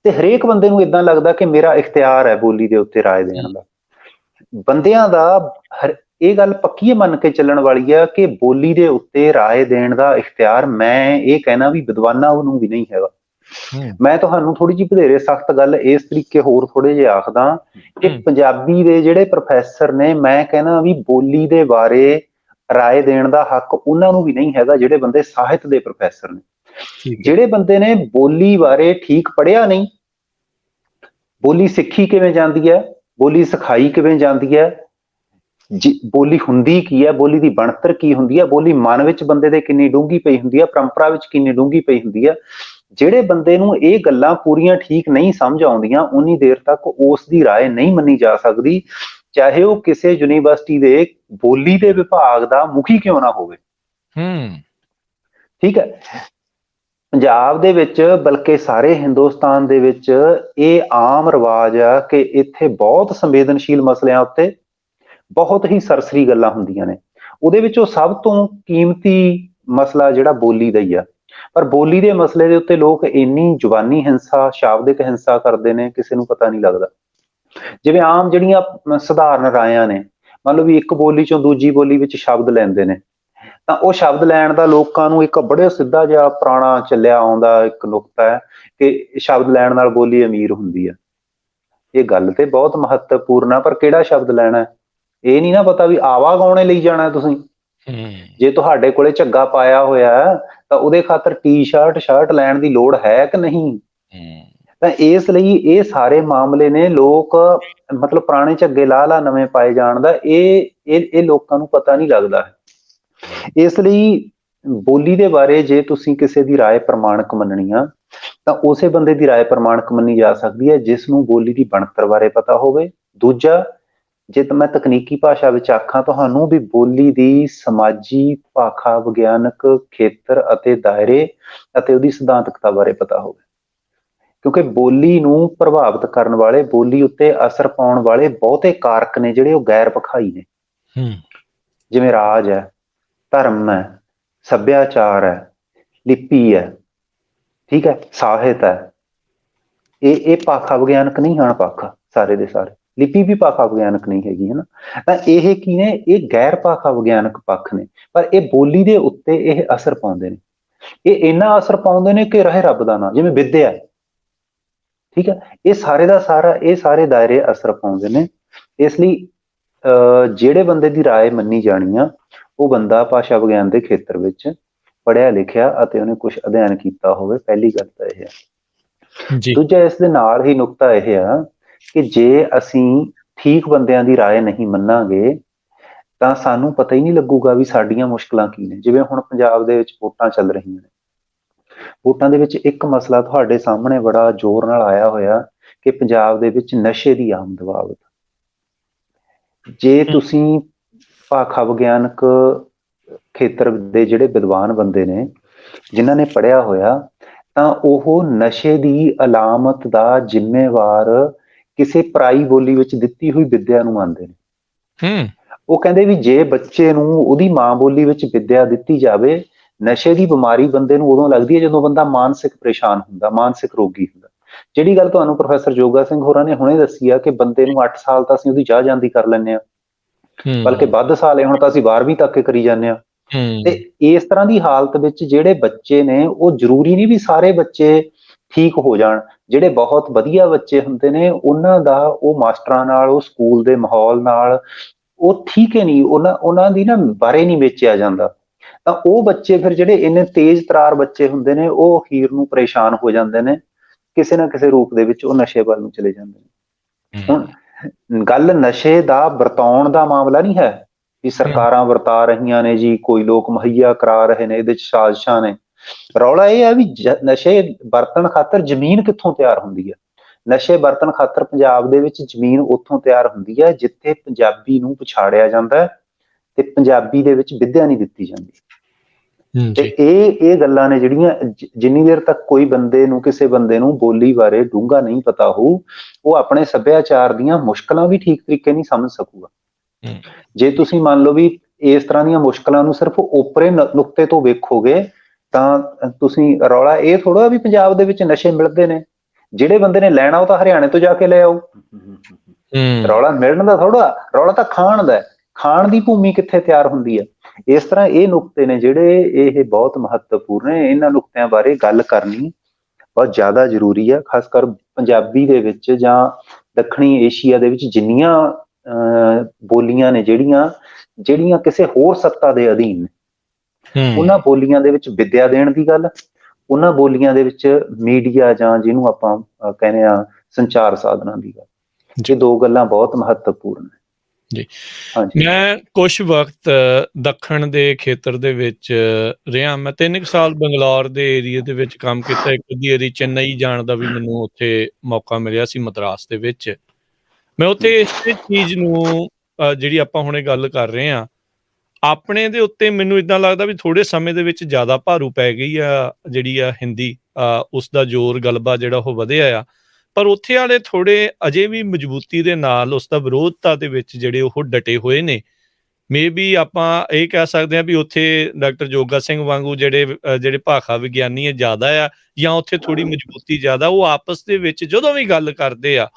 ਤੇ ਹਰੇਕ ਬੰਦੇ ਨੂੰ ਏਦਾਂ ਲੱਗਦਾ ਕਿ ਮੇਰਾ ਇਖਤਿਆਰ ਹੈ ਬੋਲੀ ਦੇ ਉੱਤੇ ਰਾਏ ਦੇਣ ਦਾ। ਬੰਦਿਆਂ ਦਾ ਇਹ ਗੱਲ ਪੱਕੀ ਮੰਨ ਕੇ ਚੱਲਣ ਵਾਲੀ ਆ ਕਿ ਬੋਲੀ ਦੇ ਉੱਤੇ ਰਾਏ ਦੇਣ ਦਾ ਇਖਤਿਆਰ, ਮੈਂ ਇਹ ਕਹਿਣਾ ਵੀ ਵਿਦਵਾਨਾਂ ਨੂੰ ਵੀ ਨਹੀਂ ਹੈਗਾ। ਮੈਂ ਤੁਹਾਨੂੰ ਥੋੜੀ ਜਿਹੀ ਵਧੇਰੇ ਸਖਤ ਗੱਲ ਇਸ ਤਰੀਕੇ ਹੋਰ ਥੋੜੇ ਜਿਹੇ ਆਖਦਾ ਕਿ ਪੰਜਾਬੀ ਦੇ ਜਿਹੜੇ ਪ੍ਰੋਫੈਸਰ ਨੇ, ਮੈਂ ਕਹਿਣਾ ਵੀ ਬੋਲੀ ਦੇ ਬਾਰੇ ਰਾਏ ਦੇਣ ਦਾ ਹੱਕ ਉਹਨਾਂ ਨੂੰ ਵੀ ਨਹੀਂ ਹੈਗਾ, ਜਿਹੜੇ ਬੰਦੇ ਸਾਹਿਤ ਦੇ ਪ੍ਰੋਫੈਸਰ ਨੇ। ਜਿਹੜੇ ਬੰਦੇ ਨੇ ਬੋਲੀ ਬਾਰੇ ਠੀਕ ਪੜ੍ਹਿਆ ਨਹੀਂ, ਬੋਲੀ ਸਿੱਖੀ ਕਿਵੇਂ ਜਾਂਦੀ ਹੈ, ਬੋਲੀ ਸਿਖਾਈ ਕਿਵੇਂ ਜਾਂਦੀ ਹੈ, ਬੋਲੀ ਹੁੰਦੀ ਕੀ ਹੈ, ਬੋਲੀ ਦੀ ਬਣਤਰ ਕੀ ਹੁੰਦੀ ਹੈ, ਬੋਲੀ ਮਨ ਵਿੱਚ ਬੰਦੇ ਦੇ ਕਿੰਨੀ ਡੂੰਘੀ ਪਈ ਹੁੰਦੀ ਹੈ, ਪਰੰਪਰਾ ਵਿੱਚ ਕਿੰਨੀ ਡੂੰਘੀ ਪਈ ਹੁੰਦੀ ਹੈ, ਜਿਹੜੇ ਬੰਦੇ ਨੂੰ ਇਹ ਗੱਲਾਂ ਪੂਰੀਆਂ ਠੀਕ ਨਹੀਂ ਸਮਝ ਆਉਂਦੀਆਂ ਉਨੀ ਦੇਰ ਤੱਕ ਉਸ ਦੀ ਰਾਏ ਨਹੀਂ ਮੰਨੀ ਜਾ ਸਕਦੀ, ਚਾਹੇ ਉਹ ਕਿਸੇ ਯੂਨੀਵਰਸਿਟੀ ਦੇ ਬੋਲੀ ਦੇ ਵਿਭਾਗ ਦਾ ਮੁਖੀ ਕਿਉਂ ਨਾ ਹੋਵੇ। ਠੀਕ ਹੈ, ਪੰਜਾਬ ਦੇ ਵਿੱਚ ਬਲਕਿ ਸਾਰੇ ਹਿੰਦੁਸਤਾਨ ਦੇ ਵਿੱਚ ਇਹ ਆਮ ਰਿਵਾਜ ਆ ਕਿ ਇੱਥੇ ਬਹੁਤ ਸੰਵੇਦਨਸ਼ੀਲ ਮਸਲਿਆਂ ਉੱਤੇ ਬਹੁਤ ਹੀ ਸਰਸਰੀ ਗੱਲਾਂ ਹੁੰਦੀਆਂ ਨੇ। ਉਹਦੇ ਵਿੱਚੋਂ ਸਭ ਤੋਂ ਕੀਮਤੀ ਮਸਲਾ ਜਿਹੜਾ ਬੋਲੀ ਦਾ ਹੀ ਆ, ਪਰ ਬੋਲੀ ਦੇ ਮਸਲੇ ਦੇ ਉੱਤੇ ਲੋਕ ਇੰਨੀ ਜ਼ੁਬਾਨੀ ਹਿੰਸਾ, ਸ਼ਾਬਦਿਕ ਹਿੰਸਾ ਕਰਦੇ ਨੇ, ਕਿਸੇ ਨੂੰ ਪਤਾ ਨਹੀਂ ਲੱਗਦਾ। ਜਿਵੇਂ ਆਮ ਜਿਹੜੀਆਂ ਸਧਾਰਨ ਰਾਇਆਂ ਨੇ, ਮੰਨ ਲਓ ਵੀ ਇੱਕ ਬੋਲੀ ਚੋਂ ਦੂਜੀ ਬੋਲੀ ਵਿੱਚ ਸ਼ਬਦ ਲੈਂਦੇ ਨੇ, ਤਾਂ ਉਹ ਸ਼ਬਦ ਲੈਣ ਦਾ ਲੋਕਾਂ ਨੂੰ ਇੱਕ ਬੜੇ ਸਿੱਧਾ ਜਿਹਾ ਪੁਰਾਣਾ ਚੱਲਿਆ ਆਉਂਦਾ ਇੱਕ ਨੁਕਤਾ ਹੈ ਕਿ ਸ਼ਬਦ ਲੈਣ ਨਾਲ ਬੋਲੀ ਅਮੀਰ ਹੁੰਦੀ ਆ। ਇਹ ਗੱਲ ਤੇ ਬਹੁਤ ਮਹੱਤਵਪੂਰਨ ਆ, ਪਰ ਕਿਹੜਾ ਸ਼ਬਦ ਲੈਣਾ ਇਹ ਨਹੀਂ ਨਾ ਪਤਾ ਵੀ ਆਵਾਗਾਉਣੇ ਲਈ ਜਾਣਾ ਤੁਸੀਂ। ਜੇ ਤੁਹਾਡੇ ਕੋਲੇ ਝੱਗਾ ਪਾਇਆ ਹੋਇਆ ਤਾਂ ਉਹਦੇ ਖਾਤਰ ਟੀ-ਸ਼ਰਟ, ਸ਼ਰਟ ਲੈਣ ਦੀ ਲੋੜ ਹੈ ਕਿ ਨਹੀਂ। ਤਾਂ ਇਸ ਲਈ ਇਹ ਸਾਰੇ ਮਾਮਲੇ ਨੇ, ਲੋਕ ਮਤਲਬ ਪੁਰਾਣੇ ਝੱਗੇ ਲਾ ਨਵੇਂ ਪਾਏ ਜਾਣ ਦਾ ਇਹ ਲੋਕਾਂ ਨੂੰ ਪਤਾ ਨਹੀਂ ਲੱਗਦਾ ਹੈ। ਇਸ ਲਈ ਬੋਲੀ ਦੇ ਬਾਰੇ ਜੇ ਤੁਸੀਂ ਕਿਸੇ ਦੀ ਰਾਏ ਪ੍ਰਮਾਣਿਕ ਮੰਨਣੀ ਆ ਤਾਂ ਉਸੇ ਬੰਦੇ ਦੀ ਰਾਏ ਪ੍ਰਮਾਣਿਕ ਮੰਨੀ ਜਾ ਸਕਦੀ ਹੈ ਜਿਸ ਨੂੰ ਬੋਲੀ ਦੀ ਬਣਤਰ ਬਾਰੇ ਪਤਾ ਹੋਵੇ। ਦੂਜਾ, ਜੇ ਤਾਂ ਮੈਂ ਤਕਨੀਕੀ ਭਾਸ਼ਾ ਵਿੱਚ ਆਖਾਂ ਤੁਹਾਨੂੰ ਵੀ ਬੋਲੀ ਦੀ ਸਮਾਜੀ, ਭਾਖਾ ਵਿਗਿਆਨਕ ਖੇਤਰ ਅਤੇ ਦਾਇਰੇ ਅਤੇ ਉਹਦੀ ਸਿਧਾਂਤਕਤਾ ਬਾਰੇ ਪਤਾ ਹੋਵੇ, ਕਿਉਂਕਿ ਬੋਲੀ ਨੂੰ ਪ੍ਰਭਾਵਿਤ ਕਰਨ ਵਾਲੇ, ਬੋਲੀ ਉੱਤੇ ਅਸਰ ਪਾਉਣ ਵਾਲੇ ਬਹੁਤੇ ਕਾਰਕ ਨੇ ਜਿਹੜੇ ਉਹ ਗੈਰ ਪਖਾਈ ਨੇ। ਜਿਵੇਂ ਰਾਜ ਹੈ, ਧਰਮ ਹੈ, ਸੱਭਿਆਚਾਰ ਹੈ, ਲਿਪੀ ਹੈ, ਠੀਕ ਹੈ, ਸਾਹਿਤ ਹੈ। ਇਹ ਭਾਖਾ ਵਿਗਿਆਨਕ ਨਹੀਂ ਹਨ ਪੱਖ ਸਾਰੇ ਦੇ ਸਾਰੇ। ਲਿਪੀ ਵੀ ਭਾਖਾ ਵਿਗਿਆਨਕ ਨਹੀਂ ਹੈਗੀ, ਹੈ ਨਾ। ਤਾਂ ਇਹ ਕੀ ਨੇ, ਇਹ ਗੈਰ ਭਾਖਾ ਵਿਗਿਆਨਕ ਪੱਖ ਨੇ, ਪਰ ਇਹ ਬੋਲੀ ਦੇ ਉੱਤੇ ਇਹ ਅਸਰ ਪਾਉਂਦੇ ਨੇ। ਇਹ ਇੰਨਾ ਅਸਰ ਪਾਉਂਦੇ ਨੇ ਕਿ ਰਹੇ ਰੱਬ ਦਾ ਨਾਂ, ਜਿਵੇਂ ਵਿਦਿਆ, ਠੀਕ ਹੈ, ਇਹ ਸਾਰੇ ਦਾ ਸਾਰਾ, ਇਹ ਸਾਰੇ ਦਾਇਰੇ ਅਸਰ ਪਾਉਂਦੇ ਨੇ। ਇਸ ਲਈ ਜਿਹੜੇ ਬੰਦੇ ਦੀ ਰਾਏ ਮੰਨੀ ਜਾਣੀ ਆ ਉਹ ਬੰਦਾ ਭਾਸ਼ਾ ਵਿਗਿਆਨ ਦੇ ਖੇਤਰ ਵਿੱਚ ਪੜ੍ਹਿਆ ਲਿਖਿਆ ਅਤੇ ਉਹਨੇ ਕੁਛ ਅਧਿਐਨ ਕੀਤਾ ਹੋਵੇ। ਪਹਿਲੀ ਗੱਲ ਤਾਂ ਇਹ ਹੈ। ਦੂਜਾ, ਇਸ ਦੇ ਨਾਲ ਹੀ ਨੁਕਤਾ ਇਹ ਆ ਕਿ ਜੇ ਅਸੀਂ ਠੀਕ ਬੰਦਿਆਂ ਦੀ ਰਾਏ ਨਹੀਂ ਮੰਨਾਂਗੇ ਤਾਂ ਸਾਨੂੰ ਪਤਾ ਹੀ ਨਹੀਂ ਲੱਗੂਗਾ ਵੀ ਸਾਡੀਆਂ ਮੁਸ਼ਕਲਾਂ ਕੀ ਨੇ। ਜਿਵੇਂ ਹੁਣ ਪੰਜਾਬ ਦੇ ਵਿੱਚ ਵੋਟਾਂ ਚੱਲ ਰਹੀਆਂ ਨੇ, ਵੋਟਾਂ ਦੇ ਵਿੱਚ ਇੱਕ ਮਸਲਾ ਤੁਹਾਡੇ ਸਾਹਮਣੇ ਬੜਾ ਜ਼ੋਰ ਨਾਲ ਆਇਆ ਹੋਇਆ ਕਿ ਪੰਜਾਬ ਦੇ ਵਿੱਚ ਨਸ਼ੇ ਦੀ ਆਮਦ ਬਾਬਤ। ਜੇ ਤੁਸੀਂ ਭਾਖਾ ਵਿਗਿਆਨਕ ਖੇਤਰ ਦੇ ਜਿਹੜੇ ਵਿਦਵਾਨ ਬੰਦੇ ਨੇ ਜਿਨ੍ਹਾਂ ਨੇ ਪੜ੍ਹਿਆ ਹੋਇਆ, ਤਾਂ ਉਹ ਨਸ਼ੇ ਦੀ ਅਲਾਮਤ ਦਾ ਜ਼ਿੰਮੇਵਾਰ ਕਿਸੇ ਪਰਾਈ ਬੋਲੀ ਵਿੱਚ ਦਿੱਤੀ ਹੋਈ ਵਿੱਦਿਆ ਨੂੰ ਮੰਨਦੇ ਨੇ। ਉਹ ਕਹਿੰਦੇ ਵੀ ਜੇ ਬੱਚੇ ਨੂੰ ਉਹਦੀ ਮਾਂ ਬੋਲੀ ਵਿੱਚ ਵਿੱਦਿਆ ਦਿੱਤੀ ਜਾਵੇ, ਨਸ਼ੇ ਦੀ ਬਿਮਾਰੀ ਬੰਦੇ ਨੂੰ ਉਦੋਂ ਲੱਗਦੀ ਹੈ ਜਦੋਂ ਬੰਦਾ ਮਾਨਸਿਕ ਪਰੇਸ਼ਾਨ ਹੁੰਦਾ, ਮਾਨਸਿਕ ਰੋਗੀ ਹੁੰਦਾ। ਜਿਹੜੀ ਗੱਲ ਤੁਹਾਨੂੰ ਪ੍ਰੋਫੈਸਰ ਜੋਗਾ ਸਿੰਘ ਹੋਰਾਂ ਨੇ ਹੁਣੇ ਦੱਸੀ ਆ ਕਿ ਬੰਦੇ ਨੂੰ 8 ਸਾਲ ਤਾਂ ਅਸੀਂ ਉਹਦੀ ਚਾਹ ਜਾਂਦੀ ਕਰ ਲੈਂਦੇ ਹਾਂ, ਬਲਕਿ ਵੱਧ ਸਾਲ ਹੁਣ ਤਾਂ ਅਸੀਂ 12ਵੀਂ ਤੱਕ ਕਰੀ ਜਾਂਦੇ ਹਾਂ। ਤੇ ਇਸ ਤਰ੍ਹਾਂ ਦੀ ਹਾਲਤ ਵਿੱਚ ਜਿਹੜੇ ਬੱਚੇ ਨੇ, ਉਹ ਜ਼ਰੂਰੀ ਨਹੀਂ ਵੀ ਸਾਰੇ ਬੱਚੇ ਠੀਕ ਹੋ ਜਾਣ। ਜਿਹੜੇ ਬਹੁਤ ਵਧੀਆ ਬੱਚੇ ਹੁੰਦੇ ਨੇ ਉਹਨਾਂ ਦਾ ਉਹ ਮਾਸਟਰਾਂ ਨਾਲ, ਉਹ ਸਕੂਲ ਦੇ ਮਾਹੌਲ ਨਾਲ ਉਹ ਠੀਕ ਹੈ ਨਹੀਂ, ਉਹਨਾਂ ਦੀ ਨਾ ਬਾਰੇ ਨਹੀਂ ਵੇਚਿਆ ਜਾਂਦਾ। ਤਾਂ ਉਹ ਬੱਚੇ ਫਿਰ ਜਿਹੜੇ ਇੰਨੇ ਤੇਜ਼ ਤਰਾਰ ਬੱਚੇ ਹੁੰਦੇ ਨੇ, ਉਹ ਅਖੀਰ ਨੂੰ ਪਰੇਸ਼ਾਨ ਹੋ ਜਾਂਦੇ ਨੇ, ਕਿਸੇ ਨਾ ਕਿਸੇ ਰੂਪ ਦੇ ਵਿੱਚ ਉਹ ਨਸ਼ੇ ਵੱਲ ਨੂੰ ਚਲੇ ਜਾਂਦੇ ਨੇ। ਹੁਣ ਗੱਲ ਨਸ਼ੇ ਦਾ ਵਰਤਾਉਣ ਦਾ ਮਾਮਲਾ ਨਹੀਂ ਹੈ ਵੀ ਸਰਕਾਰਾਂ ਵਰਤਾ ਰਹੀਆਂ ਨੇ ਜੀ, ਕੋਈ ਲੋਕ ਮੁਹੱਈਆ ਕਰਾ ਰਹੇ ਨੇ, ਇਹਦੇ ਚ ਸਾਜ਼ਿਸ਼ਾਂ ਨੇ। ਰੌਲਾ ਇਹ ਹੈ ਵੀ ਨਸ਼ੇ ਵਰਤਣ ਖਾਤਰ ਜ਼ਮੀਨ ਕਿੱਥੋਂ ਤਿਆਰ ਹੁੰਦੀ ਹੈ। ਨਸ਼ੇ ਵਰਤਣ ਖਾਤਰ ਪੰਜਾਬ ਦੇ ਵਿੱਚ ਜ਼ਮੀਨ ਉੱਥੋਂ ਤਿਆਰ ਹੁੰਦੀ ਹੈ ਜਿੱਥੇ ਪੰਜਾਬੀ ਨੂੰ ਪਛਾੜਿਆ ਜਾਂਦਾ ਹੈ ਤੇ ਪੰਜਾਬੀ ਦੇ ਵਿੱਚ ਵਿੱਦਿਆ ਨਹੀਂ ਦਿੱਤੀ ਜਾਂਦੀ। ਤੇ ਇਹ ਗੱਲਾਂ ਨੇ ਜਿਹੜੀਆਂ, ਜਿੰਨੀ ਦੇਰ ਤੱਕ ਕੋਈ ਬੰਦੇ ਨੂੰ, ਕਿਸੇ ਬੰਦੇ ਨੂੰ ਬੋਲੀ ਬਾਰੇ ਡੂੰਘਾ ਨਹੀਂ ਪਤਾ ਹੋਊ, ਉਹ ਆਪਣੇ ਸੱਭਿਆਚਾਰ ਦੀਆਂ ਮੁਸ਼ਕਲਾਂ ਵੀ ਠੀਕ ਤਰੀਕੇ ਨਹੀਂ ਸਮਝ ਸਕੂਗਾ। ਜੇ ਤੁਸੀਂ ਮੰਨ ਲਓ ਵੀ ਇਸ ਤਰ੍ਹਾਂ ਦੀਆਂ ਮੁਸ਼ਕਲਾਂ ਨੂੰ ਸਿਰਫ ਓਪਰੇ ਨੁਕਤੇ ਤੋਂ ਵੇਖੋਗੇ ਤਾਂ ਤੁਸੀਂ, ਰੌਲਾ ਇਹ ਥੋੜਾ ਵੀ ਪੰਜਾਬ ਦੇ ਵਿੱਚ ਨਸ਼ੇ ਮਿਲਦੇ ਨੇ। ਜਿਹੜੇ ਬੰਦੇ ਨੇ ਲੈਣਾ ਉਹ ਤਾਂ ਹਰਿਆਣੇ ਤੋਂ ਜਾ ਕੇ ਲੈ ਆਓ। ਰੌਲਾ ਮਿਲਣ ਦਾ ਥੋੜਾ, ਰੌਲਾ ਤਾਂ ਖਾਣ ਦਾ। ਖਾਣ ਦੀ ਭੂਮੀ ਕਿੱਥੇ ਤਿਆਰ ਹੁੰਦੀ ਹੈ। ਇਸ ਤਰ੍ਹਾਂ ਇਹ ਨੁਕਤੇ ਨੇ ਜਿਹੜੇ ਇਹ ਬਹੁਤ ਮਹੱਤਵਪੂਰਨ ਨੇ। ਇਹਨਾਂ ਨੁਕਤਿਆਂ ਬਾਰੇ ਗੱਲ ਕਰਨੀ ਬਹੁਤ ਜ਼ਿਆਦਾ ਜ਼ਰੂਰੀ ਹੈ, ਖਾਸ ਕਰ ਪੰਜਾਬੀ ਦੇ ਵਿੱਚ ਜਾਂ ਦੱਖਣੀ ਏਸ਼ੀਆ ਦੇ ਵਿੱਚ ਜਿੰਨੀਆਂ ਬੋਲੀਆਂ ਨੇ ਜਿਹੜੀਆਂ ਕਿਸੇ ਹੋਰ ਸੱਤਾ ਦੇ ਅਧੀਨ ਨੇ, ਉਹਨਾਂ ਬੋਲੀਆਂ ਦੇ ਵਿੱਚ ਵਿੱਦਿਆ ਦੇਣ ਦੀ ਗੱਲ, ਉਹਨਾਂ ਬੋਲੀਆਂ ਦੇ ਵਿੱਚ ਮੀਡੀਆ ਜਾਂ ਜਿਹਨੂੰ ਆਪਾਂ ਕਹਿੰਦੇ ਆ ਸੰਚਾਰ ਸਾਧਨਾਂ ਦੀ ਗੱਲ, ਇਹ ਦੋ ਗੱਲਾਂ ਬਹੁਤ ਮਹੱਤਵਪੂਰਨ ਨੇ। ਜੀ। ਹਾਂਜੀ ਮੈਂ ਕੁਛ ਵਕਤ ਦੱਖਣ ਦੇ ਖੇਤਰ ਦੇ ਵਿੱਚ ਰਿਹਾ। ਮੈਂ 3 ਕੁ ਸਾਲ ਬੰਗਲੌਰ ਦੇ ਏਰੀਏ ਦੇ ਵਿੱਚ ਕੰਮ ਕੀਤਾ। ਇੱਕ ਅੱਧੀ ਵਾਰੀ ਚੇਨਈ ਜਾਣ ਦਾ ਵੀ ਮੈਨੂੰ ਉੱਥੇ ਮੌਕਾ ਮਿਲਿਆ ਸੀ ਮਦਰਾਸ ਦੇ ਵਿੱਚ। ਮੈਂ ਉੱਥੇ ਇਸੇ ਚੀਜ਼ ਨੂੰ ਜਿਹੜੀ ਆਪਾਂ ਹੁਣੇ ਗੱਲ ਕਰ ਰਹੇ ਹਾਂ, ਆਪਣੇ ਦੇ ਉੱਤੇ ਮੈਨੂੰ ਇੱਦਾਂ ਲੱਗਦਾ ਵੀ ਥੋੜ੍ਹੇ ਸਮੇਂ ਦੇ ਵਿੱਚ ਜ਼ਿਆਦਾ ਭਾਰੂ ਪੈ ਗਈ ਆ ਜਿਹੜੀ ਆ ਹਿੰਦੀ, ਉਸਦਾ ਜ਼ੋਰ ਗਲਬਾ ਜਿਹੜਾ ਉਹ ਵਧਿਆ ਆ। ਪਰ ਉੱਥੇ ਵਾਲੇ ਥੋੜ੍ਹੇ ਅਜੇ ਵੀ ਮਜ਼ਬੂਤੀ ਦੇ ਨਾਲ ਉਸਦਾ ਵਿਰੋਧਤਾ ਦੇ ਵਿੱਚ ਜਿਹੜੇ ਉਹ ਡਟੇ ਹੋਏ ਨੇ। ਮੇਬੀ ਆਪਾਂ ਇਹ ਕਹਿ ਸਕਦੇ ਹਾਂ ਵੀ ਉੱਥੇ ਡਾਕਟਰ ਜੋਗਾ ਸਿੰਘ ਵਾਂਗੂ ਜਿਹੜੇ ਭਾਸ਼ਾ ਵਿਗਿਆਨੀ ਹੈ ਜ਼ਿਆਦਾ ਆ, ਜਾਂ ਉੱਥੇ ਥੋੜ੍ਹੀ ਮਜ਼ਬੂਤੀ ਜ਼ਿਆਦਾ। ਉਹ ਆਪਸ ਦੇ ਵਿੱਚ ਜਦੋਂ ਵੀ ਗੱਲ ਕਰਦੇ ਆ,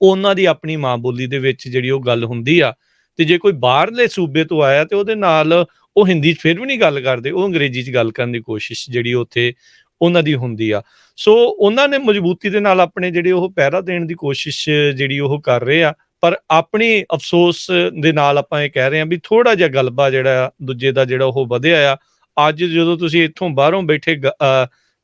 ਉਹਨਾਂ ਦੀ ਆਪਣੀ ਮਾਂ ਬੋਲੀ ਦੇ ਵਿੱਚ ਜਿਹੜੀ ਉਹ ਗੱਲ ਹੁੰਦੀ ਆ। ਤੇ ਜੇ ਕੋਈ ਬਾਹਰਲੇ ਸੂਬੇ ਤੋਂ ਆਇਆ ਤੇ ਉਹਦੇ ਨਾਲ ਉਹ ਹਿੰਦੀ 'ਚ ਫਿਰ ਵੀ ਨਹੀਂ ਗੱਲ ਕਰਦੇ, ਉਹ ਅੰਗਰੇਜ਼ੀ 'ਚ ਗੱਲ ਕਰਨ ਦੀ ਕੋਸ਼ਿਸ਼ ਜਿਹੜੀ ਉੱਥੇ ਉਹਨਾਂ ਦੀ ਹੁੰਦੀ ਆ। ਸੋ ਉਹਨਾਂ ਨੇ ਮਜ਼ਬੂਤੀ ਦੇ ਨਾਲ ਆਪਣੇ ਜਿਹੜੇ ਉਹ ਪਹਿਰਾ ਦੇਣ ਦੀ ਕੋਸ਼ਿਸ਼ ਜਿਹੜੀ ਉਹ ਕਰ ਰਹੇ ਆ। ਪਰ ਆਪਣੀ ਅਫਸੋਸ ਦੇ ਨਾਲ ਆਪਾਂ ਇਹ ਕਹਿ ਰਹੇ ਹਾਂ ਵੀ ਥੋੜ੍ਹਾ ਜਿਹਾ ਗਲਬਾ ਜਿਹੜਾ ਦੂਜੇ ਦਾ ਜਿਹੜਾ ਉਹ ਵਧਿਆ ਆ। ਅੱਜ ਜਦੋਂ ਤੁਸੀਂ ਇੱਥੋਂ ਬਾਹਰੋਂ ਬੈਠੇ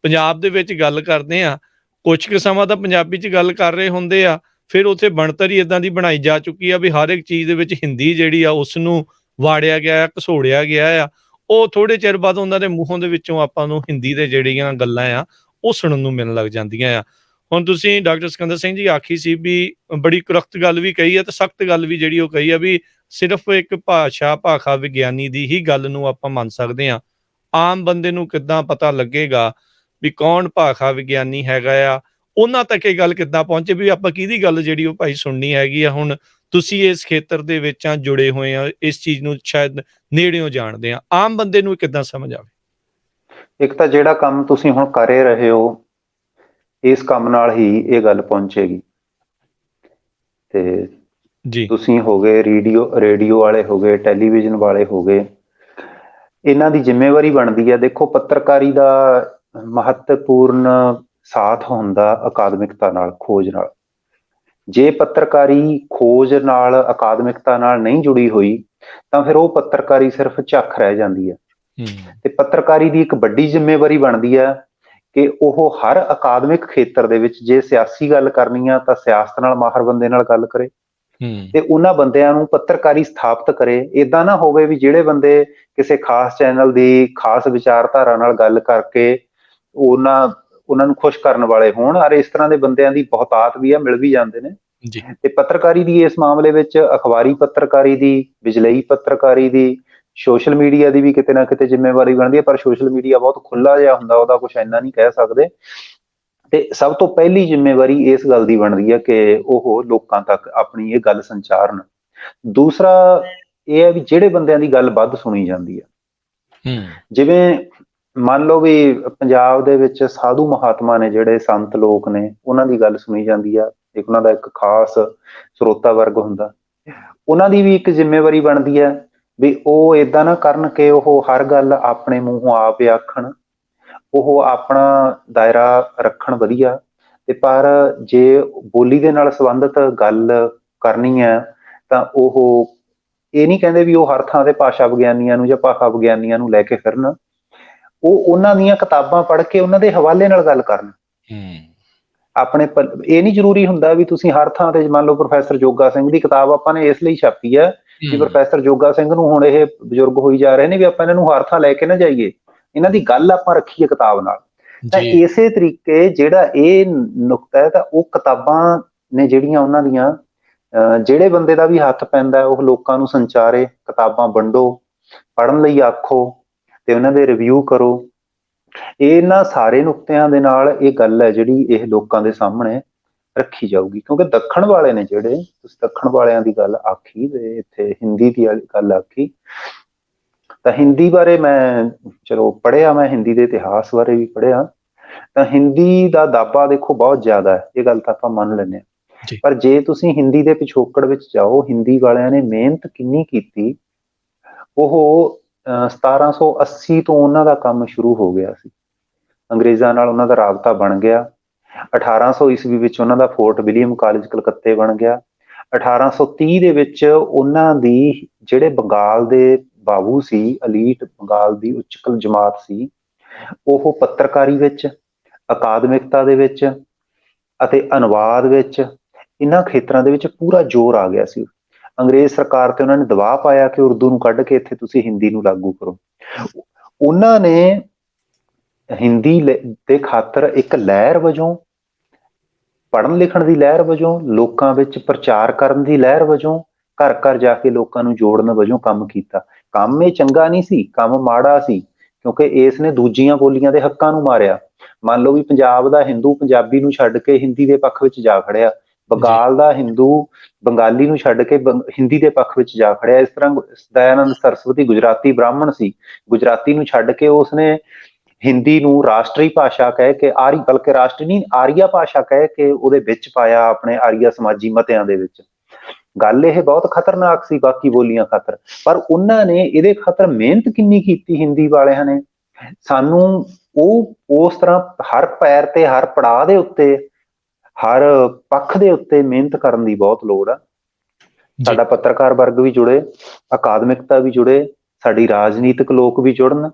ਪੰਜਾਬ ਦੇ ਵਿੱਚ ਗੱਲ ਕਰਦੇ ਆ, ਕੁਛ ਕੁ ਸਮਾਂ ਤਾਂ ਪੰਜਾਬੀ 'ਚ ਗੱਲ ਕਰ ਰਹੇ ਹੁੰਦੇ ਆ। ਫਿਰ ਉੱਥੇ ਬਣਤਰ ਹੀ ਇੱਦਾਂ ਦੀ ਬਣਾਈ ਜਾ ਚੁੱਕੀ ਆ ਵੀ ਹਰ ਇੱਕ ਚੀਜ਼ ਦੇ ਵਿੱਚ ਹਿੰਦੀ ਜਿਹੜੀ ਆ ਉਸਨੂੰ ਵਾੜਿਆ ਗਿਆ, ਘਸੋੜਿਆ ਗਿਆ ਆ। ਉਹ ਥੋੜ੍ਹੇ ਚਿਰ ਬਾਅਦ ਉਹਨਾਂ ਦੇ ਮੂੰਹੋਂ ਦੇ ਵਿੱਚੋਂ ਆਪਾਂ ਨੂੰ ਹਿੰਦੀ ਦੇ ਜਿਹੜੀਆਂ ਗੱਲਾਂ ਆ ਉਹ ਸੁਣਨ ਨੂੰ ਮਿਲਣ ਲੱਗ ਜਾਂਦੀਆਂ ਆ। ਹੁਣ ਤੁਸੀਂ ਡਾਕਟਰ ਸਿਕੰਦਰ ਸਿੰਘ ਜੀ ਆਖੀ ਸੀ ਵੀ ਬੜੀ ਕੁਰਖਤ ਗੱਲ ਵੀ ਕਹੀ ਆ ਤੇ ਸਖਤ ਗੱਲ ਵੀ ਜਿਹੜੀ ਉਹ ਕਹੀ ਆ ਵੀ ਸਿਰਫ ਇੱਕ ਭਾਸ਼ਾ ਵਿਗਿਆਨੀ ਦੀ ਹੀ ਗੱਲ ਨੂੰ ਆਪਾਂ ਮੰਨ ਸਕਦੇ ਹਾਂ। ਆਮ ਬੰਦੇ ਨੂੰ ਕਿੱਦਾਂ ਪਤਾ ਲੱਗੇਗਾ ਵੀ ਕੌਣ ਭਾਸ਼ਾ ਵਿਗਿਆਨੀ ਹੈਗਾ ਆ, ਉਹਨਾਂ ਤੱਕ ਇਹ ਗੱਲ ਕਿੱਦਾਂ ਪਹੁੰਚੇ ਵੀ ਆਪਾਂ ਕਿਹਦੀ ਗੱਲ ਜਿਹੜੀ ਉਹ ਭਾਈ ਸੁਣਨੀ ਹੈਗੀ ਆ। ਹੁਣ ਤੁਸੀਂ ਇਸ ਖੇਤਰ ਦੇ ਵਿੱਚ ਜੁੜੇ ਹੋਏ ਆ, ਇਸ ਚੀਜ਼ ਨੂੰ ਸ਼ਾਇਦ ਨੇੜਿਓਂ ਜਾਣਦੇ ਆ, ਆਮ ਬੰਦੇ ਨੂੰ ਕਿੱਦਾਂ ਸਮਝ ਆਵੇ? ਇੱਕ ਤਾਂ ਜਿਹੜਾ ਕੰਮ ਤੁਸੀਂ ਹੁਣ ਕਰ ਰਹੇ ਹੋ, ਇਸ ਕੰਮ ਨਾਲ ਹੀ ਇਹ ਗੱਲ ਪਹੁੰਚੇਗੀ। ਤੇ ਜੀ ਤੁਸੀਂ ਹੋ ਗਏ ਰੇਡੀਓ ਵਾਲੇ ਹੋ ਗਏ, ਟੈਲੀਵਿਜ਼ਨ ਵਾਲੇ ਹੋ ਗਏ, ਇਹਨਾਂ ਦੀ ਜ਼ਿੰਮੇਵਾਰੀ ਬਣਦੀ ਹੈ। ਦੇਖੋ, ਪੱਤਰਕਾਰੀ ਦਾ ਮਹੱਤਵਪੂਰਨ ਸਾਥ ਹੁੰਦਾ ਅਕਾਦਮਿਕਤਾ ਨਾਲ, ਖੋਜ ਨਾਲ। ਜੇ ਪੱਤਰਕਾਰੀ ਖੋਜ ਨਾਲ, ਅਕਾਦਮਿਕਤਾ ਨਾਲ ਨਹੀਂ ਜੁੜੀ ਹੋਈ ਤਾਂ ਫਿਰ ਉਹ ਪੱਤਰਕਾਰੀ ਸਿਰਫ ਝੱਖ ਰਹਿ ਜਾਂਦੀ ਹੈ। ਤੇ ਪੱਤਰਕਾਰੀ ਦੀ ਇੱਕ ਵੱਡੀ ਜ਼ਿੰਮੇਵਾਰੀ ਬਣਦੀ ਹੈ ਕਿ ਉਹ ਹਰ ਅਕਾਦਮਿਕ ਖੇਤਰ ਦੇ ਵਿੱਚ, ਜੇ ਸਿਆਸੀ ਗੱਲ ਕਰਨੀ ਆ ਤਾਂ ਸਿਆਸਤ ਨਾਲ ਮਾਹਰ ਬੰਦੇ ਨਾਲ ਗੱਲ ਕਰੇ ਤੇ ਉਹਨਾਂ ਬੰਦਿਆਂ ਨੂੰ ਪੱਤਰਕਾਰੀ ਸਥਾਪਿਤ ਕਰੇ। ਏਦਾਂ ਨਾ ਹੋਵੇ ਵੀ ਜਿਹੜੇ ਬੰਦੇ ਕਿਸੇ ਖਾਸ ਚੈਨਲ ਦੀ ਖਾਸ ਵਿਚਾਰਧਾਰਾ ਨਾਲ ਗੱਲ ਕਰਕੇ ਉਹਨਾਂ ਨੂੰ ਖੁਸ਼ ਕਰਨ ਵਾਲੇ ਹੋਣ। ਔਰ ਇਸ ਤਰ੍ਹਾਂ ਦੇ ਬੰਦਿਆਂ ਦੀ ਬਹੁਤਾਤ ਵੀ ਆ, ਮਿਲ ਵੀ ਜਾਂਦੇ ਨੇ। ਜੀ ਤੇ ਪੱਤਰਕਾਰੀ ਦੀ ਇਸ ਮਾਮਲੇ ਵਿੱਚ ਅਖਬਾਰੀ ਪੱਤਰਕਾਰੀ ਦੀ, ਬਿਜਲਈ ਪੱਤਰਕਾਰੀ ਦੀ, ਸੋਸ਼ਲ ਮੀਡੀਆ ਦੀ ਵੀ ਕਿਤੇ ਨਾ ਕਿਤੇ ਜ਼ਿੰਮੇਵਾਰੀ ਬਣਦੀ ਹੈ। ਪਰ ਸੋਸ਼ਲ ਮੀਡੀਆ ਬਹੁਤ ਖੁੱਲਾ ਜਿਹਾ ਹੁੰਦਾ, ਉਹਦਾ ਕੁਛ ਇੰਨਾ ਨਹੀਂ ਕਹਿ ਸਕਦੇ। ਤੇ ਸਭ ਤੋਂ ਪਹਿਲੀ ਜ਼ਿੰਮੇਵਾਰੀ ਇਸ ਗੱਲ ਦੀ ਬਣਦੀ ਹੈ ਕਿ ਉਹ ਲੋਕਾਂ ਤੱਕ ਆਪਣੀ ਇਹ ਗੱਲ ਸੰਚਾਰਨ। ਦੂਸਰਾ ਇਹ ਹੈ ਵੀ ਜਿਹੜੇ ਬੰਦਿਆਂ ਦੀ ਗੱਲ ਵੱਧ ਸੁਣੀ ਜਾਂਦੀ ਹੈ, ਜਿਵੇਂ ਮੰਨ ਲਓ ਵੀ ਪੰਜਾਬ ਦੇ ਵਿੱਚ ਸਾਧੂ ਮਹਾਤਮਾ ਨੇ, ਜਿਹੜੇ ਸੰਤ ਲੋਕ ਨੇ, ਉਹਨਾਂ ਦੀ ਗੱਲ ਸੁਣੀ ਜਾਂਦੀ ਆ। ਇੱਕ ਉਹਨਾਂ ਦਾ ਇੱਕ ਖਾਸ ਸਰੋਤਾ ਵਰਗ ਹੁੰਦਾ। ਉਹਨਾਂ ਦੀ ਵੀ ਇੱਕ ਜ਼ਿੰਮੇਵਾਰੀ ਬਣਦੀ ਹੈ ਵੀ ਉਹ ਏਦਾਂ ਨਾ ਕਰਨ ਕਿ ਉਹ ਹਰ ਗੱਲ ਆਪਣੇ ਮੂੰਹੋਂ ਆਪ ਆਖਣ। ਉਹ ਆਪਣਾ ਦਾਇਰਾ ਰੱਖਣ ਵਧੀਆ। ਤੇ ਪਰ ਜੇ ਬੋਲੀ ਦੇ ਨਾਲ ਸੰਬੰਧਿਤ ਗੱਲ ਕਰਨੀ ਹੈ ਤਾਂ ਉਹ ਇਹ ਨਹੀਂ ਕਹਿੰਦੇ ਵੀ ਉਹ ਹਰ ਥਾਂ ਤੇ ਭਾਸ਼ਾ ਵਿਗਿਆਨੀਆਂ ਨੂੰ ਜਾਂ ਭਾਸ਼ਾ ਵਿਗਿਆਨੀਆਂ ਨੂੰ ਲੈ ਕੇ ਫਿਰਨ। ਉਹ ਉਹਨਾਂ ਦੀਆਂ ਕਿਤਾਬਾਂ ਪੜ੍ਹ ਕੇ ਉਹਨਾਂ ਦੇ ਹਵਾਲੇ ਨਾਲ ਗੱਲ ਕਰਨ। ਆਪਣੇ ਇਹ ਨਹੀਂ ਜ਼ਰੂਰੀ ਹੁੰਦਾ ਵੀ ਤੁਸੀਂ ਹਰ ਥਾਂ ਤੇ, ਮੰਨ ਲਓ ਪ੍ਰੋਫੈਸਰ ਜੋਗਾ ਸਿੰਘ ਦੀ ਕਿਤਾਬ ਆਪਾਂ ਨੇ ਇਸ ਲਈ ਛਾਪੀ ਹੈ ਕਿ ਪ੍ਰੋਫੈਸਰ ਜੋਗਾ ਸਿੰਘ ਨੂੰ ਹੁਣ ਇਹ ਬਜ਼ੁਰਗ ਹੋਈ ਜਾ ਰਹੇ ਨੇ ਵੀ ਆਪਾਂ ਇਹਨਾਂ ਨੂੰ ਹਰ ਥਾਂ ਲੈ ਕੇ ਨਾ ਜਾਈਏ, ਇਹਨਾਂ ਦੀ ਗੱਲ ਆਪਾਂ ਰੱਖੀਏ ਕਿਤਾਬ ਨਾਲ। ਤਾਂ ਇਸੇ ਤਰੀਕੇ ਜਿਹੜਾ ਇਹ ਨੁਕਤਾ ਹੈ, ਤਾਂ ਉਹ ਕਿਤਾਬਾਂ ਨੇ ਜਿਹੜੀਆਂ ਉਹਨਾਂ ਦੀਆਂ, ਜਿਹੜੇ ਬੰਦੇ ਦਾ ਵੀ ਹੱਥ ਪੈਂਦਾ ਉਹ ਲੋਕਾਂ ਨੂੰ ਸੰਚਾਰੇ, ਕਿਤਾਬਾਂ ਵੰਡੋ, ਪੜ੍ਹਨ ਲਈ ਆਖੋ ਤੇ ਉਹਨਾਂ ਦੇ ਰਿਵਿਊ ਕਰੋ। ਇਹਨਾਂ ਸਾਰੇ ਨੁਕਤਿਆਂ ਦੇ ਨਾਲ ਇਹ ਗੱਲ ਹੈ ਜਿਹੜੀ ਇਹ ਲੋਕਾਂ ਦੇ ਸਾਹਮਣੇ ਰੱਖੀ ਜਾਊਗੀ। ਕਿਉਂਕਿ ਦੱਖਣ ਵਾਲੇ ਨੇ ਜਿਹੜੇ, ਤੁਸੀਂ ਦੱਖਣ ਵਾਲਿਆਂ ਦੀ ਗੱਲ ਆਖੀ ਤੇ ਇੱਥੇ ਹਿੰਦੀ ਦੀ ਗੱਲ ਆਖੀ, ਤਾਂ ਹਿੰਦੀ ਬਾਰੇ ਮੈਂ ਚਲੋ ਪੜ੍ਹਿਆ, ਮੈਂ ਹਿੰਦੀ ਦੇ ਇਤਿਹਾਸ ਬਾਰੇ ਵੀ ਪੜ੍ਹਿਆ। ਤਾਂ ਹਿੰਦੀ ਦਾ ਦਾਬਾ ਦੇਖੋ ਬਹੁਤ ਜ਼ਿਆਦਾ ਹੈ, ਇਹ ਗੱਲ ਤਾਂ ਆਪਾਂ ਮੰਨ ਲੈਂਦੇ ਹਾਂ। ਪਰ ਜੇ ਤੁਸੀਂ ਹਿੰਦੀ ਦੇ ਪਿਛੋਕੜ ਵਿੱਚ ਜਾਓ, ਹਿੰਦੀ ਵਾਲਿਆਂ ਨੇ ਮਿਹਨਤ ਕਿੰਨੀ ਕੀਤੀ। ਉਹ 1780 ਤੋਂ ਉਹਨਾਂ ਦਾ ਕੰਮ ਸ਼ੁਰੂ ਹੋ ਗਿਆ ਸੀ। ਅੰਗਰੇਜ਼ਾਂ ਨਾਲ ਉਹਨਾਂ ਦਾ ਰਾਬਤਾ ਬਣ ਗਿਆ। 1800 ਈਸਵੀ ਵਿੱਚ ਉਹਨਾਂ ਦਾ ਫੋਰਟ ਵਿਲੀਅਮ ਕਾਲਜ ਕਲਕੱਤੇ ਬਣ ਗਿਆ। 1830 ਦੇ ਵਿੱਚ ਉਹਨਾਂ ਦੀ ਜਿਹੜੇ ਬੰਗਾਲ ਦੇ ਬਾਬੂ ਸੀ, ਅਲੀਟ ਬੰਗਾਲ ਦੀ ਉੱਚਕਲ ਜਮਾਤ ਸੀ, ਉਹ ਪੱਤਰਕਾਰੀ ਵਿੱਚ, ਅਕਾਦਮਿਕਤਾ ਦੇ ਵਿੱਚ ਅਤੇ ਅਨੁਵਾਦ ਵਿੱਚ, ਇਹਨਾਂ ਖੇਤਰਾਂ ਦੇ ਵਿੱਚ ਪੂਰਾ ਜ਼ੋਰ ਆ ਗਿਆ ਸੀ। ਅੰਗਰੇਜ਼ ਸਰਕਾਰ ਤੇ ਉਹਨਾਂ ਨੇ ਦਬਾਅ ਪਾਇਆ ਕਿ ਉਰਦੂ ਨੂੰ ਕੱਢ ਕੇ ਇੱਥੇ ਤੁਸੀਂ ਹਿੰਦੀ ਨੂੰ ਲਾਗੂ ਕਰੋ। ਉਹਨਾਂ ਨੇ ਹਿੰਦੀ ਦੇ ਖਾਤਰ ਇੱਕ ਲਹਿਰ ਵਜੋਂ, ਪੜ੍ਹਨ ਲਿਖਣ ਦੀ ਲਹਿਰ ਵਜੋਂ, ਲੋਕਾਂ ਵਿੱਚ ਪ੍ਰਚਾਰ ਕਰਨ ਦੀ ਲਹਿਰ ਵਜੋਂ, ਘਰ ਘਰ ਜਾ ਕੇ ਲੋਕਾਂ ਨੂੰ ਜੋੜਨ ਵਜੋਂ ਕੰਮ ਕੀਤਾ। ਕੰਮ ਇਹ ਚੰਗਾ ਨਹੀਂ ਸੀ, ਕੰਮ ਮਾੜਾ ਸੀ, ਕਿਉਂਕਿ ਇਸ ਨੇ ਦੂਜੀਆਂ ਬੋਲੀਆਂ ਦੇ ਹੱਕਾਂ ਨੂੰ ਮਾਰਿਆ। ਮੰਨ ਲਓ ਵੀ ਪੰਜਾਬ ਦਾ ਹਿੰਦੂ ਪੰਜਾਬੀ ਨੂੰ ਛੱਡ ਕੇ ਹਿੰਦੀ ਦੇ ਪੱਖ ਵਿੱਚ ਜਾ ਖੜਿਆ, ਬੰਗਾਲ ਦਾ ਹਿੰਦੂ ਬੰਗਾਲੀ ਨੂੰ ਛੱਡ ਕੇ ਹਿੰਦੀ ਦੇ ਪੱਖ ਵਿੱਚ ਜਾ ਖੜਿਆ। ਇਸ ਤਰ੍ਹਾਂ ਦਇਆਨੰਦ ਸਰਸਵਤੀ ਗੁਜਰਾਤੀ ਬ੍ਰਾਹਮਣ ਸੀ, ਗੁਜਰਾਤੀ ਨੂੰ ਛੱਡ ਕੇ ਉਸਨੇ ਹਿੰਦੀ ਨੂੰ ਰਾਸ਼ਟਰੀ ਭਾਸ਼ਾ ਕਹਿ ਕੇ, ਬਲਕਿ ਰਾਸ਼ਟਰੀ ਨਹੀਂ, ਆਰੀਆ ਭਾਸ਼ਾ ਕਹਿ ਕੇ ਉਹਦੇ ਵਿੱਚ ਪਾਇਆ, ਆਪਣੇ ਆਰੀਆ ਸਮਾਜੀ ਮਤਿਆਂ ਦੇ ਵਿੱਚ। ਗੱਲ ਇਹ ਬਹੁਤ ਖਤਰਨਾਕ ਸੀ ਬਾਕੀ ਬੋਲੀਆਂ ਖਾਤਰ, ਪਰ ਉਹਨਾਂ ਨੇ ਇਹਦੇ ਖਾਤਰ ਮਿਹਨਤ ਕਿੰਨੀ ਕੀਤੀ ਹਿੰਦੀ ਵਾਲਿਆਂ ਨੇ। ਸਾਨੂੰ ਉਹ ਉਸ ਤਰ੍ਹਾਂ ਹਰ ਪੈਰ ਤੇ, ਹਰ ਪੜਾਅ ਦੇ ਉੱਤੇ, ਹਰ ਪੱਖ ਦੇ ਉੱਤੇ ਮਿਹਨਤ ਕਰਨ ਦੀ ਬਹੁਤ ਲੋੜ ਆ। ਸਾਡਾ ਪੱਤਰਕਾਰ ਵਰਗ ਵੀ ਜੁੜੇ, ਅਕਾਦਮਿਕਤਾ ਵੀ ਜੁੜੇ, ਸਾਡੀ ਰਾਜਨੀਤਿਕ ਲੋਕ ਵੀ ਜੁੜਨ,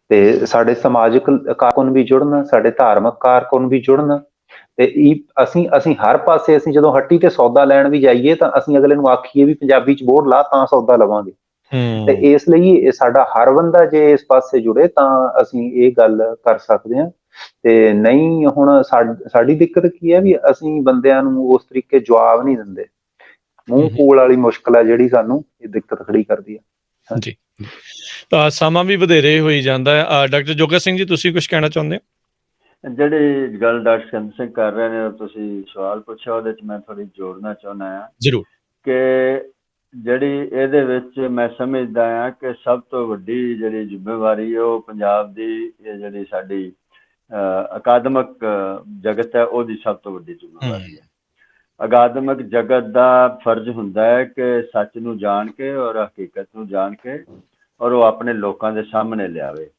ਤੇ ਸਾਡੇ ਸਮਾਜਿਕ ਕਾਰਕੁਨ ਵੀ ਜੁੜਨ, ਸਾਡੇ ਧਾਰਮਿਕ ਕਾਰਕੁਨ ਵੀ ਜੁੜਨ। ਤੇ ਅਸੀਂ ਹਰ ਪਾਸੇ, ਅਸੀਂ ਜਦੋਂ ਹੱਟੀ ਤੇ ਸੌਦਾ ਲੈਣ ਵੀ ਜਾਈਏ ਤਾਂ ਅਸੀਂ ਅਗਲੇ ਨੂੰ ਆਖੀਏ ਵੀ ਪੰਜਾਬੀ ਚ ਬੋਰਡ ਲਾ ਤਾਂ ਸੌਦਾ ਲਵਾਂਗੇ। ਤੇ ਇਸ ਲਈ ਸਾਡਾ ਹਰ ਬੰਦਾ ਜੇ ਇਸ ਪਾਸੇ ਜੁੜੇ ਤਾਂ ਅਸੀਂ ਇਹ ਗੱਲ ਕਰ ਸਕਦੇ ਹਾਂ। ਤੇ ਨਹੀਂ, ਹੁਣ ਸਾਡੀ ਦਿੱਕਤ ਕੀ ਹੈ ਵੀ ਅਸੀਂ ਬੰਦਿਆਂ ਨੂੰ ਉਸ ਤਰੀਕੇ ਜਵਾਬ ਨਹੀਂ ਦਿੰਦੇ। ਮੂੰਹ ਪੂਲ ਵਾਲੀ ਮੁਸ਼ਕਿਲ ਹੈ ਜਿਹੜੀ ਸਾਨੂੰ ਇਹ ਦਿੱਕਤ ਖੜੀ ਕਰਦੀ ਹੈ। ਜੀ, ਤਾਂ ਸਮਾਂ ਵੀ ਵਧੇਰੇ ਹੋਈ ਜਾਂਦਾ ਹੈ। ਡਾਕਟਰ ਜੋਗਾ ਸਿੰਘ ਜੀ, ਤੁਸੀਂ ਕੁਝ ਕਹਿਣਾ ਚਾਹੁੰਦੇ ਹੋ? ਜਿਹੜੀ ਗੱਲ ਡਾਕਟਰ ਸਿੰਧ ਸਿੰਘ ਕਰ ਰਹੇ ਨੇ, ਤੁਸੀਂ ਸਵਾਲ ਪੁੱਛਿਆ, ਉਹਦੇ 'ਚ ਮੈਂ ਥੋੜ੍ਹੀ ਜੋੜਨਾ ਚਾਹੁੰਦਾ ਹਾਂ। ਜ਼ਰੂਰ। ਕਿ ਜਿਹੜੀ ਇਹਦੇ ਵਿੱਚ ਮੈਂ ਸਮਝਦਾ ਹਾਂ ਕਿ ਸਭ ਤੋਂ ਵੱਡੀ ਜਿਹੜੀ ਜ਼ਿੰਮੇਵਾਰੀ ਉਹ ਪੰਜਾਬ ਦੀ, ਇਹ ਜਿਹੜੀ ਸਾਡੀ ਅਕਾਦਮਿਕ ਜਗਤ ਹੈ, ਉਹਦੀ ਸਭ ਤੋਂ ਵੱਡੀ ਜ਼ਿੰਮੇਵਾਰੀ ਹੈ। ਅਕਾਦਮਿਕ ਜਗਤ ਦਾ ਫਰਜ਼ ਹੁੰਦਾ ਹੈ ਕਿ ਸੱਚ ਨੂੰ ਜਾਣ ਕੇ ਔਰ ਹਕੀਕਤ ਨੂੰ ਜਾਣ ਕੇ ਔਰ ਉਹ ਆਪਣੇ ਲੋਕਾਂ ਦੇ ਸਾਹਮਣੇ ਲਿਆਵੇ।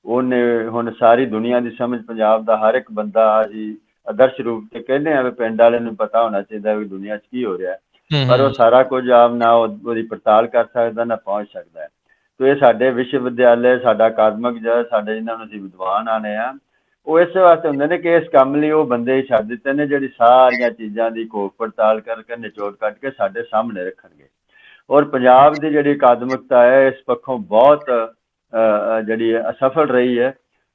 ਉਹਨੇ ਹੁਣ ਸਾਰੀ ਦੁਨੀਆ ਦੀ ਸਮਝ ਪੰਜਾਬ ਦਾ ਹਰ ਇੱਕ ਬੰਦਾ ਜੀ ਆਦਰਸ਼ ਰੂਪ ਤੇ ਕਹਿੰਦੇ ਆ ਵੀ ਪਿੰਡ ਵਾਲੇ ਨੂੰ ਪਤਾ ਹੋਣਾ ਚਾਹੀਦਾ ਵੀ ਦੁਨੀਆ 'ਚ ਕੀ ਹੋ ਰਿਹਾ, ਪਰ ਉਹ ਸਾਰਾ ਕੁਝ ਆਪ ਨਾ ਉਹਦੀ ਪੜਤਾਲ ਕਰ ਸਕਦਾ ਨਾ ਪਹੁੰਚ ਸਕਦਾ ਹੈ। ਤੇ ਇਹ ਸਾਡੇ ਵਿਸ਼ਵ ਵਿਦਿਆਲੇ, ਸਾਡਾ ਅਕਾਦਮਿਕ ਸਾਡੇ ਜਿਹਨਾਂ ਨੂੰ ਅਸੀਂ ਵਿਦਵਾਨ ਆਣੇ ਆ, ਉਹ ਇਸ ਵਾਸਤੇ ਹੁੰਦੇ ਨੇ ਕਿ ਇਸ ਕੰਮ ਲਈ ਉਹ ਬੰਦੇ ਛੱਡ ਦਿੱਤੇ ਨੇ ਜਿਹੜੀ ਸਾਰੀਆਂ ਚੀਜ਼ਾਂ ਦੀ ਘੋਖ ਪੜਤਾਲ ਕਰਕੇ ਨਿਚੋੜ ਕੱਢ ਕੇ ਸਾਡੇ ਸਾਹਮਣੇ ਰੱਖਣਗੇ। ਔਰ ਪੰਜਾਬ ਦੀ ਜਿਹੜੀ ਅਕਾਦਮਿਕਤਾ ਹੈ ਇਸ ਪੱਖੋਂ ਬਹੁਤ ਜਿਹੜੀ ਅਸਫਲ ਰਹੀ ਹੈ।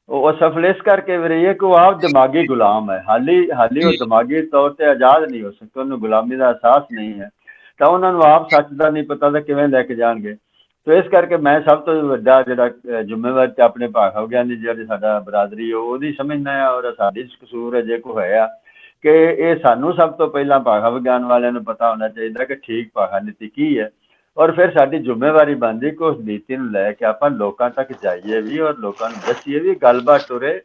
ਉਹ ਅਸਫਲ ਇਸ ਕਰਕੇ ਵੀ ਰਹੀ ਹੈ ਕਿ ਉਹ ਆਪ ਦਿਮਾਗੀ ਗੁਲਾਮ ਹੈ। ਹਾਲੀ ਉਹ ਦਿਮਾਗੀ ਤੌਰ ਤੇ ਆਜ਼ਾਦ ਨਹੀਂ ਹੋ ਸਕਦਾ, ਉਹਨੂੰ ਗੁਲਾਮੀ ਦਾ ਅਹਿਸਾਸ ਨਹੀਂ ਹੈ, ਤਾਂ ਉਹਨਾਂ ਨੂੰ ਆਪ ਸੱਚ ਦਾ ਨਹੀਂ ਪਤਾ ਤਾਂ ਕਿਵੇਂ ਲੈ ਕੇ ਜਾਣਗੇ। ਤੇ ਇਸ ਕਰਕੇ ਮੈਂ ਸਭ ਤੋਂ ਵੱਡਾ ਜਿਹੜਾ ਜ਼ਿੰਮੇਵਾਰੀ ਤੇ ਆਪਣੇ ਭਾਸ਼ਾ ਵਿਗਿਆਨ ਦੀ ਜਿਹੜੀ ਸਾਡਾ ਬਰਾਦਰੀ ਉਹਦੀ ਸਮਝਣਾ ਹੈ ਔਰ ਸਾਡੀ ਕਸੂਰ ਹੈ ਜੇ ਕੋਈ ਹੋਇਆ ਕਿ ਇਹ ਸਾਨੂੰ ਸਭ ਤੋਂ ਪਹਿਲਾਂ ਭਾਸ਼ਾ ਵਿਗਿਆਨ ਵਾਲਿਆਂ ਨੂੰ ਪਤਾ ਹੋਣਾ ਚਾਹੀਦਾ ਕਿ ਠੀਕ ਭਾਸ਼ਾ ਨੀਤੀ ਕੀ ਹੈ। ਔਰ ਫਿਰ ਸਾਡੀ ਜ਼ਿੰਮੇਵਾਰੀ ਬਣਦੀ ਕਿ ਉਸ ਨੀਤੀ ਨੂੰ ਲੈ ਕੇ ਆਪਾਂ ਲੋਕਾਂ ਤੱਕ ਜਾਈਏ ਵੀ ਔਰ ਲੋਕਾਂ ਨੂੰ ਦੱਸੀਏ ਵੀ ਗੱਲਬਾਤ ਤੁਰੇ।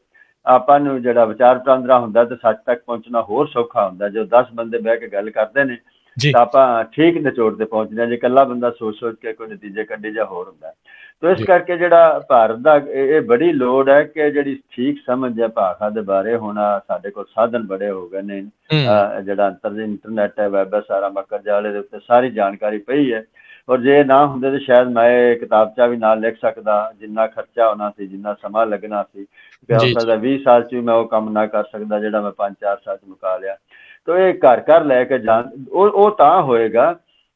ਆਪਾਂ ਨੂੰ ਜਿਹੜਾ ਵਿਚਾਰ ਵਟਾਂਦਰਾ ਹੁੰਦਾ ਤੇ ਸੱਚ ਤੱਕ ਪਹੁੰਚਣਾ ਹੋਰ ਸੌਖਾ ਹੁੰਦਾ। ਜੋ 10 ਬੰਦੇ ਬਹਿ ਕੇ ਗੱਲ ਕਰਦੇ ਨੇ ਤਾਂ ਆਪਾਂ ਠੀਕ ਨਿਚੋੜ ਤੇ ਪਹੁੰਚਦੇ ਹਾਂ। ਜੇ ਇਕੱਲਾ ਬੰਦਾ ਸੋਚ ਕੇ ਕੋਈ ਨਤੀਜੇ ਕੱਢੇ ਜਾਂ ਹੋਰ ਹੁੰਦਾ। ਤਾਂ ਇਸ ਕਰਕੇ ਜਿਹੜਾ ਭਾਰਤ ਦਾ ਇਹ ਬੜੀ ਲੋੜ ਹੈ ਕਿ ਜਿਹੜੀ ਠੀਕ ਸਮਝ ਹੈ ਭਾਸ਼ਾ ਦੇ ਬਾਰੇ, ਹੁਣ ਸਾਡੇ ਕੋਲ ਸਾਧਨ ਬੜੇ ਹੋ ਗਏ ਨੇ। ਜਿਹੜਾ ਇੰਟਰਨੈਟ ਹੈ, ਵੈਬ ਹੈ, ਸਾਰਾ ਮੱਕਰ ਜਾਲੇ ਦੇ ਉੱਤੇ ਸਾਰੀ ਜਾਣਕਾਰੀ ਪਈ ਹੈ। ਔਰ ਜੇ ਨਾ ਹੁੰਦੇ ਤਾਂ ਸ਼ਾਇਦ ਮੈਂ ਕਿਤਾਬਚਾ ਵੀ ਨਾਲ ਲਿਖ ਸਕਦਾ। ਜਿੰਨਾ ਖਰਚਾ ਹੋਣਾ ਸੀ, ਜਿੰਨਾ ਸਮਾਂ ਲੱਗਣਾ ਸੀ, ਹੋ ਸਕਦਾ 20 ਸਾਲ 'ਚ ਵੀ ਮੈਂ ਉਹ ਕੰਮ ਨਾ ਕਰ ਸਕਦਾ ਜਿਹੜਾ ਮੈਂ 5-4 ਸਾਲ 'ਚ ਮੁਕਾ ਲਿਆ। ਤਾਂ ਇਹ ਘਰ ਲੈ ਕੇ ਜਾਣ ਉਹ ਤਾਂ ਹੋਏਗਾ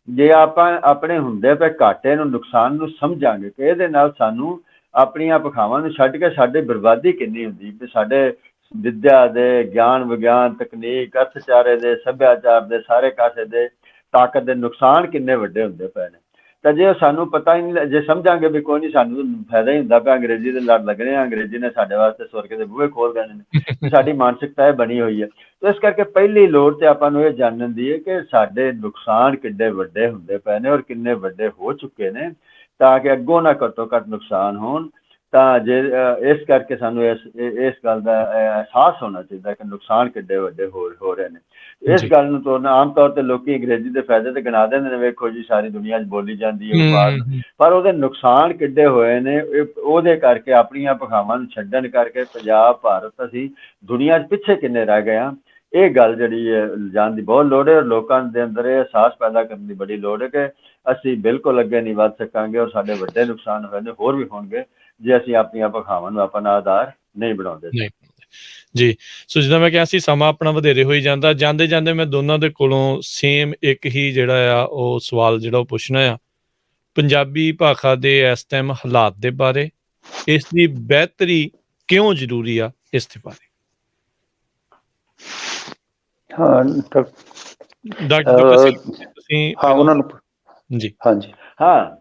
ਜੇ ਆਪਾਂ ਆਪਣੇ ਹੁੰਦੇ ਪਏ ਘਾਟੇ ਨੂੰ, ਨੁਕਸਾਨ ਨੂੰ ਸਮਝਾਂਗੇ ਕਿ ਇਹਦੇ ਨਾਲ ਸਾਨੂੰ ਆਪਣੀਆਂ ਭਖਾਵਾਂ ਨੂੰ ਛੱਡ ਕੇ ਸਾਡੀ ਬਰਬਾਦੀ ਕਿੰਨੀ ਹੁੰਦੀ ਵੀ ਸਾਡੇ ਵਿੱਦਿਆ ਦੇ, ਗਿਆਨ ਵਿਗਿਆਨ, ਤਕਨੀਕ, ਅਰਥਚਾਰੇ ਦੇ, ਸੱਭਿਆਚਾਰ ਦੇ, ਸਾਰੇ ਕਾਸੇ ਦੇ ਤਾਕਤ ਦੇ ਨੁਕਸਾਨ ਕਿੰਨੇ ਵੱਡੇ ਹੁੰਦੇ ਪਏ ਨੇ। ਤਾਂ ਜੇ ਸਾਨੂੰ ਪਤਾ ਹੀ ਨਹੀਂ, ਜੇ ਸਮਝਾਂਗੇ ਵੀ ਕੋਈ ਨਹੀਂ ਸਾਨੂੰ ਫਾਇਦਾ ਹੀ ਹੁੰਦਾ ਪਿਆ, ਅੰਗਰੇਜ਼ੀ ਦੇ ਲੜ ਲੱਗਣੇ ਆ, ਅੰਗਰੇਜ਼ੀ ਨੇ ਸਾਡੇ ਵਾਸਤੇ ਸੁਰਗ ਦੇ ਬੂਹੇ ਖੋਲ ਦੇਣੇ ਨੇ, ਸਾਡੀ ਮਾਨਸਿਕਤਾ ਇਹ ਬਣੀ ਹੋਈ ਹੈ। ਤਾਂ ਇਸ ਕਰਕੇ ਪਹਿਲੀ ਲੋੜ ਤੇ ਆਪਾਂ ਨੂੰ ਇਹ ਜਾਣਨ ਦੀ ਹੈ ਕਿ ਸਾਡੇ ਨੁਕਸਾਨ ਕਿੱਡੇ ਵੱਡੇ ਹੁੰਦੇ ਪਏ ਨੇ ਔਰ ਕਿੰਨੇ ਵੱਡੇ ਹੋ ਚੁੱਕੇ ਨੇ, ਤਾਂ ਕਿ ਅੱਗੋਂ ਨਾ ਘੱਟੋ ਘੱਟ ਨੁਕਸਾਨ ਹੋਣ। ਤਾਂ ਜੇ ਇਸ ਕਰਕੇ ਸਾਨੂੰ ਇਸ ਗੱਲ ਦਾ ਅਹਿਸਾਸ ਹੋਣਾ ਚਾਹੀਦਾ ਕਿ ਨੁਕਸਾਨ ਕਿੱਡੇ ਵੱਡੇ ਹੋ ਰਹੇ ਨੇ। ਇਸ ਗੱਲ ਨੂੰ ਤਾਂ ਆਮ ਤੌਰ ਤੇ ਲੋਕੀ ਅੰਗਰੇਜ਼ੀ ਦੇ ਫਾਇਦੇ ਤੇ ਗਿਣਾ ਦਿੰਦੇ ਨੇ, ਵੇਖੋ ਜੀ ਸਾਰੀ ਦੁਨੀਆ 'ਚ ਬੋਲੀ ਜਾਂਦੀ ਹੈ ਬਾਹਰ, ਪਰ ਉਹਦੇ ਨੁਕਸਾਨ ਕਿੱਡੇ ਹੋਏ ਨੇ। ਉਹਦੇ ਕਰਕੇ ਆਪਣੀਆਂ ਭਖਾਵਾਂ ਨੂੰ ਛੱਡਣ ਕਰਕੇ ਪੰਜਾਬ, ਭਾਰਤ ਅਸੀਂ ਦੁਨੀਆ 'ਚ ਪਿੱਛੇ ਕਿੰਨੇ ਰਹਿ ਗਏ ਹਾਂ। ਇਹ ਗੱਲ ਜਿਹੜੀ ਹੈ ਜਾਣ ਦੀ ਬਹੁਤ ਲੋੜ ਹੈ ਔਰ ਲੋਕਾਂ ਦੇ ਅੰਦਰ ਇਹ ਅਹਿਸਾਸ ਪੈਦਾ ਕਰਨ ਦੀ ਬੜੀ ਲੋੜ ਹੈ ਕਿ ਅਸੀਂ ਬਿਲਕੁਲ ਅੱਗੇ ਨਹੀਂ ਵੱਧ ਸਕਾਂਗੇ ਔਰ ਸਾਡੇ ਵੱਡੇ ਨੁਕਸਾਨ ਹੋਏ ਨੇ, ਹੋਰ ਵੀ ਹੋਣਗੇ, ਜੇ ਅਸੀਂ ਆਪਣੀਆਂ ਭਖਾਵਾਂ ਨੂੰ ਆਪਣਾ ਆਧਾਰ ਨਹੀਂ ਬਣਾਉਂਦੇ। ਜੀ, ਸੋ ਜਿੱਦਾਂ ਮੈਂ ਕਿਹਾ ਸੀ ਸਮਾਂ ਆਪਣਾ ਵਧੇਰੇ ਹੋਈ ਜਾਂਦਾ, ਜਾਂਦੇ ਮੈਂ ਦੋਨਾਂ ਦੇ ਕੋਲੋਂ ਸੇਮ ਇੱਕ ਹੀ ਜਿਹੜਾ ਆ ਉਹ ਸਵਾਲ ਜਿਹੜਾ ਉਹ ਪੁੱਛਣਾ ਆ, ਪੰਜਾਬੀ ਭਾਸ਼ਾ ਦੇ ਇਸ ਟਾਈਮ ਹਾਲਾਤ ਦੇ ਬਾਰੇ, ਇਸ ਦੀ ਬਿਹਤਰੀ ਕਿਉਂ ਜ਼ਰੂਰੀ ਆ, ਇਸ ਦੇ ਬਾਰੇ। ਹਾਂ ਡਾਕਟਰ ਜੋਗਾ ਸਿੰਘ ਤੁਸੀਂ ਹਾਂ ਉਹਨਾਂ ਨੂੰ ਜੀ ਹਾਂਜੀ ਹਾਂ,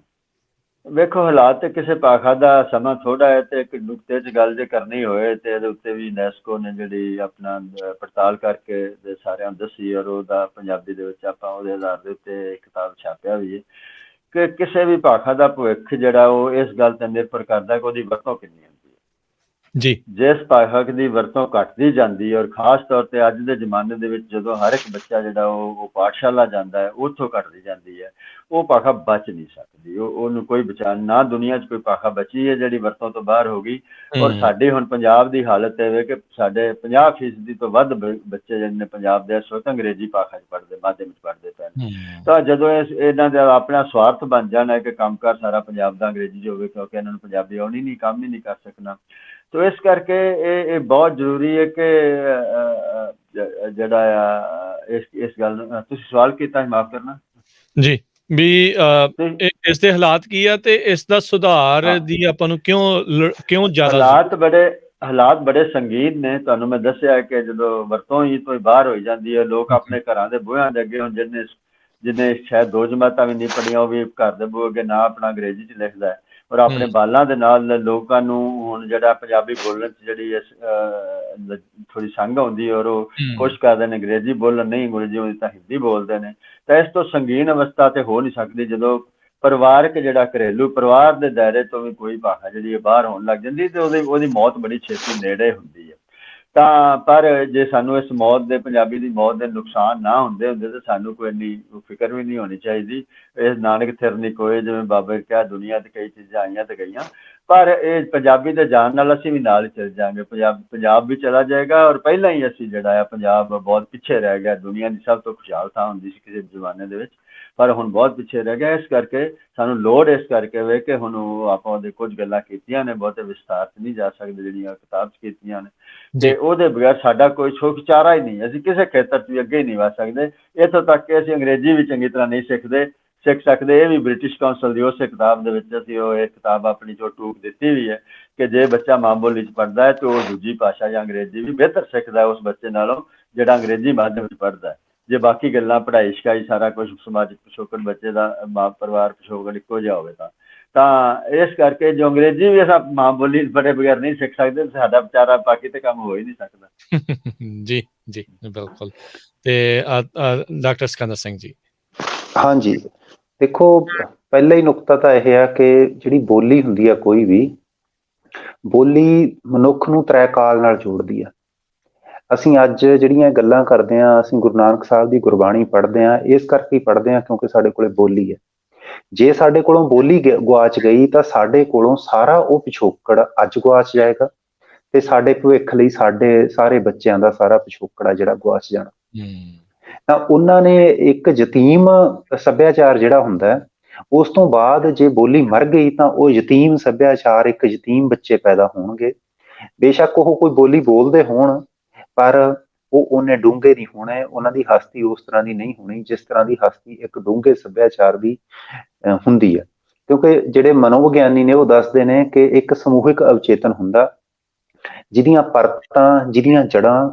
ਵੇਖੋ ਹਾਲਾਤ ਤੇ ਕਿਸੇ ਭਾਸ਼ਾ ਦਾ ਸਮਾਂ ਥੋੜਾ ਹੈ, ਤੇ ਇੱਕ ਨੁਕਤੇ 'ਚ ਗੱਲ ਜੇ ਕਰਨੀ ਹੋਏ ਤੇ ਇਹਦੇ ਉੱਤੇ ਵੀ ਯੂਨੈਸਕੋ ਨੇ ਜਿਹੜੀ ਆਪਣਾ ਪੜਤਾਲ ਕਰਕੇ ਤੇ ਸਾਰਿਆਂ ਨੂੰ ਦੱਸੀ, ਔਰ ਉਹਦਾ ਪੰਜਾਬੀ ਦੇ ਵਿੱਚ ਆਪਾਂ ਉਹਦੇ ਆਧਾਰ ਦੇ ਉੱਤੇ ਕਿਤਾਬ ਛਾਪਿਆ ਵੀ ਹੈ ਕਿ ਕਿਸੇ ਵੀ ਭਾਸ਼ਾ ਦਾ ਭਵਿੱਖ ਜਿਹੜਾ ਉਹ ਇਸ ਗੱਲ ਤੇ ਨਿਰਭਰ ਕਰਦਾ ਕਿ ਉਹਦੀ ਵਰਤੋਂ ਕਿੰਨੀ ਹੁੰਦੀ ਹੈ। ਜੀ ਜਿਸ ਭਾਸ਼ਾ ਦੀ ਵਰਤੋਂ ਘਟਦੀ ਜਾਂਦੀ ਹੈ, ਔਰ ਖਾਸ ਤੌਰ ਤੇ ਅੱਜ ਦੇ ਜ਼ਮਾਨੇ ਦੇ ਵਿੱਚ ਜਦੋਂ ਹਰ ਇੱਕ ਬੱਚਾ ਜਿਹੜਾ ਉਹ ਪਾਠਸ਼ਾਲਾ ਜਾਂਦਾ ਹੈ, ਉੱਥੋਂ ਘਟਦੀ ਜਾਂਦੀ ਹੈ, ਉਹ ਭਾਸ਼ਾ ਬਚ ਨਹੀਂ ਸਕਦੀ। ਉਹਨੂੰ ਕੋਈ ਬਚਾਉਣ ਨਾ, ਦੁਨੀਆ 'ਚ ਕੋਈ ਭਾਸ਼ਾ ਬਚੀ ਹੈ ਜਿਹੜੀ ਵਰਤੋਂ ਤੋਂ ਬਾਹਰ ਹੋ ਗਈ। ਔਰ ਸਾਡੀ ਹੁਣ ਪੰਜਾਬ ਦੀ ਹਾਲਤ ਇਹ ਵੇ ਕਿ ਸਾਡੇ 50% ਤੋਂ ਵੱਧ ਬੱਚੇ ਜਿਹੜੇ ਨੇ ਪੰਜਾਬ ਦੇ ਇਸ ਵਕਤ ਅੰਗਰੇਜ਼ੀ ਭਾਸ਼ਾ 'ਚ ਪੜ੍ਹਦੇ, ਮਾਧਿਅਮ 'ਚ ਪੜ੍ਹਦੇ ਪਏ ਨੇ। ਤਾਂ ਜਦੋਂ ਇਹਨਾਂ ਦਾ ਆਪਣਾ ਸਵਾਰਥ ਬਣ ਜਾਣਾ ਹੈ ਕਿ ਕੰਮਕਾਰ ਸਾਰਾ ਪੰਜਾਬ ਦਾ ਅੰਗਰੇਜ਼ੀ 'ਚ ਹੋਵੇ, ਕਿਉਂਕਿ ਇਹਨਾਂ ਨੂੰ ਪੰਜਾਬੀ ਆਉਣੀ ਨਹੀਂ, ਕੰਮ ਹੀ ਨਹੀਂ ਕਰ ਸਕਣਾ। ਤੋ ਇਸ ਕਰਕੇ ਇਹ ਬਹੁਤ ਜ਼ਰੂਰੀ ਹੈ ਕਿ ਜਿਹੜਾ ਆ ਇਸ ਗੱਲ ਨੂੰ ਤੁਸੀਂ ਸਵਾਲ ਕੀਤਾ, ਮਾਫ ਕਰਨਾ ਜੀ, ਵੀ ਇਸ ਦੇ ਹਾਲਾਤ ਕੀ ਆ ਤੇ ਇਸ ਦਾ ਸੁਧਾਰ ਦੀ ਆਪਾਂ ਨੂੰ ਕਿਉਂ ਜ਼ਿਆਦਾ ਹਾਲਾਤ ਬੜੇ ਸੰਗੀਨ ਨੇ। ਤੁਹਾਨੂੰ ਮੈਂ ਦੱਸਿਆ ਕਿ ਜਦੋਂ ਵਰਤੋਂ ਹੀ ਤੋਂ ਬਾਹਰ ਹੋਈ ਜਾਂਦੀ ਹੈ, ਲੋਕ ਆਪਣੇ ਘਰਾਂ ਦੇ ਬੂਹਿਆਂ ਦੇ ਅੱਗੇ, ਹੁਣ ਜਿਹਨੇ ਸ਼ਾਇਦ 2 ਜਮਾਤਾਂ ਵੀ ਨਹੀਂ ਪੜ੍ਹੀਆਂ, ਉਹ ਵੀ ਘਰ ਦੇ ਬੂਹੇ ਅੱਗੇ ਨਾ ਆਪਣਾ ਅੰਗਰੇਜ਼ੀ 'ਚ ਲਿਖਦਾ ਹੈ, ਔਰ ਆਪਣੇ ਬਾਲਾਂ ਦੇ ਨਾਲ ਲੋਕਾਂ ਨੂੰ ਹੁਣ ਜਿਹੜਾ ਪੰਜਾਬੀ ਬੋਲਣ 'ਚ ਜਿਹੜੀ ਥੋੜੀ ਸੰਗ ਆਉਂਦੀ, ਔਰ ਉਹ ਕੋਸ਼ਿਸ਼ ਕਰਦੇ ਨੇ ਅੰਗਰੇਜ਼ੀ ਬੋਲਣ, ਨਹੀਂ ਅੰਗਰੇਜ਼ੀ ਆਉਂਦੀ ਤਾਂ ਹਿੰਦੀ ਬੋਲਦੇ ਨੇ। ਤਾਂ ਇਸ ਤੋਂ ਸੰਗੀਨ ਅਵਸਥਾ ਤੇ ਹੋ ਨਹੀਂ ਸਕਦੀ ਜਦੋਂ ਪਰਿਵਾਰਕ ਜਿਹੜਾ ਘਰੇਲੂ ਪਰਿਵਾਰ ਦੇ ਦਾਇਰੇ ਤੋਂ ਵੀ ਕੋਈ ਭਾਸ਼ਾ ਜਿਹੜੀ ਹੈ ਬਾਹਰ ਹੋਣ ਲੱਗ ਜਾਂਦੀ, ਤੇ ਉਹਦੀ ਮੌਤ ਬੜੀ ਛੇਤੀ ਨੇੜੇ ਹੁੰਦੀ ਹੈ। ਤਾਂ ਪਰ ਜੇ ਸਾਨੂੰ ਇਸ ਮੌਤ ਦੇ, ਪੰਜਾਬੀ ਦੀ ਮੌਤ ਦੇ ਨੁਕਸਾਨ ਨਾ ਹੁੰਦੇ ਤਾਂ ਸਾਨੂੰ ਕੋਈ ਇੰਨੀ ਫਿਕਰ ਵੀ ਨਹੀਂ ਹੋਣੀ ਚਾਹੀਦੀ। ਇਹ ਨਾਨਕ ਥਿਰ ਨਹੀਂ ਕੋਏ, ਜਿਵੇਂ ਬਾਬੇ ਕਿਹਾ, ਦੁਨੀਆ ਤੇ ਕਈ ਚੀਜ਼ਾਂ ਆਈਆਂ ਤੇ ਗਈਆਂ, ਪਰ ਇਹ ਪੰਜਾਬੀ ਦੇ ਜਾਣ ਨਾਲ ਅਸੀਂ ਵੀ ਨਾਲ ਹੀ ਚਲੇ ਜਾਵਾਂਗੇ। ਪੰਜਾਬ ਵੀ ਚਲਾ ਜਾਏਗਾ, ਔਰ ਪਹਿਲਾਂ ਹੀ ਅਸੀਂ ਜਿਹੜਾ ਆ ਪੰਜਾਬ ਬਹੁਤ ਪਿੱਛੇ ਰਹਿ ਗਿਆ। ਦੁਨੀਆ ਦੀ ਸਭ ਤੋਂ ਖੁਸ਼ਹਾਲ ਥਾਂ ਹੁੰਦੀ ਸੀ ਕਿਸੇ ਜ਼ਮਾਨੇ ਦੇ ਵਿੱਚ, ਪਰ ਹੁਣ ਬਹੁਤ ਪਿੱਛੇ ਰਹਿ ਗਿਆ। ਇਸ ਕਰਕੇ ਸਾਨੂੰ ਲੋੜ ਇਸ ਕਰਕੇ ਵੇ ਕਿ ਹੁਣ ਆਪਾਂ ਉਹਦੇ ਕੁਝ ਗੱਲਾਂ ਕੀਤੀਆਂ ਨੇ, ਬਹੁਤੇ ਵਿਸਤਾਰ 'ਚ ਨਹੀਂ ਜਾ ਸਕਦੇ ਜਿਹੜੀਆਂ ਕਿਤਾਬ 'ਚ ਕੀਤੀਆਂ ਨੇ, ਤੇ ਉਹਦੇ ਬਗੈਰ ਸਾਡਾ ਕੋਈ ਸੁੱਖ ਚਾਰਾ ਹੀ ਨਹੀਂ। ਅਸੀਂ ਕਿਸੇ ਖੇਤਰ 'ਚ ਵੀ ਅੱਗੇ ਹੀ ਨਹੀਂ ਵੱਧ ਸਕਦੇ, ਇੱਥੋਂ ਤੱਕ ਕਿ ਅਸੀਂ ਅੰਗਰੇਜ਼ੀ ਵੀ ਚੰਗੀ ਤਰ੍ਹਾਂ ਨਹੀਂ ਸਿੱਖ ਸਕਦੇ। ਇਹ ਵੀ ਬ੍ਰਿਟਿਸ਼ ਕਾਉਂਸਲ ਦੀ ਉਸੇ ਕਿਤਾਬ ਦੇ ਵਿੱਚ ਅਸੀਂ ਉਹ ਇਹ ਕਿਤਾਬ ਆਪਣੀ ਜੋ ਟੂਕ ਦਿੱਤੀ ਵੀ ਹੈ ਕਿ ਜੇ ਬੱਚਾ ਮਾਂ ਬੋਲੀ 'ਚ ਪੜ੍ਹਦਾ ਹੈ ਤਾਂ ਉਹ ਦੂਜੀ ਭਾਸ਼ਾ ਜਾਂ ਅੰਗਰੇਜ਼ੀ ਵੀ ਬਿਹਤਰ ਸਿੱਖਦਾ ਉਸ ਬੱਚੇ ਨਾਲੋਂ ਜਿਹੜਾ ਅੰਗਰੇਜ਼ੀ ਮਾਧਿਅਮ 'ਚ ਪੜ੍ਹਦਾ ਹੈ। ਜੇ ਬਾਕੀ ਗੱਲਾਂ ਪੜ੍ਹਾਈ ਸ਼ਿਖਾਈ ਸਾਰਾ ਕੁਝ ਸਮਾਜਿਕ ਪਿਛੋਕੜ ਬੱਚੇ ਦਾ ਪਰਿਵਾਰ ਪਿਛੋਕੜ ਇੱਕੋ ਜਿਹਾ ਹੋਵੇ ਤਾਂ ਇਸ ਕਰਕੇ ਜੋ ਅੰਗਰੇਜ਼ੀ ਵੀ ਅਸਾਂ ਮਾਂ ਬੋਲੀ ਪੜ੍ਹੇ ਬਗੈਰ ਨਹੀਂ ਸਿੱਖ ਸਕਦੇ, ਸਾਡਾ ਵਿਚਾਰਾ ਬਾਕੀ ਤੇ ਕੰਮ ਹੋ ਹੀ ਨਹੀਂ ਸਕਦਾ। ਜੀ ਜੀ ਬਿਲਕੁਲ। ਤੇ ਡਾਕਟਰ ਸਿਕੰਦਰ ਸਿੰਘ ਜੀ। ਹਾਂਜੀ, ਦੇਖੋ ਪਹਿਲਾ ਹੀ ਨੁਕਤਾ ਤਾਂ ਇਹ ਆ ਕਿ ਜਿਹੜੀ ਬੋਲੀ ਹੁੰਦੀ ਆ, ਕੋਈ ਵੀ ਬੋਲੀ ਮਨੁੱਖ ਨੂੰ ਤ੍ਰੈ ਕਾਲ ਨਾਲ ਜੋੜਦੀ ਆ। ਅਸੀਂ ਅੱਜ ਜਿਹੜੀਆਂ ਗੱਲਾਂ ਕਰਦੇ ਹਾਂ, ਅਸੀਂ ਗੁਰੂ ਨਾਨਕ ਸਾਹਿਬ ਦੀ ਗੁਰਬਾਣੀ ਪੜ੍ਹਦੇ ਹਾਂ, ਇਸ ਕਰਕੇ ਹੀ ਪੜ੍ਹਦੇ ਹਾਂ ਕਿਉਂਕਿ ਸਾਡੇ ਕੋਲੇ ਬੋਲੀ ਹੈ। ਜੇ ਸਾਡੇ ਕੋਲੋਂ ਬੋਲੀ ਗੁਆਚ ਗਈ ਤਾਂ ਸਾਡੇ ਕੋਲੋਂ ਸਾਰਾ ਉਹ ਪਿਛੋਕੜ ਅੱਜ ਗੁਆਚ ਜਾਏਗਾ, ਤੇ ਸਾਡੇ ਭਵਿੱਖ ਲਈ ਸਾਡੇ ਸਾਰੇ ਬੱਚਿਆਂ ਦਾ ਸਾਰਾ ਪਿਛੋਕੜ ਆ ਜਿਹੜਾ ਗੁਆਚ ਜਾਣਾ। ਤਾਂ ਉਹਨਾਂ ਨੇ ਇੱਕ ਯਤੀਮ ਸੱਭਿਆਚਾਰ ਜਿਹੜਾ ਹੁੰਦਾ, ਉਸ ਤੋਂ ਬਾਅਦ ਜੇ ਬੋਲੀ ਮਰ ਗਈ ਤਾਂ ਉਹ ਯਤੀਮ ਸੱਭਿਆਚਾਰ, ਇੱਕ ਯਤੀਮ ਬੱਚੇ ਪੈਦਾ ਹੋਣਗੇ। ਬੇਸ਼ੱਕ ਉਹ ਕੋਈ ਬੋਲੀ ਬੋਲਦੇ ਹੋਣ, ਪਰ ਉਹ ਉਹਨੇ ਡੂੰਘੇ ਨਹੀਂ ਹੋਣੇ, ਉਹਨਾਂ ਦੀ ਹਸਤੀ ਉਸ ਤਰ੍ਹਾਂ ਦੀ ਨਹੀਂ ਹੋਣੀ ਜਿਸ ਤਰ੍ਹਾਂ ਦੀ ਹਸਤੀ ਇੱਕ ਡੂੰਘੇ ਸੱਭਿਆਚਾਰ ਦੀ ਹੁੰਦੀ ਹੈ। ਕਿਉਂਕਿ ਜਿਹੜੇ ਮਨੋਵਿਗਿਆਨੀ ਨੇ ਉਹ ਦੱਸਦੇ ਨੇ ਕਿ ਇੱਕ ਸਮੂਹਿਕ ਅਵਚੇਤਨ ਹੁੰਦਾ ਜਿਹਦੀਆਂ ਪਰਤਾਂ, ਜਿਹਦੀਆਂ ਜੜ੍ਹਾਂ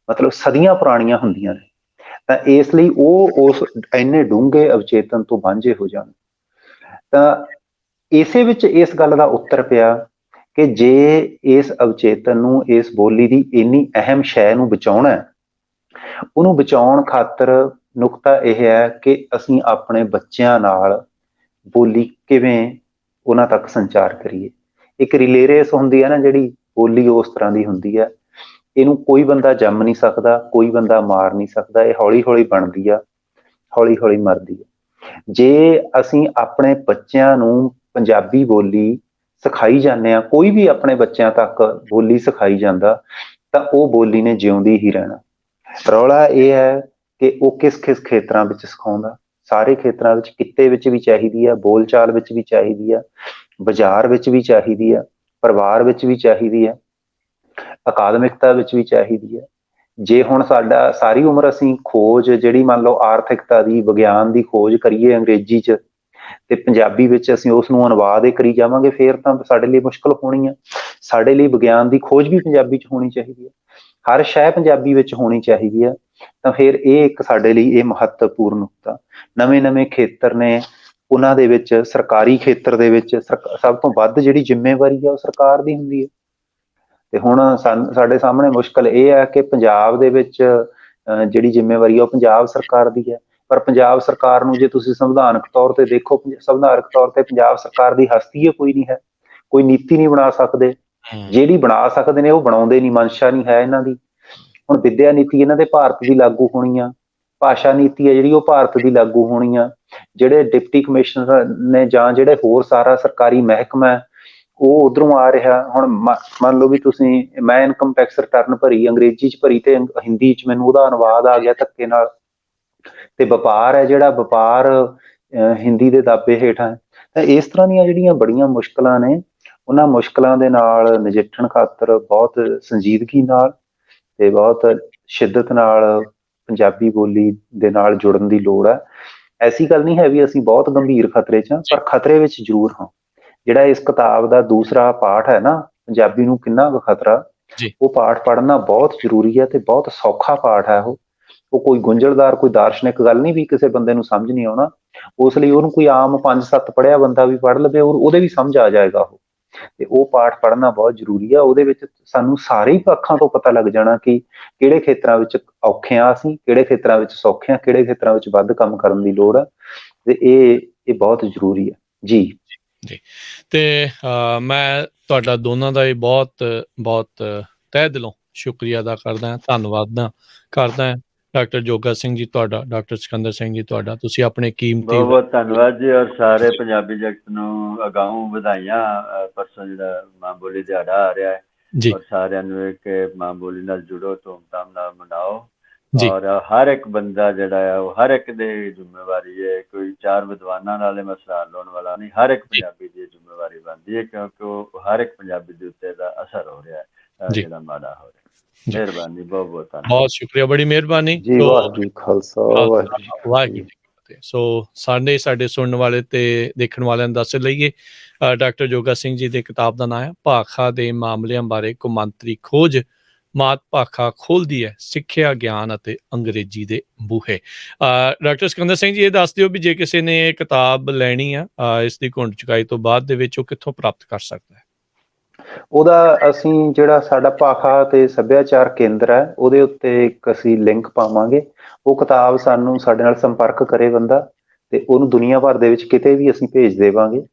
ਮਤਲਬ ਸਦੀਆਂ ਪੁਰਾਣੀਆਂ ਹੁੰਦੀਆਂ ਨੇ, ਤਾਂ ਇਸ ਲਈ ਉਹ ਉਸ ਇੰਨੇ ਡੂੰਘੇ ਅਵਚੇਤਨ ਤੋਂ ਵਾਂਝੇ ਹੋ ਜਾਣ। ਤਾਂ ਇਸੇ ਵਿੱਚ ਇਸ ਗੱਲ ਦਾ ਉੱਤਰ ਪਿਆ ਕਿ ਜੇ ਇਸ ਅਵਚੇਤਨ ਨੂੰ, ਇਸ ਬੋਲੀ ਦੀ ਇੰਨੀ ਅਹਿਮ ਸ਼ੈ ਨੂੰ ਬਚਾਉਣਾ, ਉਹਨੂੰ ਬਚਾਉਣ ਖਾਤਰ ਨੁਕਤਾ ਇਹ ਹੈ ਕਿ ਅਸੀਂ ਆਪਣੇ ਬੱਚਿਆਂ ਨਾਲ ਬੋਲੀ ਕਿਵੇਂ ਉਹਨਾਂ ਤੱਕ ਸੰਚਾਰ ਕਰੀਏ। ਇੱਕ ਰਿਲੇ ਰੇਸ ਹੁੰਦੀ ਹੈ ਨਾ, ਜਿਹੜੀ ਬੋਲੀ ਉਸ ਤਰ੍ਹਾਂ ਦੀ ਹੁੰਦੀ ਹੈ। ਇਹਨੂੰ ਕੋਈ ਬੰਦਾ ਜੰਮ ਨਹੀਂ ਸਕਦਾ, ਕੋਈ ਬੰਦਾ ਮਾਰ ਨਹੀਂ ਸਕਦਾ, ਇਹ ਹੌਲੀ ਹੌਲੀ ਬਣਦੀ ਆ, ਹੌਲੀ ਹੌਲੀ ਮਰਦੀ ਆ। ਜੇ ਅਸੀਂ ਆਪਣੇ ਬੱਚਿਆਂ ਨੂੰ ਪੰਜਾਬੀ ਬੋਲੀ ਸਿਖਾਈ ਜਾਂਦੇ ਹਾਂ, ਕੋਈ ਵੀ ਆਪਣੇ ਬੱਚਿਆਂ ਤੱਕ ਬੋਲੀ ਸਿਖਾਈ ਜਾਂਦਾ, ਤਾਂ ਉਹ ਬੋਲੀ ਨੇ ਜਿਉਂਦੀ ਹੀ ਰਹਿਣਾ। ਰੌਲਾ ਇਹ ਹੈ ਕਿ ਉਹ ਕਿਸ ਕਿਸ ਖੇਤਰਾਂ ਵਿੱਚ ਸਿਖਾਉਂਦਾ। ਸਾਰੇ ਖੇਤਰਾਂ ਵਿੱਚ, ਕਿੱਤੇ ਵਿੱਚ ਵੀ ਚਾਹੀਦੀ ਆ, ਬੋਲਚਾਲ ਵਿੱਚ ਵੀ ਚਾਹੀਦੀ ਆ, ਬਾਜ਼ਾਰ ਵਿੱਚ ਵੀ ਚਾਹੀਦੀ ਆ, ਪਰਿਵਾਰ ਵਿੱਚ ਵੀ ਚਾਹੀਦੀ ਆ। ਅਕਾਦਮਿਕਤਾ ਵਿੱਚ ਵੀ ਚਾਹੀਦੀ ਹੈ। ਜੇ ਹੁਣ ਸਾਡਾ ਸਾਰੀ ਉਮਰ ਅਸੀਂ ਖੋਜ ਜਿਹੜੀ ਮੰਨ ਲਓ ਆਰਥਿਕਤਾ ਦੀ, ਵਿਗਿਆਨ ਦੀ ਖੋਜ ਕਰੀਏ ਅੰਗਰੇਜ਼ੀ 'ਚ ਤੇ ਪੰਜਾਬੀ ਵਿੱਚ ਅਸੀਂ ਉਸ ਨੂੰ ਅਨੁਵਾਦ ਹੀ ਕਰੀ ਜਾਵਾਂਗੇ, ਫੇਰ ਤਾਂ ਸਾਡੇ ਲਈ ਮੁਸ਼ਕਲ ਹੋਣੀ ਆ। ਸਾਡੇ ਲਈ ਵਿਗਿਆਨ ਦੀ ਖੋਜ ਵੀ ਪੰਜਾਬੀ 'ਚ ਹੋਣੀ ਚਾਹੀਦੀ ਹੈ, ਹਰ ਸ਼ੈ ਪੰਜਾਬੀ ਵਿੱਚ ਹੋਣੀ ਚਾਹੀਦੀ ਹੈ। ਤਾਂ ਫਿਰ ਇਹ ਇੱਕ ਸਾਡੇ ਲਈ ਇਹ ਮਹੱਤਵਪੂਰਨ ਨੁਕਤਾ। ਨਵੇਂ ਖੇਤਰ ਨੇ, ਉਹਨਾਂ ਦੇ ਵਿੱਚ ਸਰਕਾਰੀ ਖੇਤਰ ਦੇ ਵਿੱਚ ਸਭ ਤੋਂ ਵੱਧ ਜਿਹੜੀ ਜ਼ਿੰਮੇਵਾਰੀ ਆ ਉਹ ਸਰਕਾਰ ਦੀ ਹੁੰਦੀ ਹੈ। ਤੇ ਹੁਣ ਸਾਡੇ ਸਾਹਮਣੇ ਮੁਸ਼ਕਲ ਇਹ ਹੈ ਕਿ ਪੰਜਾਬ ਦੇ ਵਿੱਚ ਜਿਹੜੀ ਜ਼ਿੰਮੇਵਾਰੀ ਆ ਉਹ ਪੰਜਾਬ ਸਰਕਾਰ ਦੀ ਹੈ। ਪਰ ਪੰਜਾਬ ਸਰਕਾਰ ਨੂੰ ਜੇ ਤੁਸੀਂ ਸੰਵਿਧਾਨਕ ਤੌਰ ਤੇ ਦੇਖੋ, ਸੰਵਿਧਾਨਕ ਤੌਰ ਤੇ ਪੰਜਾਬ ਸਰਕਾਰ ਦੀ ਹਸਤੀ ਹੀ ਕੋਈ ਨਹੀਂ ਹੈ, ਕੋਈ ਨੀਤੀ ਨਹੀਂ ਬਣਾ ਸਕਦੇ। ਜਿਹੜੀ ਬਣਾ ਸਕਦੇ ਨੇ ਉਹ ਬਣਾਉਂਦੇ ਨਹੀਂ, ਮਨਸ਼ਾ ਨਹੀਂ ਹੈ ਇਹਨਾਂ ਦੀ। ਹੁਣ ਵਿੱਦਿਆ ਨੀਤੀ ਇਹਨਾਂ ਦੇ ਭਾਰਤ ਦੀ ਲਾਗੂ ਹੋਣੀ ਆ, ਭਾਸ਼ਾ ਨੀਤੀ ਹੈ ਜਿਹੜੀ ਉਹ ਭਾਰਤ ਦੀ ਲਾਗੂ ਹੋਣੀ ਆ। ਜਿਹੜੇ ਡਿਪਟੀ ਕਮਿਸ਼ਨਰ ਨੇ ਜਾਂ ਜਿਹੜੇ ਹੋਰ ਸਾਰਾ ਸਰਕਾਰੀ ਮਹਿਕਮਾ ਉਹ ਉਧਰੋਂ ਆ ਰਿਹਾ। ਹੁਣ ਮੰਨ ਲਓ ਵੀ ਤੁਸੀਂ, ਮੈਂ ਇਨਕਮ ਟੈਕਸ ਰਿਟਰਨ ਭਰੀ, ਅੰਗਰੇਜ਼ੀ 'ਚ ਭਰੀ ਤੇ ਹਿੰਦੀ 'ਚ ਮੈਨੂੰ ਉਹਦਾ ਅਨੁਵਾਦ ਆ ਗਿਆ ਧੱਕੇ ਨਾਲ। ਤੇ ਵਪਾਰ ਹੈ ਜਿਹੜਾ, ਵਪਾਰ ਹਿੰਦੀ ਦੇ ਦਾਬੇ ਹੇਠਾਂ ਹੈ। ਤਾਂ ਇਸ ਤਰ੍ਹਾਂ ਦੀਆਂ ਜਿਹੜੀਆਂ ਬੜੀਆਂ ਮੁਸ਼ਕਲਾਂ ਨੇ, ਉਹਨਾਂ ਮੁਸ਼ਕਲਾਂ ਦੇ ਨਾਲ ਨਜਿੱਠਣ ਖਾਤਰ ਬਹੁਤ ਸੰਜੀਦਗੀ ਨਾਲ ਤੇ ਬਹੁਤ ਸ਼ਿੱਦਤ ਨਾਲ ਪੰਜਾਬੀ ਬੋਲੀ ਦੇ ਨਾਲ ਜੁੜਨ ਦੀ ਲੋੜ ਹੈ। ਐਸੀ ਗੱਲ ਨਹੀਂ ਹੈ ਵੀ ਅਸੀਂ ਬਹੁਤ ਗੰਭੀਰ ਖਤਰੇ 'ਚ ਹਾਂ, ਪਰ ਖਤਰੇ ਵਿੱਚ ਜ਼ਰੂਰ ਹਾਂ। ਜਿਹੜਾ ਇਸ ਕਿਤਾਬ ਦਾ ਦੂਸਰਾ ਪਾਠ ਹੈ ਨਾ, ਪੰਜਾਬੀ ਨੂੰ ਕਿੰਨਾ ਕੁ ਖਤਰਾ, ਉਹ ਪਾਠ ਪੜ੍ਹਨਾ ਬਹੁਤ ਜ਼ਰੂਰੀ ਹੈ ਤੇ ਬਹੁਤ ਸੌਖਾ ਪਾਠ ਹੈ ਉਹ ਕੋਈ ਗੁੰਝਲਦਾਰ, ਕੋਈ ਦਾਰਸ਼ਨਿਕ ਗੱਲ ਨਹੀਂ ਵੀ ਕਿਸੇ ਬੰਦੇ ਨੂੰ ਸਮਝ ਨਹੀਂ ਆਉਣਾ। ਉਸ ਲਈ ਉਹਨੂੰ ਕੋਈ ਆਮ 5-7 ਪੜ੍ਹਿਆ ਬੰਦਾ ਵੀ ਪੜ੍ਹ ਲਵੇ, ਉਹਦੇ ਵੀ ਸਮਝ ਆ ਜਾਏਗਾ ਉਹ। ਤੇ ਉਹ ਪਾਠ ਪੜ੍ਹਨਾ ਬਹੁਤ ਜ਼ਰੂਰੀ ਆ। ਉਹਦੇ ਵਿੱਚ ਸਾਨੂੰ ਸਾਰੇ ਹੀ ਪੱਖਾਂ ਤੋਂ ਪਤਾ ਲੱਗ ਜਾਣਾ ਕਿ ਕਿਹੜੇ ਖੇਤਰਾਂ ਵਿੱਚ ਔਖੇ ਆ ਅਸੀਂ, ਕਿਹੜੇ ਖੇਤਰਾਂ ਵਿੱਚ ਸੌਖੇ ਆ, ਕਿਹੜੇ ਖੇਤਰਾਂ ਵਿੱਚ ਵੱਧ ਕੰਮ ਕਰਨ ਦੀ ਲੋੜ ਆ। ਤੇ ਇਹ ਬਹੁਤ ਜ਼ਰੂਰੀ ਆ ਜੀ। ਜੀ, ਤੇ ਮੈਂ ਤੁਹਾਡਾ ਦੋਨਾਂ ਦਾ ਹੀ ਬਹੁਤ ਤਹਿ ਦਿਲੋਂ ਸ਼ੁਕਰੀਆ ਅਦਾ ਕਰਦਾ, ਧੰਨਵਾਦ ਕਰਦਾ। ਡਾਕਟਰ ਜੋਗਾ ਸਿੰਘ ਜੀ ਤੁਹਾਡਾ, ਡਾਕਟਰ ਸਿਕੰਦਰ ਸਿੰਘ ਜੀ ਤੁਹਾਡਾ, ਤੁਸੀਂ ਆਪਣੇ ਕੀਮਤੀ ਬਹੁਤ ਧੰਨਵਾਦ ਜੀ। ਔਰ ਸਾਰੇ ਪੰਜਾਬੀ ਜਗਤ ਨੂੰ ਅਗਾਊਂ ਵਧਾਈਆਂ। ਪਰਸੋਂ ਜਿਹੜਾ ਮਾਂ ਬੋਲੀ ਦਿਹਾੜਾ ਆ ਰਿਹਾ ਹੈ, ਔਰ ਸਾਰਿਆਂ ਨੂੰ ਇੱਕ ਮਾਂ ਬੋਲੀ ਨਾਲ ਜੁੜੋ, ਧੂਮਧਾਮ ਨਾਲ ਮਨਾਓ। ਔਰ ਹਰ ਇੱਕ ਬੰਦਾ ਜਿਹੜਾ ਆ ਉਹ ਹਰ ਇੱਕ ਦੀ ਜ਼ਿੰਮੇਵਾਰੀ ਹੈ। ਕੋਈ 4 ਵਿਦਵਾਨਾਂ ਨਾਲੇ ਮਸਲਾ ਲਾਉਣ ਵਾਲਾ ਨਹੀਂ, ਹਰ ਇੱਕ ਪੰਜਾਬੀ ਦੀ ਜ਼ਿੰਮੇਵਾਰੀ ਬਣਦੀ ਹੈ, ਕਿਉਂਕਿ ਉਹ ਹਰ ਇੱਕ ਪੰਜਾਬੀ ਦੇ ਉੱਤੇ ਦਾ ਅਸਰ ਹੋ ਰਿਹਾ ਹੈ ਜਿਹੜਾ ਮਾੜਾ ਹੋ ਰਿਹਾ। ਮਿਹਰਬਾਨੀ, ਬਹੁਤ ਧੰਨਵਾਦ। ਬਹੁਤ ਸ਼ੁਕਰੀਆ, ਬੜੀ ਮਿਹਰਬਾਨੀ ਜੀ। ਵਾਹਿਗੁਰੂ ਜੀ ਖਾਲਸਾ, ਵਾਹਿਗੁਰੂ ਜੀ ਫਤਿਹ। ਸੋ ਸਾਡੇ ਸੁਣਨ ਵਾਲੇ ਤੇ ਦੇਖਣ ਵਾਲਿਆਂ ਨੂੰ ਦੱਸ ਲਈਏ, ਡਾਕਟਰ ਜੋਗਾ ਸਿੰਘ ਜੀ ਦੀ ਕਿਤਾਬ ਦਾ ਨਾਮ ਹੈ ਭਾਖਾ ਦੇ ਮਾਮਲਿਆਂ ਬਾਰੇ ਕੌਮਾਂਤਰੀ ਖੋਜ, ਮਾਤ ਭਾਖਾ ਖੋਲ੍ਹਦੀ ਹੈ ਸਿੱਖਿਆ, ਗਿਆਨ ਅਤੇ ਅੰਗਰੇਜ਼ੀ ਦੇ ਬੂਹੇ। ਡਾਕਟਰ ਸਿਕੰਦਰ ਸਿੰਘ ਜੀ, ਇਹ ਦੱਸ ਦਿਓ ਵੀ ਜੇ ਕਿਸੇ ਨੇ ਇਹ ਕਿਤਾਬ ਲੈਣੀ ਆ ਇਸ ਦੀ ਘੁੰਡ ਚੁਕਾਈ ਤੋਂ ਬਾਅਦ ਦੇ ਵਿੱਚ, ਉਹ ਕਿੱਥੋਂ ਪ੍ਰਾਪਤ ਕਰ ਸਕਦਾ ਹੈ? ਉਹਦਾ ਅਸੀਂ ਜਿਹੜਾ ਸਾਡਾ ਭਾਖਾ ਤੇ ਸੱਭਿਆਚਾਰ ਕੇਂਦਰ ਹੈ, ਉਹਦੇ ਉੱਤੇ ਇੱਕ ਅਸੀਂ ਲਿੰਕ ਪਾਵਾਂਗੇ। ਉਹ ਕਿਤਾਬ ਸਾਨੂੰ ਸਾਡੇ ਨਾਲ ਸੰਪਰਕ ਕਰੇ ਬੰਦਾ ਤੇ ਉਹਨੂੰ ਦੁਨੀਆ ਭਰ ਦੇ ਵਿੱਚ ਕਿਤੇ ਵੀ ਅਸੀਂ ਭੇਜ ਦੇਵਾਂਗੇ।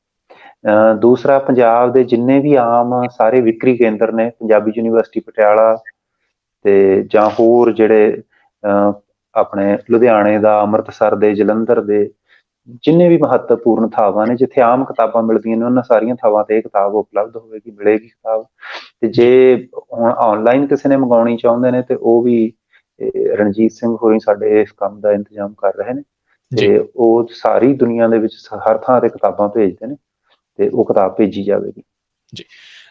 ਦੂਸਰਾ, ਪੰਜਾਬ ਦੇ ਜਿੰਨੇ ਵੀ ਆਮ ਸਾਰੇ ਵਿਕਰੀ ਕੇਂਦਰ ਨੇ, ਪੰਜਾਬੀ ਯੂਨੀਵਰਸਿਟੀ ਪਟਿਆਲਾ ਤੇ ਜਾਂ ਹੋਰ ਜਿਹੜੇ ਆਪਣੇ ਲੁਧਿਆਣੇ ਦਾ, ਅੰਮ੍ਰਿਤਸਰ ਦੇ, ਜਲੰਧਰ ਦੇ ਜਿੰਨੇ ਵੀ ਮਹੱਤਵਪੂਰਨ ਥਾਵਾਂ ਨੇ ਜਿੱਥੇ ਆਮ ਕਿਤਾਬਾਂ ਮਿਲਦੀਆਂ ਨੇ, ਉਹਨਾਂ ਸਾਰੀਆਂ ਥਾਵਾਂ ਤੇ ਇਹ ਕਿਤਾਬ ਉਪਲਬਧ ਹੋਵੇਗੀ, ਮਿਲੇਗੀ ਕਿਤਾਬ। ਤੇ ਜੇ ਹੁਣ ਆਨਲਾਈਨ ਕਿਸੇ ਨੇ ਮੰਗਾਉਣੀ ਚਾਹੁੰਦੇ ਨੇ ਤੇ ਉਹ ਵੀ ਰਣਜੀਤ ਸਿੰਘ ਹੋਰੀ ਸਾਡੇ ਇਸ ਕੰਮ ਦਾ ਇੰਤਜ਼ਾਮ ਕਰ ਰਹੇ ਨੇ ਤੇ ਉਹ ਸਾਰੀ ਦੁਨੀਆ ਦੇ ਵਿੱਚ ਹਰ ਥਾਂ ਤੇ ਕਿਤਾਬਾਂ ਭੇਜਦੇ ਨੇ ਤੇ ਉਹ ਕਿਤਾਬ ਭੇਜੀ ਜਾਵੇਗੀ ਜੀ।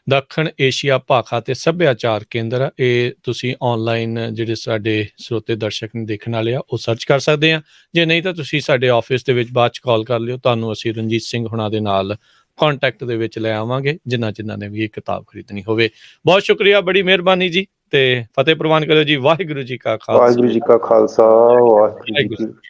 ਦੱਖਣ ਏਸ਼ੀਆ ਭਾਖਾ ਤੇ ਸੱਭਿਆਚਾਰ ਕੇਂਦਰ, ਇਹ ਤੁਸੀਂ ਆਨਲਾਈਨ ਜਿਹੜੇ ਸਾਡੇ ਸਰੋਤੇ ਦਰਸ਼ਕ ਨੇ ਦੇਖਣ ਵਾਲੇ ਆ ਉਹ ਸਰਚ ਕਰ ਸਕਦੇ ਆ। ਜੇ ਨਹੀਂ ਤਾਂ ਤੁਸੀਂ ਸਾਡੇ ਆਫਿਸ ਦੇ ਵਿੱਚ ਬਾਅਦ 'ਚ ਕਾਲ ਕਰ ਲਿਓ, ਤੁਹਾਨੂੰ ਅਸੀਂ ਰਣਜੀਤ ਸਿੰਘ ਹੁਣਾਂ ਦੇ ਨਾਲ ਕੰਟੈਕਟ ਦੇ ਵਿੱਚ ਲੈ ਆਵਾਂਗੇ, ਜਿਨ੍ਹਾਂ ਨੇ ਵੀ ਇਹ ਕਿਤਾਬ ਖਰੀਦਣੀ ਹੋਵੇ। ਬਹੁਤ ਸ਼ੁਕਰੀਆ, ਬੜੀ ਮਿਹਰਬਾਨੀ ਜੀ, ਤੇ ਫਤਿਹ ਪ੍ਰਵਾਨ ਕਰਿਓ ਜੀ। ਵਾਹਿਗੁਰੂ ਜੀ ਕਾ ਖਾਲਸਾ, ਵਾਹਿਗੁਰੂ ਜੀ ਕਾ ਖਾਲਸਾ, ਵਾਹਿਗੁਰੂ ਜੀ ਕੀ